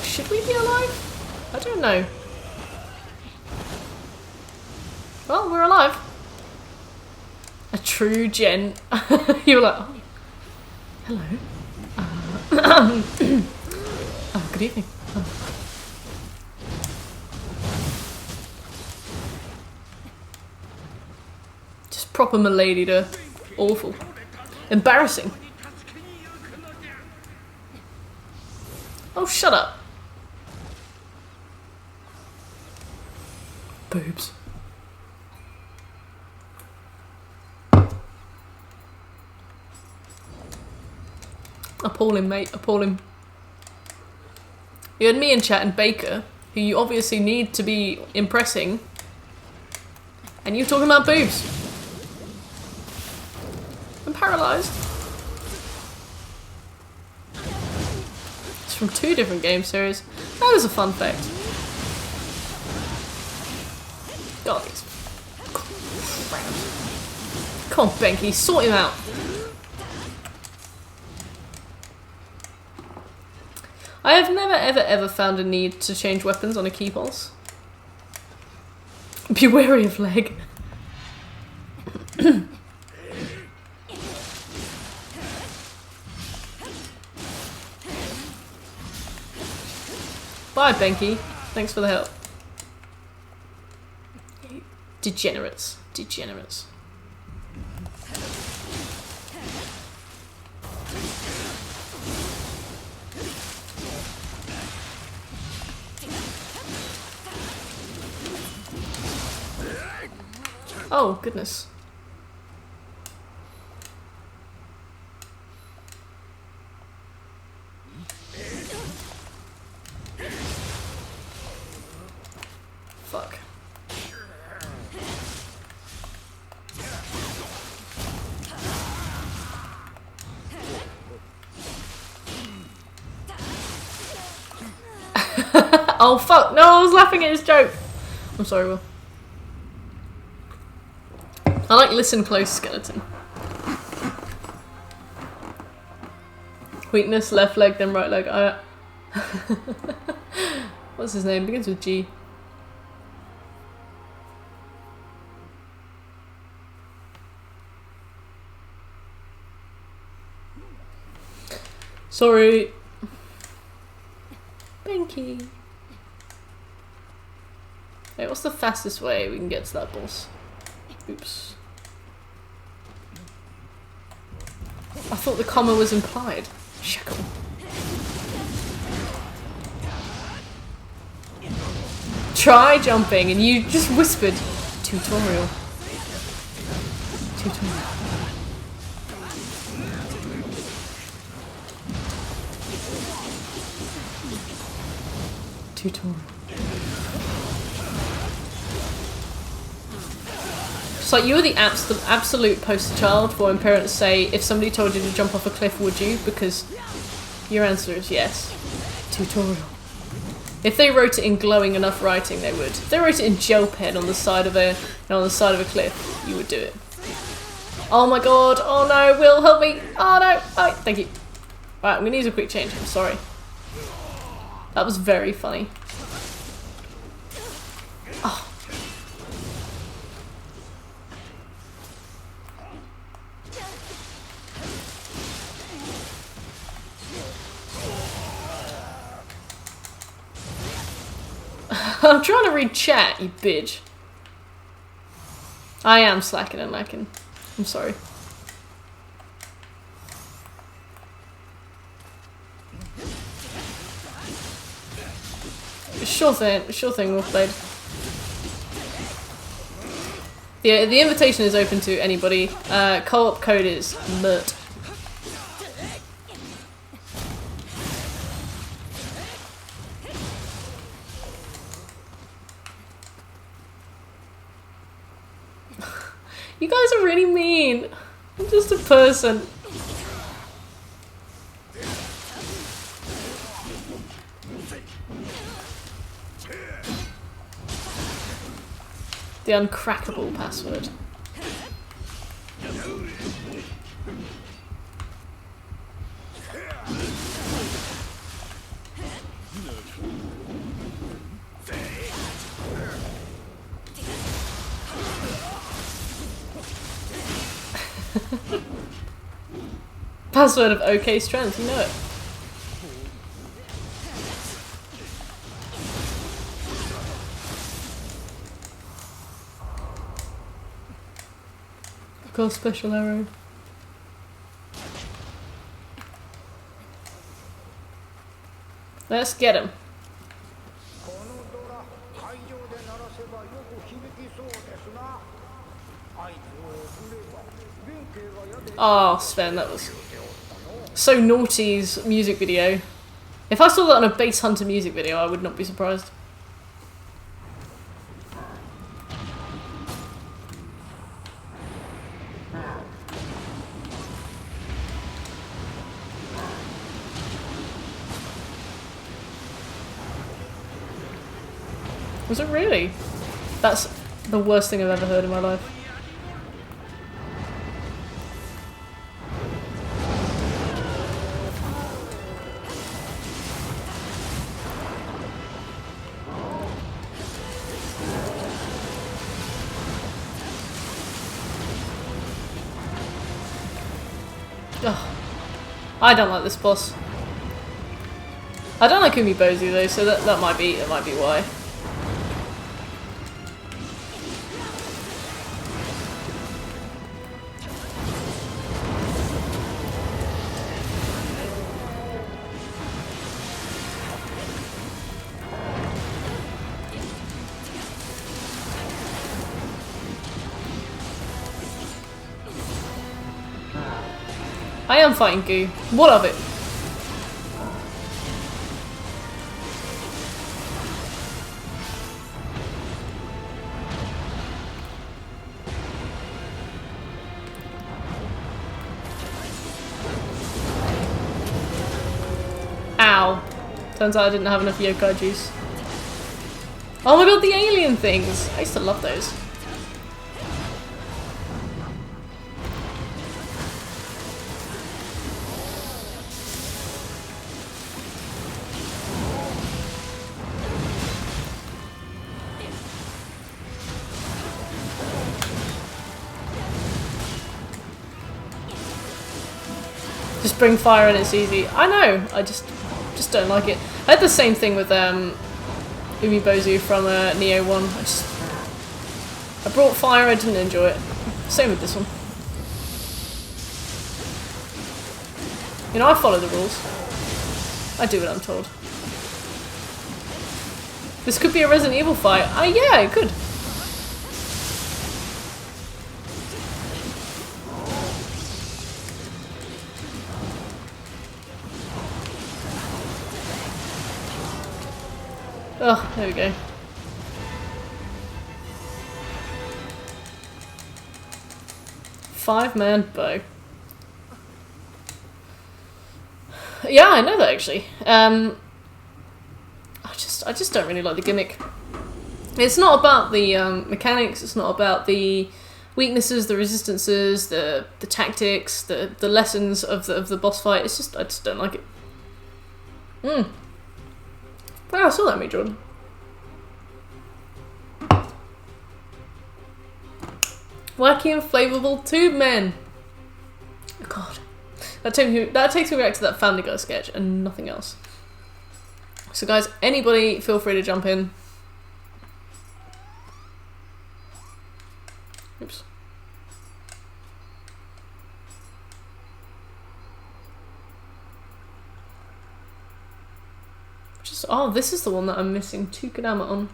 Should we be alive? I don't know. Well, we're alive. A true gen. You were like, oh, hello. Oh, good evening. Oh. Proper milady to awful. Embarrassing. Oh, shut up. Boobs. Appalling, mate. Appalling. You had me in chat and Baker, who you obviously need to be impressing, and you talking about boobs. I'm paralysed. It's from 2 different game series. That is a fun fact. God, these crap. Come on, Benky, sort him out. I have never ever found a need to change weapons on a key pulse. Be wary of leg. Bye, Benky. Thanks for the help. Degenerates. Degenerates. Oh, goodness. Fuck. Oh fuck, no, I was laughing at his joke. I'm sorry, Will. I like listen close, skeleton. Weakness, left leg, then right leg. What's his name? Begins with G. Sorry. Binky. Hey, what's the fastest way we can get to that boss? Oops. I thought the comma was implied. Shackle. Try jumping and you just whispered tutorial. Tutorial. Tutorial. It's like you were the absolute poster child for when parents say, if somebody told you to jump off a cliff, would you? Because your answer is yes. Tutorial. If they wrote it in glowing enough writing, they would. If they wrote it in gel pen on the side of a cliff, you would do it. Oh my god! Oh no! Will, help me! Oh no! Oh, thank you. Right, I'm gonna use a quick change. I'm sorry. That was very funny. Oh. I'm trying to read chat, you bitch. I am slacking and lacking. I'm sorry. Sure thing, well played. The invitation is open to anybody. Co-op code is MERT. You guys are really mean. I'm just a person. The uncrackable password. Password of OK strength, you know it. Got special arrow. Let's get him. Oh, Sven, that was so naughty's music video. If I saw that on a Base Hunter music video, I would not be surprised. Was it really? That's the worst thing I've ever heard in my life. Ugh. I don't like this boss. I don't like Umibozu though, so that might be why. I am fighting Goo. What of it? Ow. Turns out I didn't have enough yokai juice. Oh my god, the alien things! I used to love those. Just bring fire and it's easy. I know, I just don't like it. I had the same thing with Umibozu from Nioh 1. I brought fire, I didn't enjoy it. Same with this one. You know, I follow the rules. I do what I'm told. This could be a Resident Evil fight. Yeah, it could. Oh, there we go. Five-man bow. Yeah, I know that actually. I just don't really like the gimmick. It's not about the mechanics. It's not about the weaknesses, the resistances, the tactics, the lessons of the boss fight. It's just I just don't like it. Wow, I saw that, me, Jordan. Wacky and flavorful tube men. Oh god, that takes me back to that Family Guy sketch and nothing else. So, guys, anybody, feel free to jump in. Oops. Oh, this is the one that I'm missing 2 Kadama on.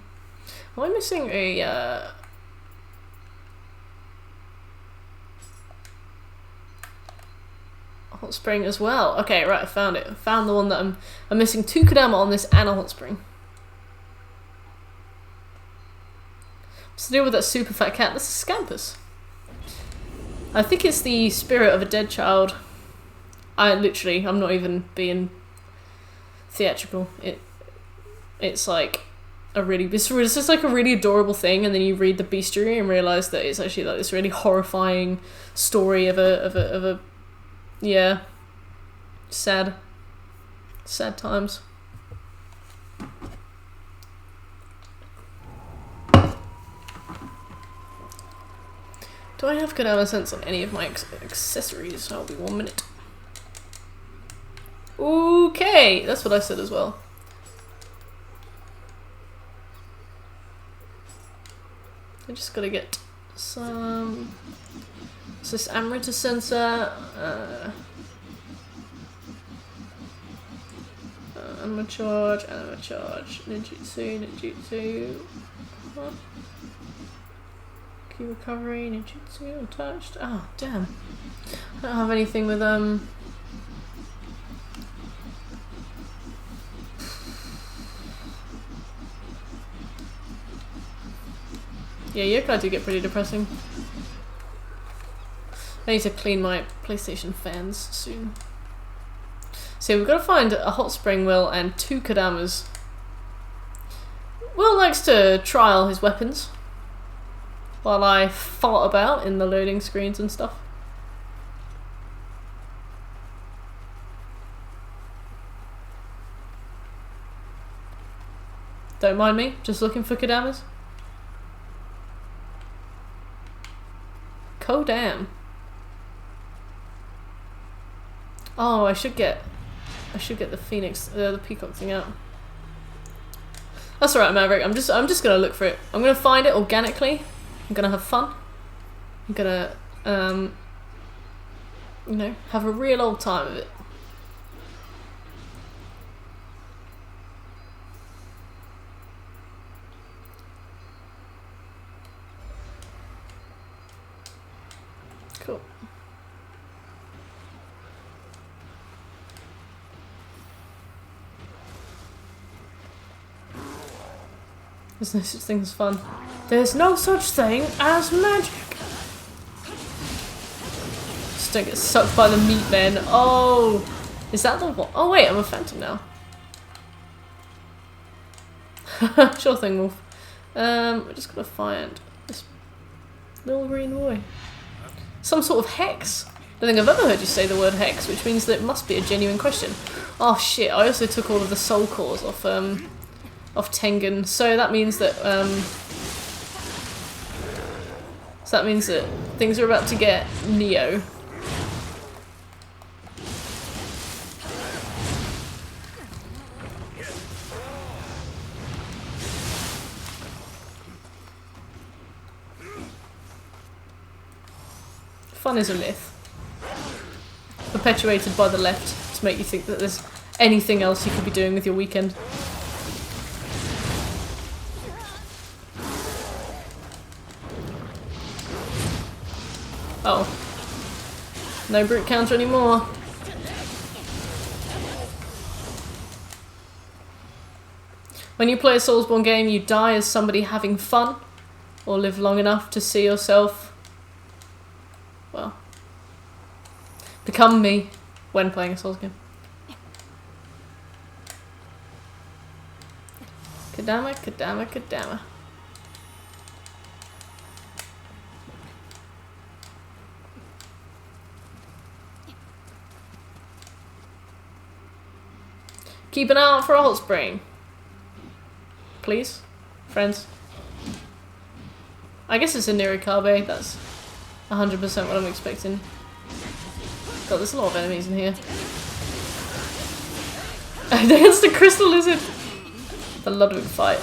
Am I missing a hot spring as well. Okay, right, I found it. I found the one that I'm missing 2 Kodama on this and a hot spring. What's the deal with that super fat cat? That's a Scampus. I think it's the spirit of a dead child. I'm not even being theatrical. It's like it's just like a really adorable thing, and then you read the bestiary and realize that it's actually like this really horrifying story of a yeah, sad times. Do I have Kodama sense on any of my accessories? I'll be 1 minute. Okay, that's what I said as well. I just gotta get some. What's this? Amrita sensor. Anima charge. Ninjutsu. Huh? Key recovery. Ninjutsu. Untouched. Oh, damn. I don't have anything with Yeah, yokai do get pretty depressing. I need to clean my PlayStation fans soon. So we've got to find a hot spring Will and 2 Kodamas. Will likes to trial his weapons while I fart about in the loading screens and stuff. Don't mind me, just looking for Kodamas. Damn. Oh, I should get the phoenix, the peacock thing out. That's alright, Maverick. I'm just gonna look for it. I'm gonna find it organically. I'm gonna have fun. I'm gonna you know, have a real old time of it. Cool. There's no such thing as fun. There's no such thing as magic. Just don't get sucked by the meat men. Oh, is that the one? Oh wait, I'm a phantom now. Sure thing, Wolf. We're just gotta find this little green boy. Some sort of hex. I don't think I've ever heard you say the word hex, which means that it must be a genuine question. Oh shit! I also took all of the soul cores off Tengen, so that means that things are about to get Nioh. Fun is a myth, perpetuated by the left to make you think that there's anything else you could be doing with your weekend. Oh. No brute counter anymore. When you play a Soulsborne game, you die as somebody having fun, or live long enough to see yourself, well, become me when playing a Souls game. Kodama, Kodama, Kodama. Keep an eye out for a hot spring. Please, friends. I guess it's a Nirikabe, that's 100% what I'm expecting. God, there's a lot of enemies in here. Against the crystal lizard! The Ludwig fight.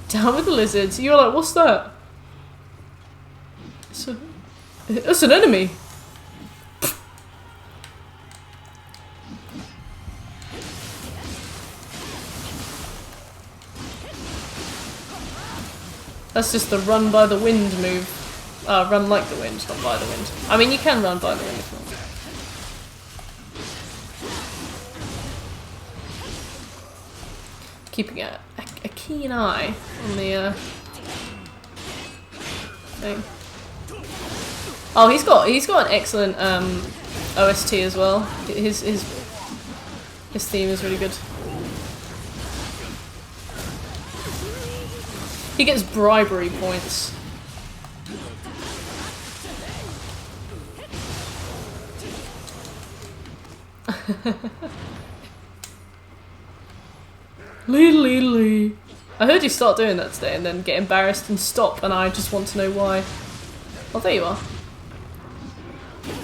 Down with the lizards. You're like, what's that? It's an enemy. That's just the run by the wind move. Run like the wind, not by the wind. I mean, you can run by the wind if you want. Keeping a keen eye on the thing. Oh, he's got an excellent OST as well. His theme is really good. He gets bribery points. Lee. I heard you start doing that today and then get embarrassed and stop, and I just want to know why. Oh, there you are.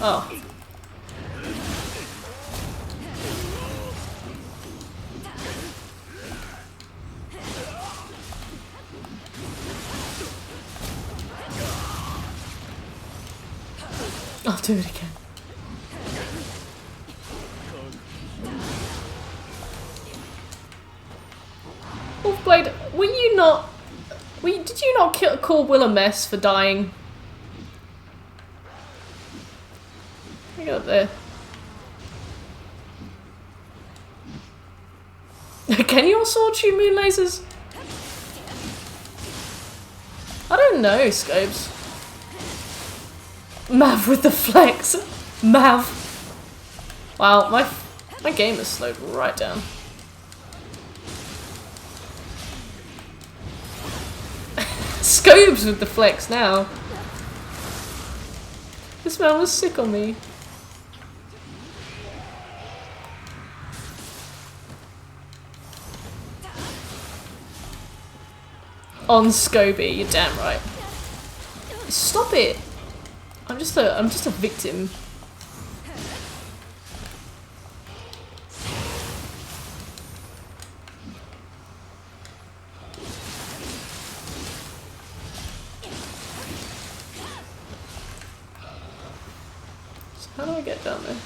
Oh. I'll do it again. Wolfblade, did you not call Will a mess for dying? Get up there. Can your sword shoot moon lasers? I don't know, Scopes. Mav with the flex. Mav. Wow, my game has slowed right down. Scopes with the flex now. This man was sick on me. On Scobie, you're damn right. Stop it! I'm just a victim. So how do I get down there?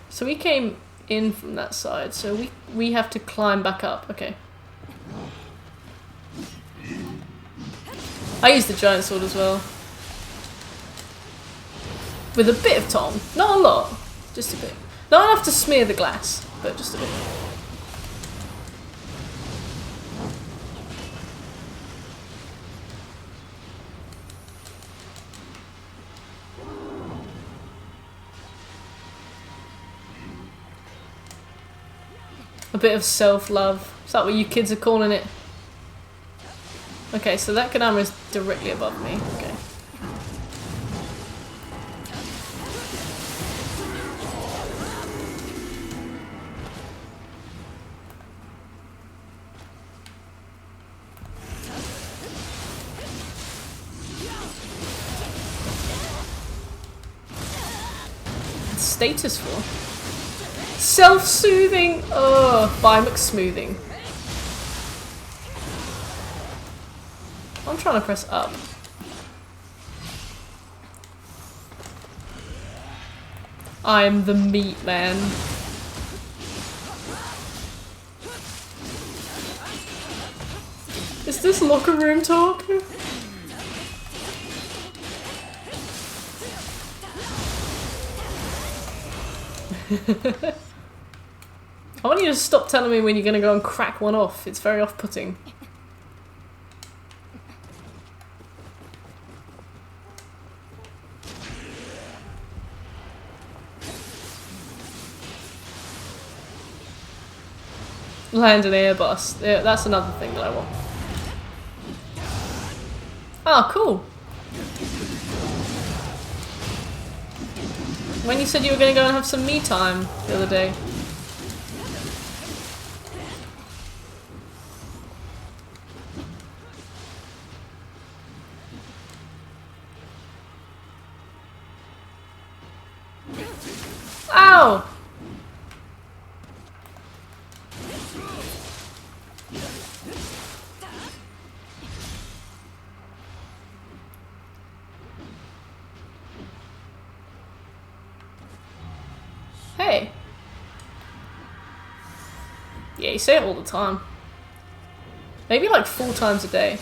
So we came in from that side, so we have to climb back up. Okay. I used the giant sword as well. With a bit of tong. Not a lot. Just a bit. Not enough to smear the glass, but just a bit. A bit of self-love. Is that what you kids are calling it? Okay, so that Kadama is directly above me. Okay. Status for? Self-soothing! Oh, by McSmoothing. I'm trying to press up. I'm the meat man. Is this locker room talk? I want you to stop telling me when you're going to go and crack one off. It's very off-putting. Land an Airbus. Yeah, that's another thing that I want. Oh, cool. When you said you were going to go and have some me time the other day. Ow! Hey. Yeah, you say it all the time. Maybe like 4 times a day.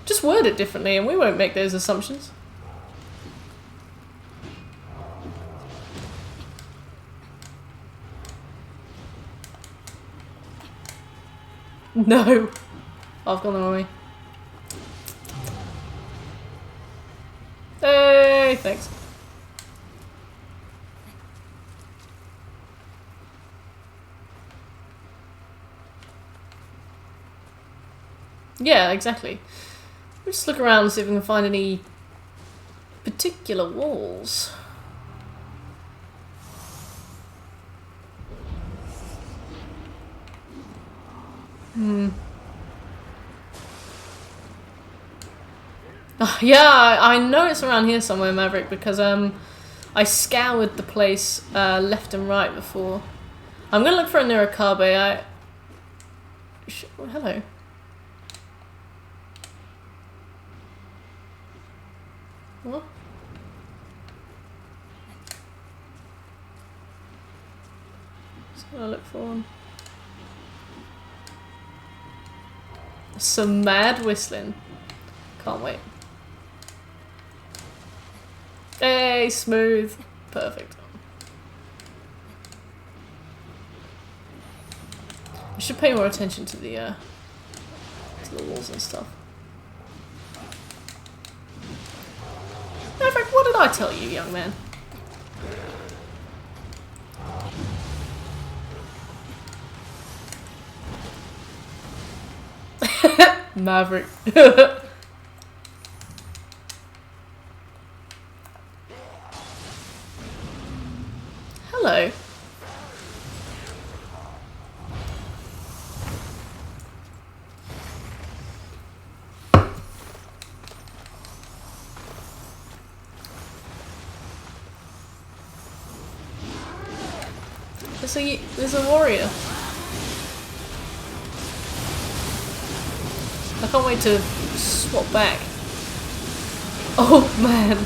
Just word it differently and we won't make those assumptions. No! I've gone the wrong way. Hey, thanks. Yeah, exactly. We'll just look around and see if we can find any particular walls. Yeah, I know it's around here somewhere, Maverick, because I scoured the place left and right before. I'm gonna look for a Nioh. Oh, hello. What? Just gonna look for one. Some mad whistling. Can't wait. Hey, smooth. Perfect. I should pay more attention to the walls and stuff. Maverick, what did I tell you, young man? Maverick. Hello. There's a warrior. I can't wait to swap back. Oh man.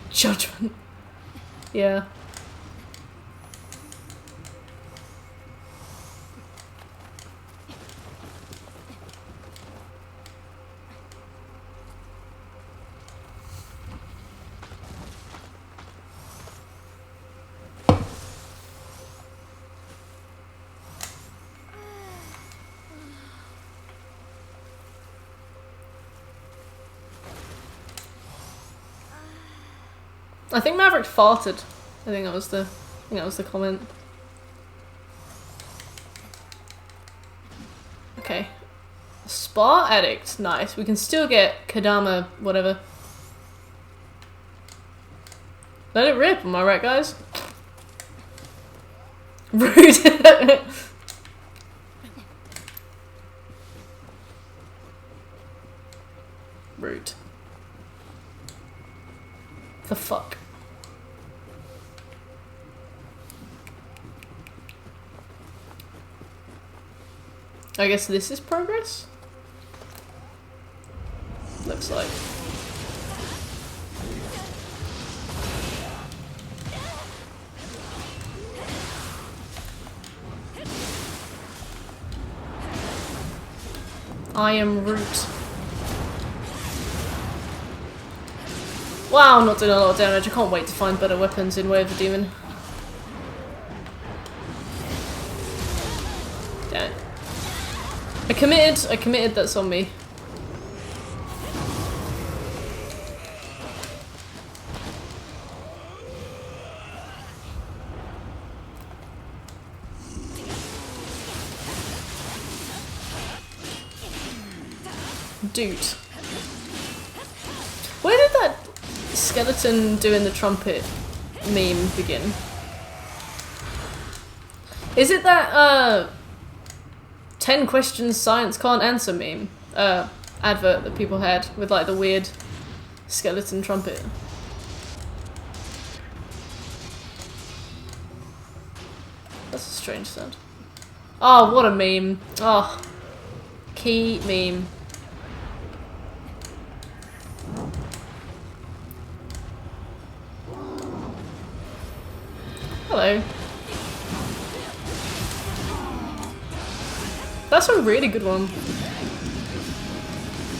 Judgment. Yeah. I think Maverick farted. I think that was the comment. Okay. Spa addict. Nice. We can still get Kadama whatever. Let it rip, am I right, guys? Rude. Rude. The fuck? I guess this is progress? Looks like. I am Root. Wow, I'm not doing a lot of damage. I can't wait to find better weapons in Way of the Demon. Damn it. I committed, that's on me. Dude. Where did that skeleton doing the trumpet meme begin? Is it that 10 questions science can't answer meme advert that people had with like the weird skeleton trumpet? That's a strange sound. Oh, what a meme. Oh, key meme. Hello. That's a really good one.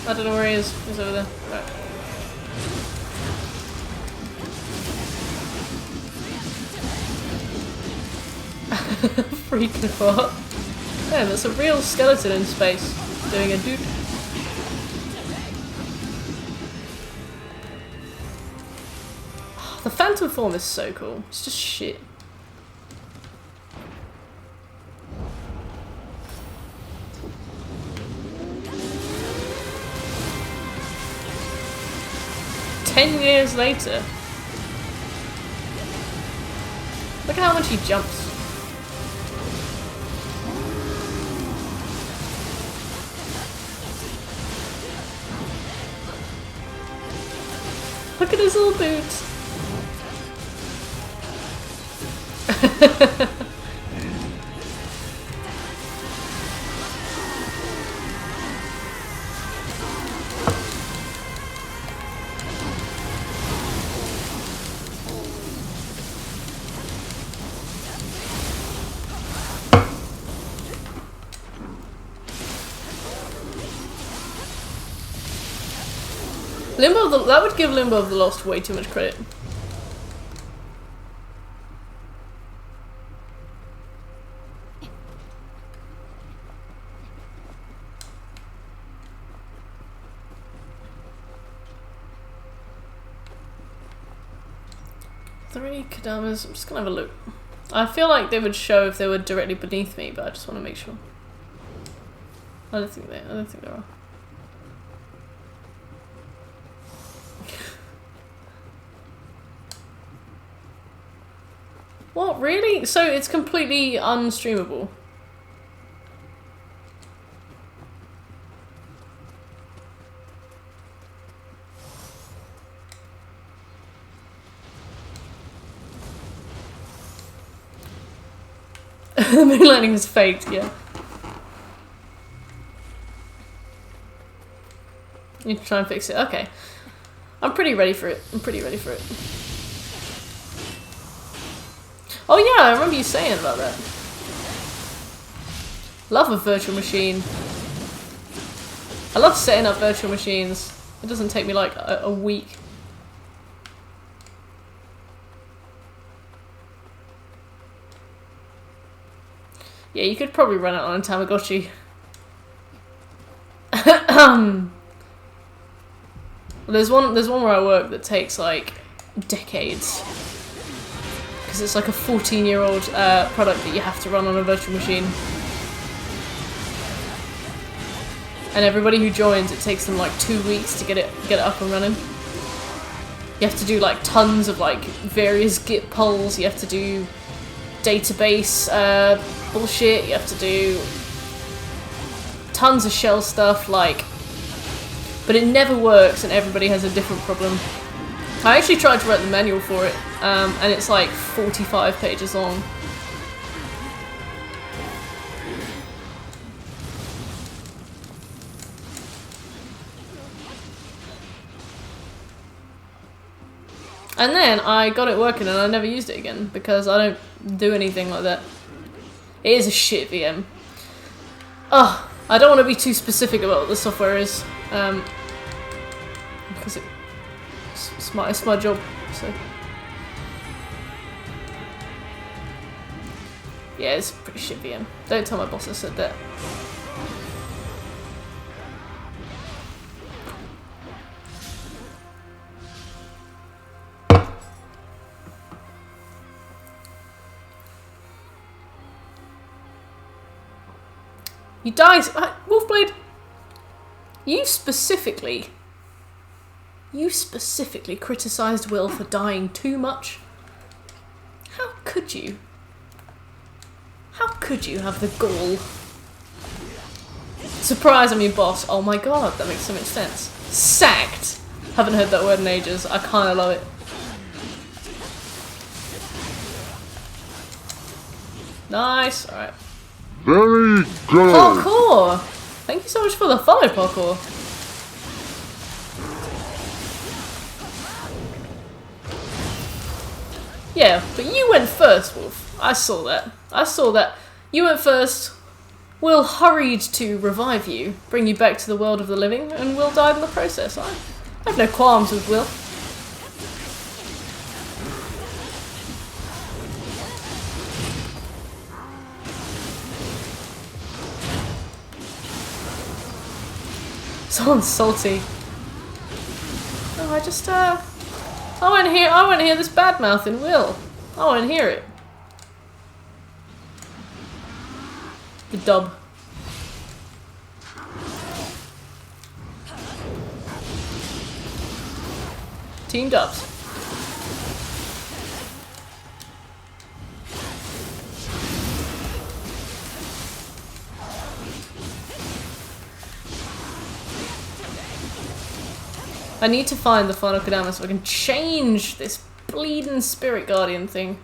I don't know where he is. He's over there. Right. Freaking what? Yeah, that's a real skeleton in space doing a dude. The phantom form is so cool. It's just shit. Years later. Look at how much he jumps. Look at his little boots. That would give Limbo of the Lost way too much credit. Three Kadamas. I'm just gonna have a look. I feel like they would show if they were directly beneath me, but I just want to make sure. I don't think there are. What, really? So it's completely unstreamable? The moon landing is faked, yeah. You need to try and fix it. Okay. I'm pretty ready for it. Oh yeah, I remember you saying about that. Love a virtual machine. I love setting up virtual machines. It doesn't take me like a week. Yeah, you could probably run it on a Tamagotchi. There's one where I work that takes like decades. Because it's like a 14-year-old product that you have to run on a virtual machine. And everybody who joins, it takes them like 2 weeks to get it up and running. You have to do like tons of like various Git pulls, you have to do database bullshit, you have to do tons of shell stuff, like, but it never works and everybody has a different problem. I actually tried to write the manual for it, and it's like 45 pages long. And then I got it working and I never used it again because I don't do anything like that. It is a shit VM. Oh, I don't want to be too specific about what the software is, because it's my job, so. Yeah, it's a pretty shit VM. Don't tell my boss I said that. You died, Wolfblade. You specifically You specifically criticised Will for dying too much. How could you? How could you have the gall? Surprise, I'm your boss. Oh my god, that makes so much sense. Sacked. Haven't heard that word in ages. I kinda love it. Nice, alright. Very good. Parkour! Thank you so much for the follow, parkour. Yeah, but you went first, Wolf. I saw that. I saw that. You went first. Will hurried to revive you, bring you back to the world of the living, and Will died in the process. I have no qualms with Will. Someone's salty. Oh, I want to hear this bad mouthing Will. I want to hear it. The dub. Team dubs. I need to find the final Kodama so I can change this bleeding spirit guardian thing.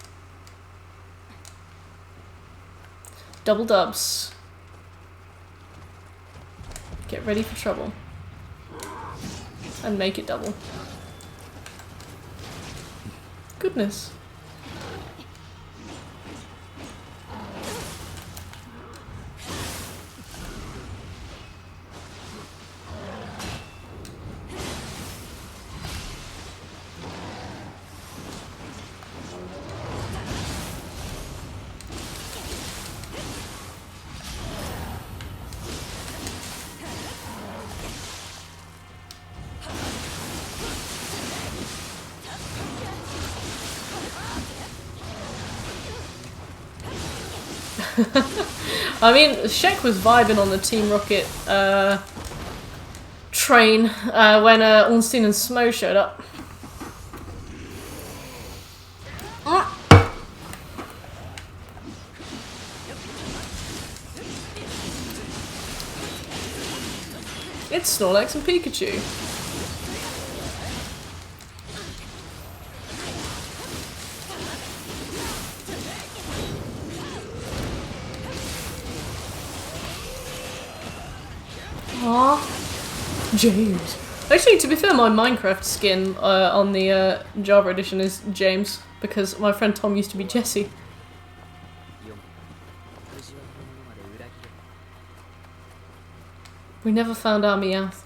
Double dubs. Get ready for trouble. And make it double. Goodness. I mean, Shek was vibing on the Team Rocket train when Ornstein and Smo showed up. It's Snorlax and Pikachu. Aww. James. Actually, to be fair, my Minecraft skin on the Java edition is James, because my friend Tom used to be Jesse. We never found our Meowth.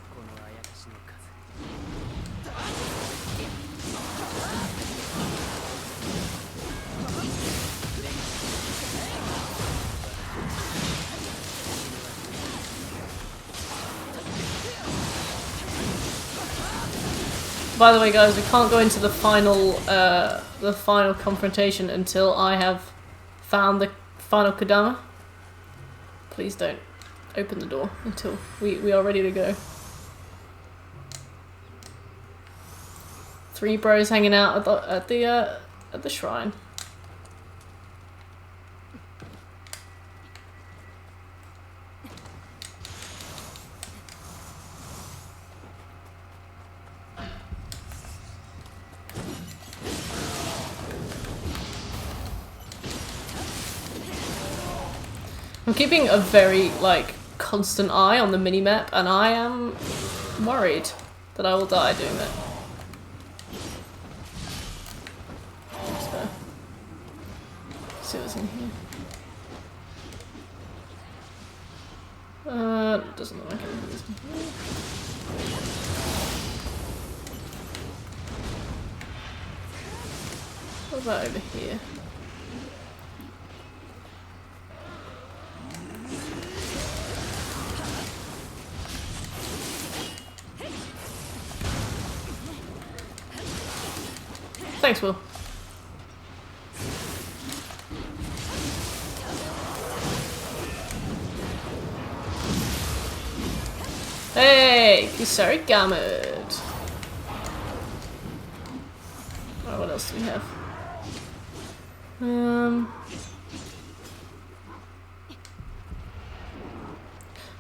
By the way, guys, we can't go into the final confrontation until I have found the final Kodama. Please don't open the door until we are ready to go. 3 bros hanging out at the shrine. I'm keeping a very, constant eye on the minimap, and I am worried that I will die doing that. Let's go. See what's in here. Doesn't look like anything's in here. What about over here? Thanks, Will. Hey, Kisari Gamut. Alright, what else do we have?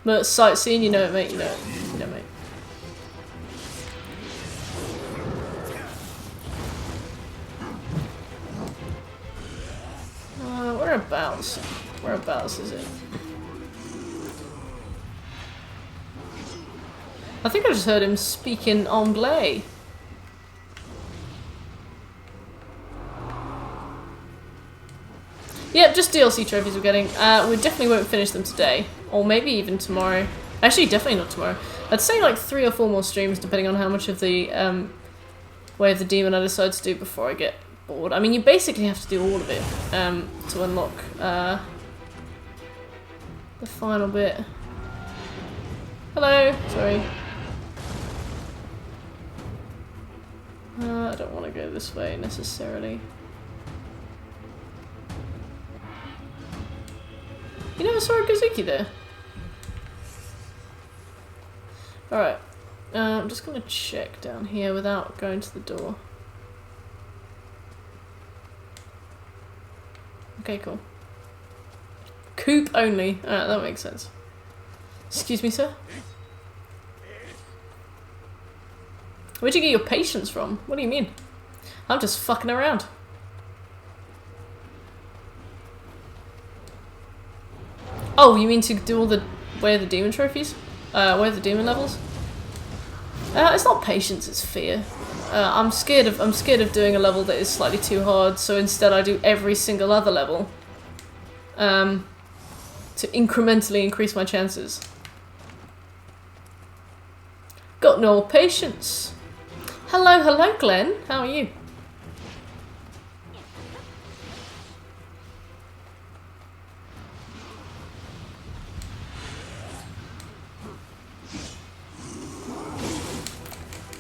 But sightseeing, you know it, mate. You know it. You know it, mate. Whereabouts? Whereabouts is it? I think I just heard him speak in Anglais. Yep, just DLC trophies we're getting. We definitely won't finish them today. Or maybe even tomorrow. Actually, definitely not tomorrow. I'd say like 3 or 4 more streams, depending on how much of the Way of the Demon I decide to do before I get bored. I mean, you basically have to do all of it to unlock the final bit. Hello, sorry. I don't want to go this way necessarily. You never saw a Kazuki there? Alright. I'm just gonna check down here without going to the door. Okay, cool. Coop only. Alright, that makes sense. Excuse me, sir? Where'd you get your patience from? What do you mean? I'm just fucking around. Oh, you mean to do all the Way of the Demon trophies? Way of the Demon levels? It's not patience, it's fear. I'm scared of doing a level that is slightly too hard, so instead I do every single other level. To incrementally increase my chances. Got no patience. Hello, hello, Glenn. How are you?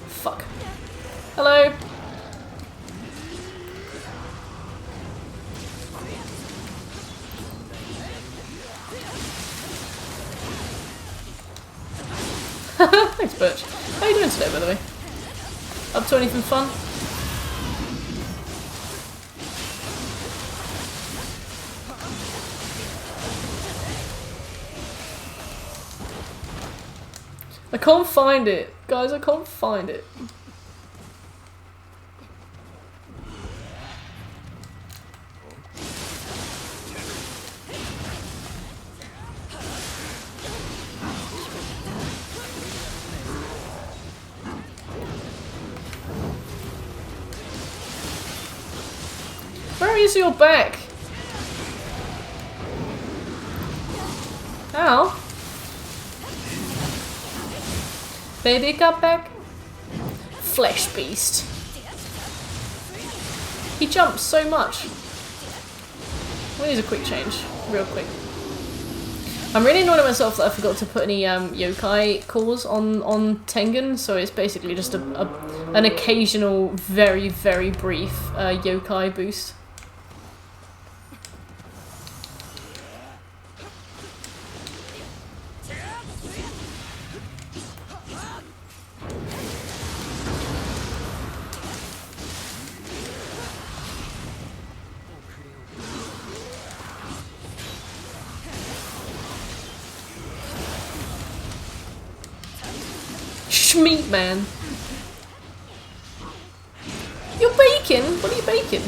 Fuck. Hello. Thanks, Birch. How are you doing today, by the way? Up to anything fun? I can't find it. Guys, I can't find it. Where is your back? Ow. Baby got back. Flesh beast. He jumps so much. We need a quick change, real quick. I'm really annoyed at myself that I forgot to put any yokai calls on Tengen, so it's basically just an occasional, very, very brief yokai boost. Schmeat, man. You're baking? What are you baking?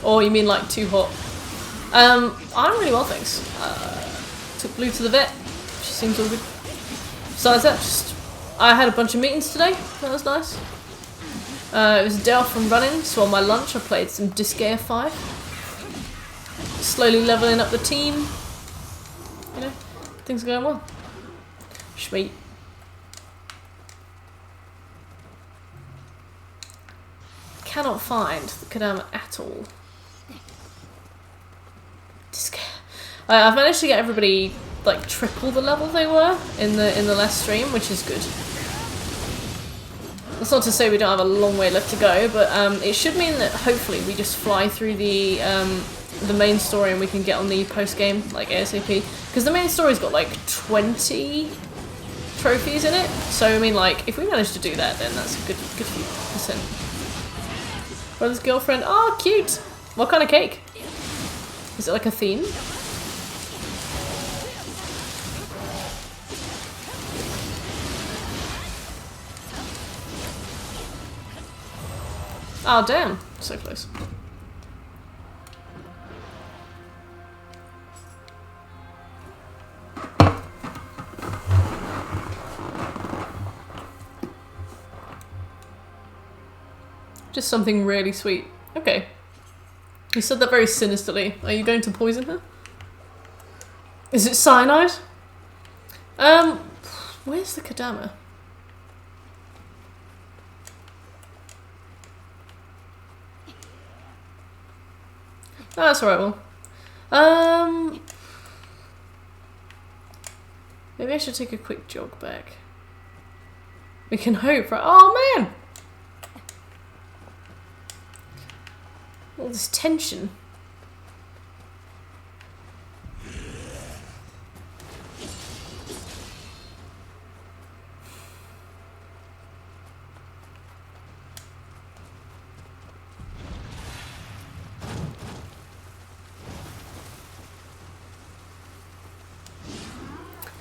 Oh, you mean like too hot? I'm really well, thanks. Took Blue to the vet. She seems all good. Besides that, I had a bunch of meetings today. That was nice. It was a day off from running, so on my lunch I played some Disgaea 5. Slowly leveling up the team. You know, things are going well. Schmeat. Cannot find the Kadama at all. I've managed to get everybody like triple the level they were in the last stream, which is good. That's not to say we don't have a long way left to go, but it should mean that hopefully we just fly through the main story and we can get on the post game like ASAP. Because the main story's got like 20 trophies in it, so I mean like if we manage to do that, then that's a good few percent. Brother's girlfriend. Oh, cute! What kind of cake? Is it like a theme? Oh, damn. So close. Just something really sweet. Okay. You said that very sinisterly. Are you going to poison her? Is it cyanide? Where's the Kadama? Oh, that's alright, well. Maybe I should take a quick jog back. We can hope, right? Oh, man! All this tension.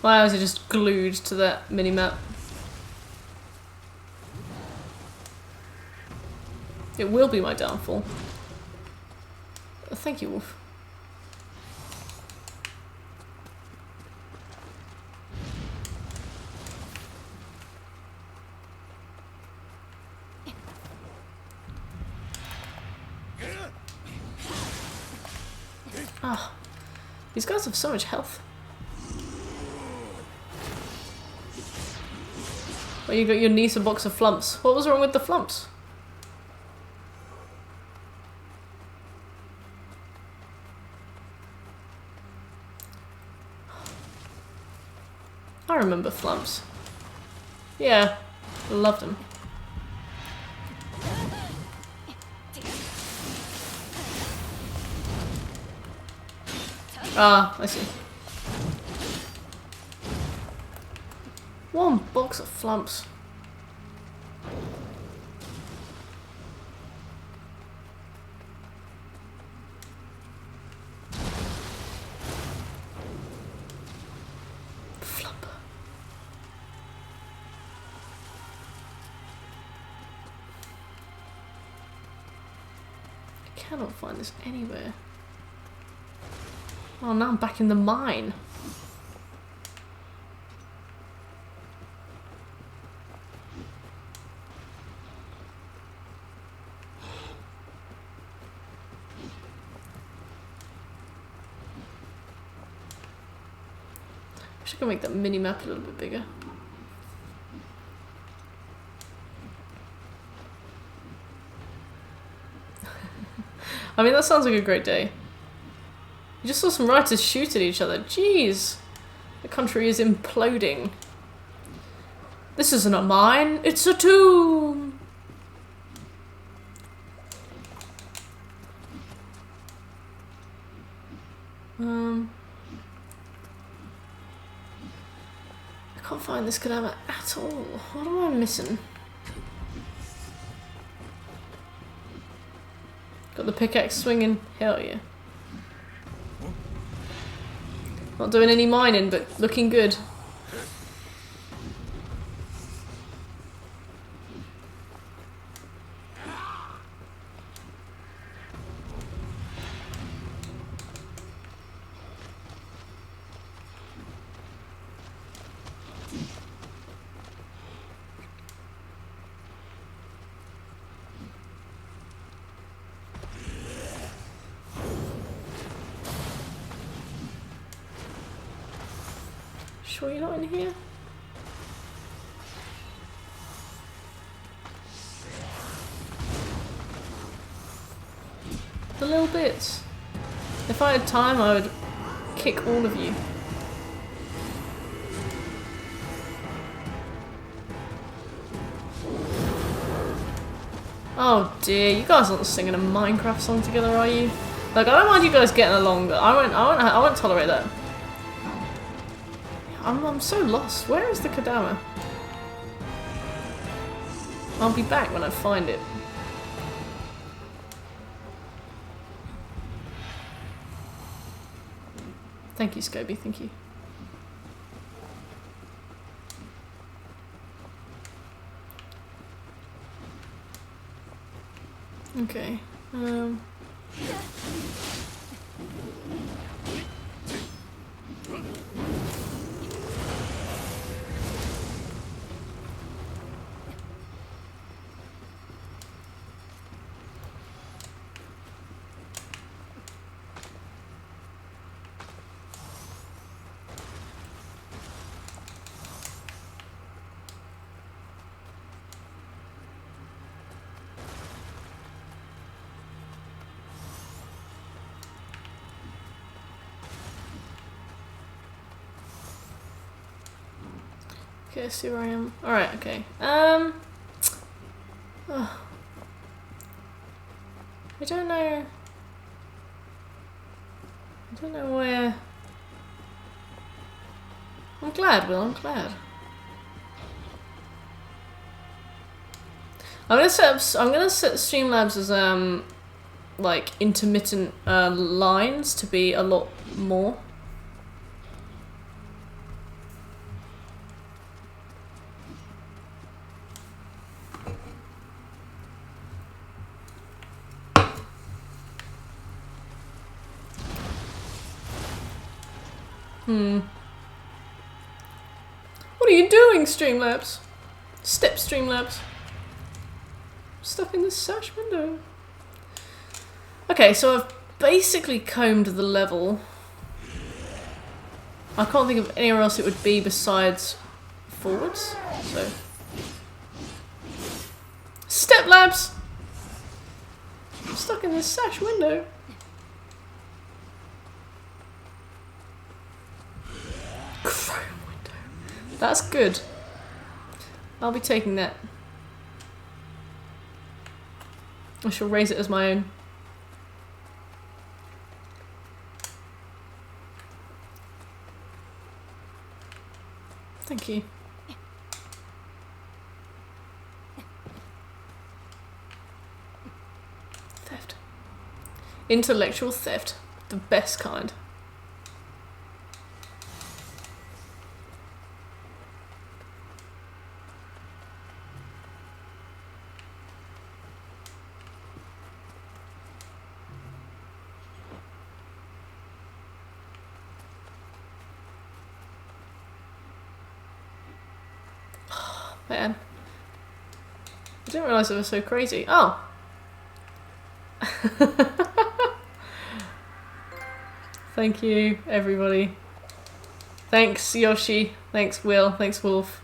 My eyes are just glued to that mini-map. It will be my downfall. Thank you, Wolf. Ah, these guys have so much health. Well, you got your niece a box of flumps. What was wrong with the flumps? I remember flumps. Yeah, loved them. Ah, I see. One box of flumps. Flump. I cannot find this anywhere. Oh, now I'm back in the mine. I should go make that mini map a little bit bigger. I mean, that sounds like a great day. You just saw some writers shoot at each other. Jeez. The country is imploding. This isn't a mine, it's a tomb! I can't find this Kadama at all. What am I missing? Got the pickaxe swinging? Hell yeah. Not doing any mining, but looking good. Sure you're not in here? The little bits. If I had time, I would kick all of you. Oh dear, you guys aren't singing a Minecraft song together, are you? Like, I don't mind you guys getting along, but I won't tolerate that. I'm so lost. Where is the Kadama? I'll be back when I find it. Thank you, Scobie, thank you. Okay. Okay, I see where I am. Alright, okay. Oh. I don't know. I don't know where. I'm glad, Will, I'm glad. I'm gonna set Streamlabs as like intermittent lines to be a lot more. What are you doing, Streamlabs? Step Streamlabs. Stuck in this sash window. Okay, so I've basically combed the level. I can't think of anywhere else it would be besides forwards. So Step Labs. I'm stuck in this sash window. Chrome window. That's good. I'll be taking that. I shall raise it as my own. Thank you. Theft. Intellectual theft. The best kind. Man. I didn't realise it was so crazy. Oh! Thank you, everybody. Thanks, Yoshi. Thanks, Will. Thanks, Wolf.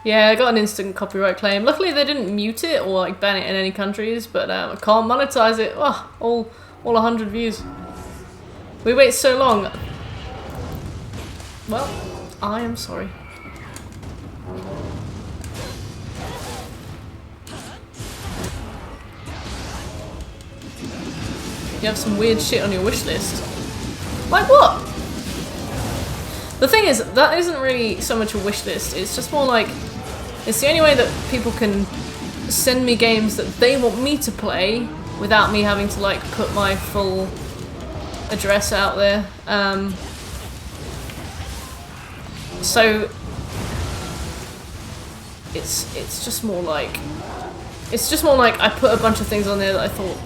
Yeah, I got an instant copyright claim. Luckily, they didn't mute it or like ban it in any countries, but I can't monetize it. Oh, all 100 views. We wait so long. Well, I am sorry. You have some weird shit on your wish list. Like what? The thing is, that isn't really so much a wish list. It's just more like, it's the only way that people can send me games that they want me to play without me having to like put my full address out there. So it's just more like I put a bunch of things on there that I thought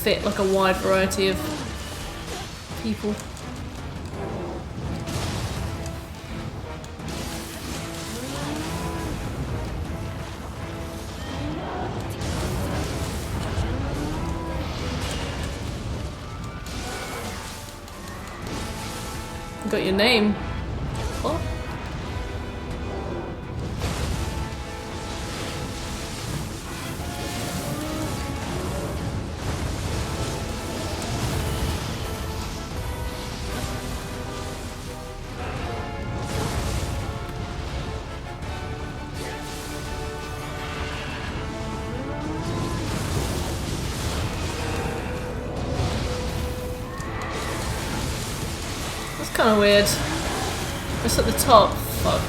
fit like a wide variety of people. Got your name. What? That's kind of weird. It's at the top. Fuck.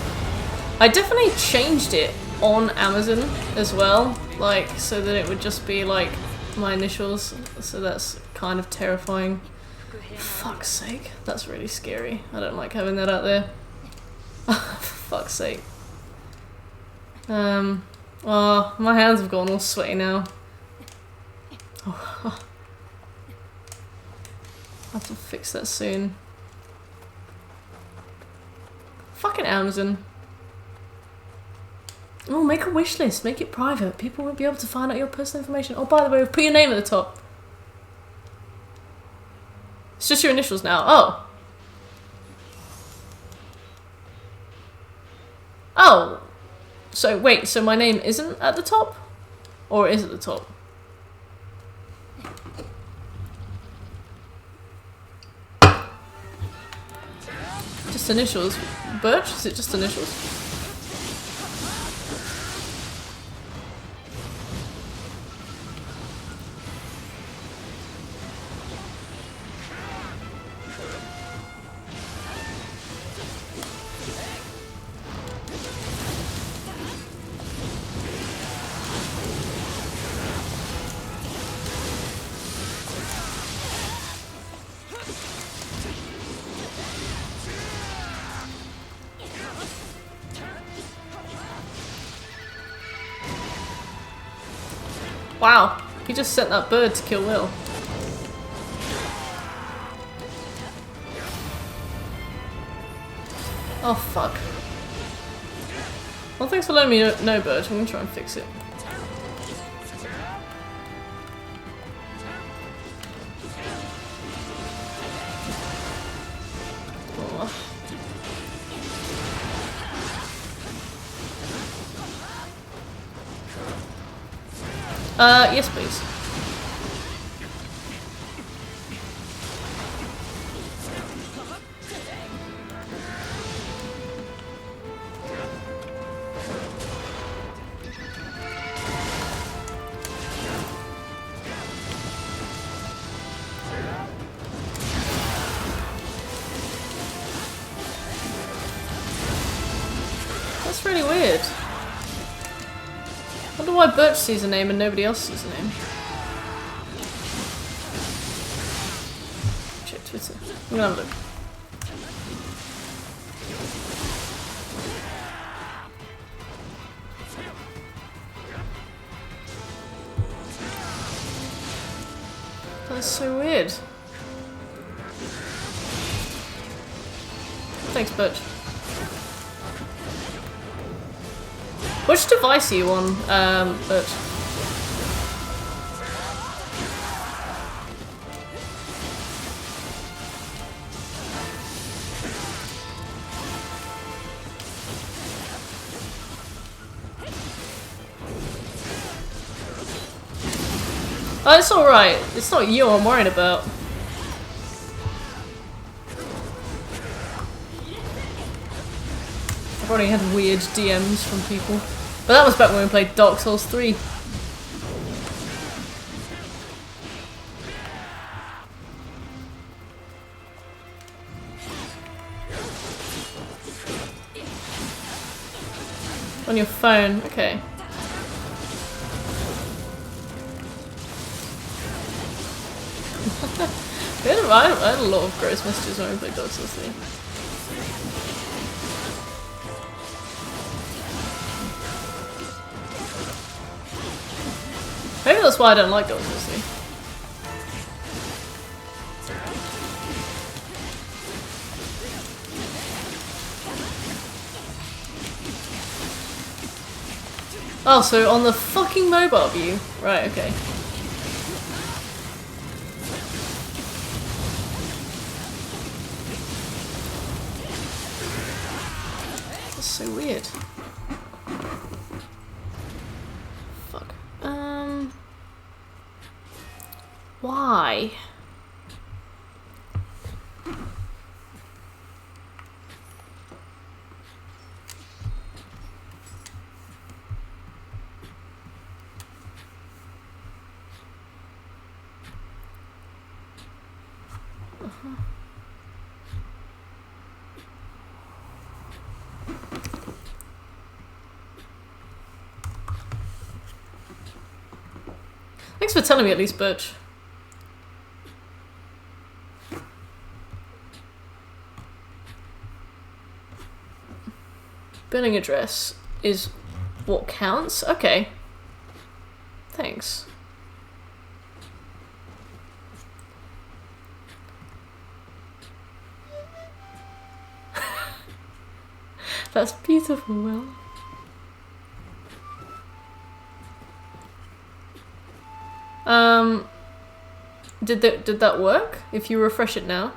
I definitely changed it on Amazon as well, like so that it would just be like my initials. So that's kind of terrifying. Fuck's sake, that's really scary. I don't like having that out there. For fuck's sake. Oh, my hands have gone all sweaty now. Oh. I'll have to fix that soon. Fucking Amazon. Oh, make a wish list. Make it private. People won't be able to find out your personal information. Oh, by the way, put your name at the top. It's just your initials now. Oh. Oh. So, wait. So my name isn't at the top? Or is at the top? Just initials. Birch? Is it just initials? Wow, he just sent that bird to kill Will. Oh fuck. Well, thanks for letting me know, bird. I'm gonna try and fix it. Yes please. That's really weird. I wonder why Birch sees a name and nobody else sees a name. Check Twitter. I'm gonna have a look. That's so weird. Thanks, Birch. Which device are you on, Birch? Oh, it's alright. It's not you I'm worried about. I've already had weird DMs from people. But that was back when we played Dark Souls 3. On your phone, okay. I had a lot of gross messages when we played Dark Souls 3. Maybe that's why I don't like Dark Souls 3. Oh, so on the fucking mobile view? Right, okay. That's so weird. Fuck. Why? Thanks for telling me at least, Birch. billing address is what counts? Okay. Thanks. That's beautiful, Will. Did that work? If you refresh it now?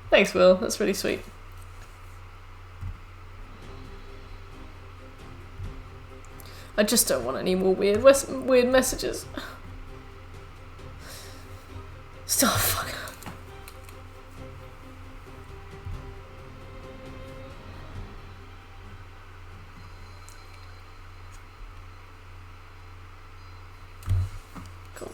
Thanks, Will. That's really sweet. I just don't want any more weird messages. Still, fuck. Cool.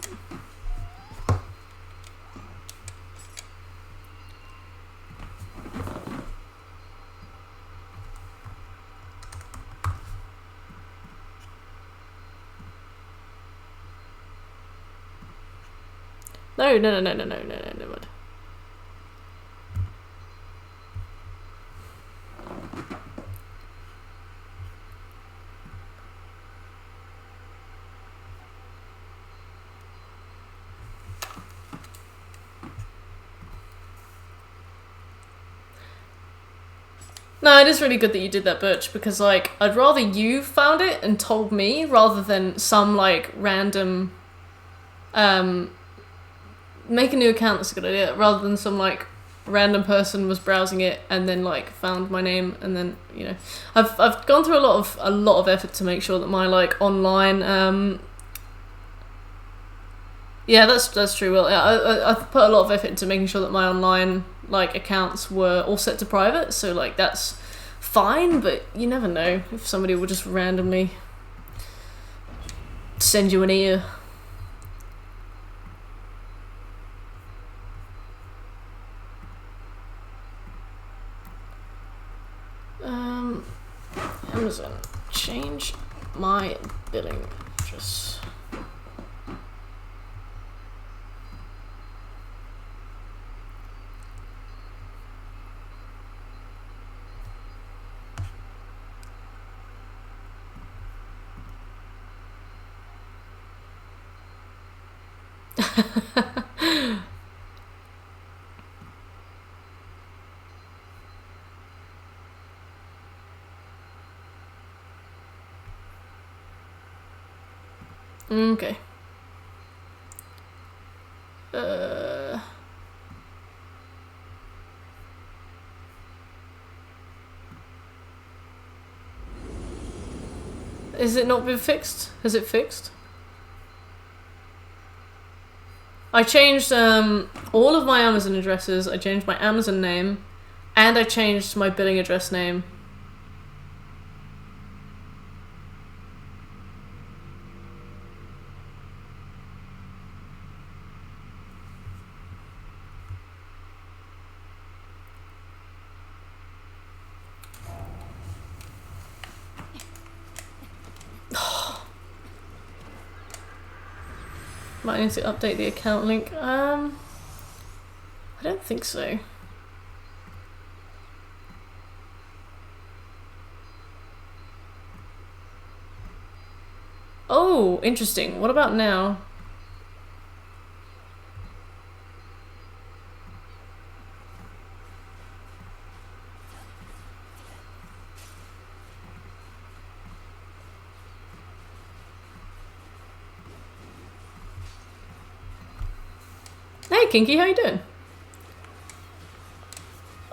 No, never mind. No, it is really good that you did that, Butch, because, like, I'd rather you found it and told me rather than some, like, random, make a new account, that's a good idea, rather than some, like, random person was browsing it and then, like, found my name and then, you know. I've gone through a lot of effort to make sure that my, like, online, yeah, that's true, Will. I've put a lot of effort into making sure that my online, like, accounts were all set to private, so, like, that's fine, but you never know if somebody will just randomly send you an ear. Amazon, change my billing address. Okay. Is it not been fixed? Has it fixed? I changed all of my Amazon addresses, I changed my Amazon name, and I changed my billing address name. Might need to update the account link. I don't think so. Oh, interesting. What about now? Hey Kinky, how you doing?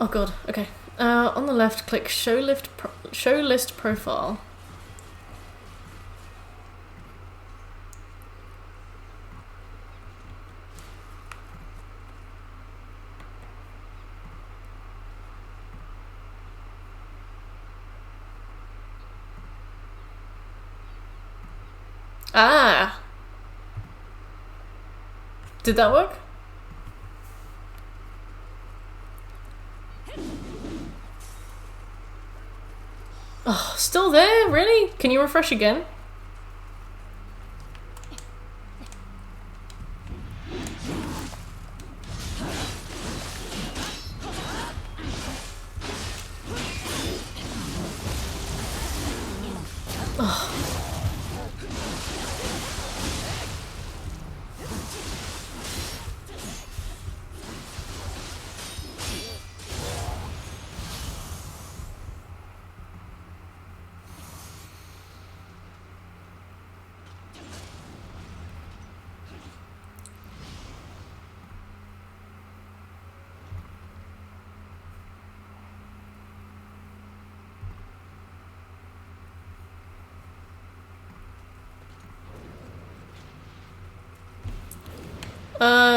Oh god, okay. On the left, click show list profile. Ah! Did that work? Oh, still there? Really? Can you refresh again?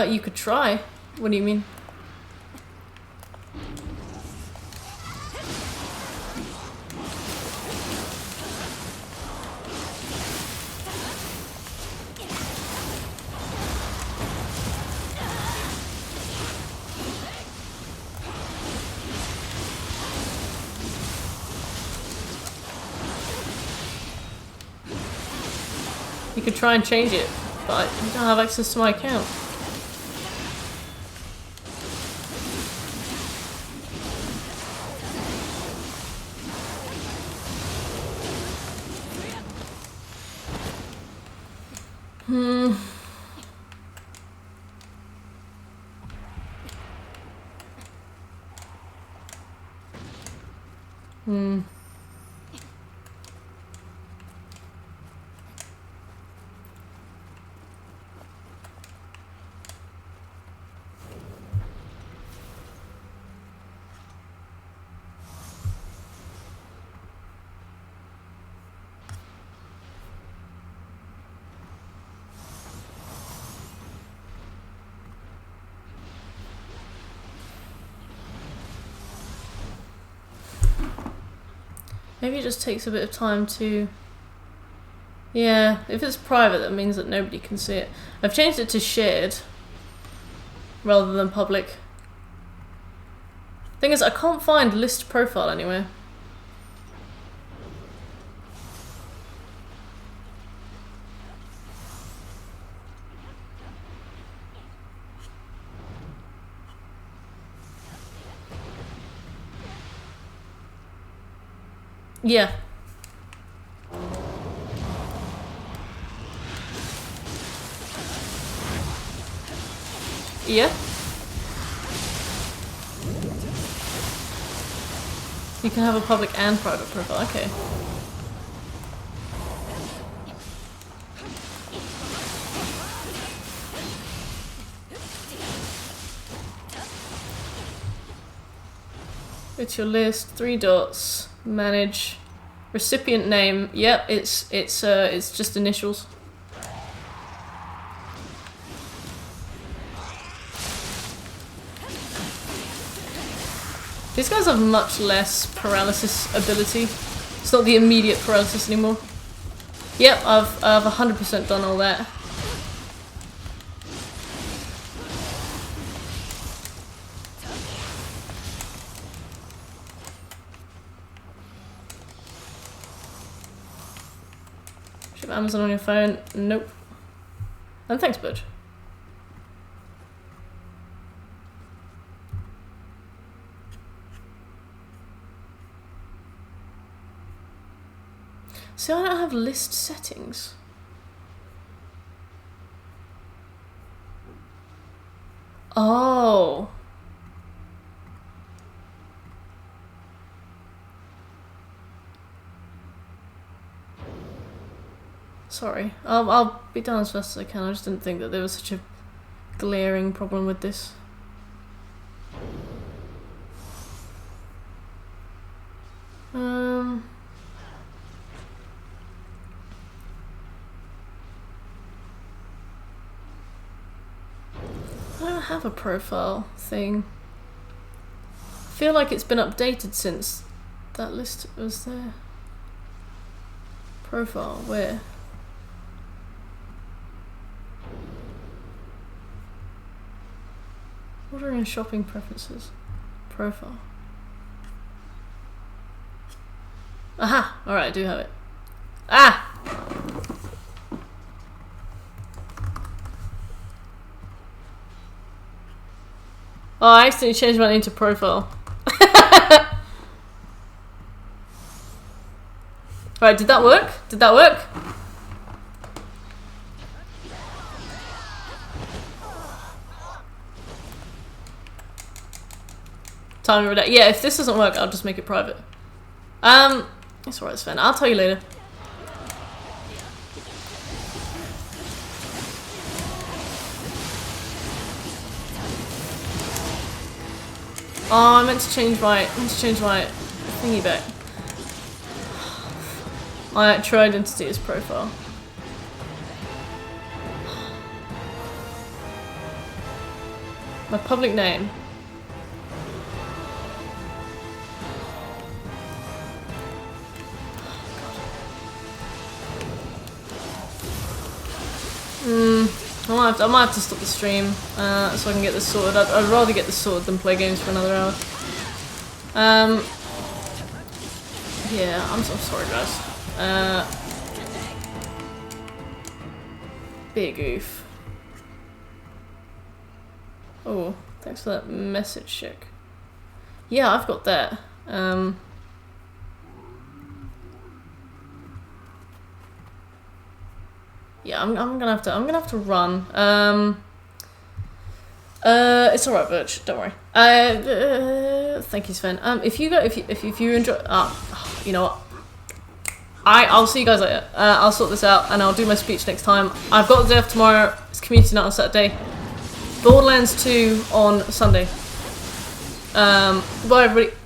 You could try. What do you mean? You could try and change it, but you don't have access to my account. Maybe it just takes a bit of time to... Yeah, if it's private, that means that nobody can see it. I've changed it to shared rather than public. Thing is, I can't find list profile anywhere. Yeah. Yeah. You can have a public and private profile, okay. It's your list, 3 dots, manage, recipient name. Yep, it's just initials. These guys have much less paralysis ability. It's not the immediate paralysis anymore. Yep, I've 100% done all that. Ship Amazon on your phone? Nope. And thanks, Butch. See, I don't have list settings. Oh. Sorry. I'll be done as fast as I can. I just didn't think that there was such a glaring problem with this. I don't have a profile thing. I feel like it's been updated since that list was there. Profile, where? Ordering and shopping preferences. Profile. Aha! Alright, I do have it. Ah! Oh, I accidentally changed my name to profile. Right, did that work? Did that work? Time to redact. Yeah, if this doesn't work, I'll just make it private. It's alright, Sven. I'll tell you later. Oh, I meant to change my thingy back. My true identity is profile. My public name. I might have to stop the stream so I can get this sorted. I'd rather get this sorted than play games for another hour. Yeah, I'm so sorry, guys. Big oof. Oh, thanks for that message check. Yeah, I've got that. Yeah, I'm gonna have to run. It's alright, Birch. Don't worry. Thank you, Sven. If you enjoy, you know what? I'll see you guys later. I'll sort this out and I'll do my speech next time. I've got the day off tomorrow. It's community night on Saturday. Borderlands 2 on Sunday. Goodbye, everybody.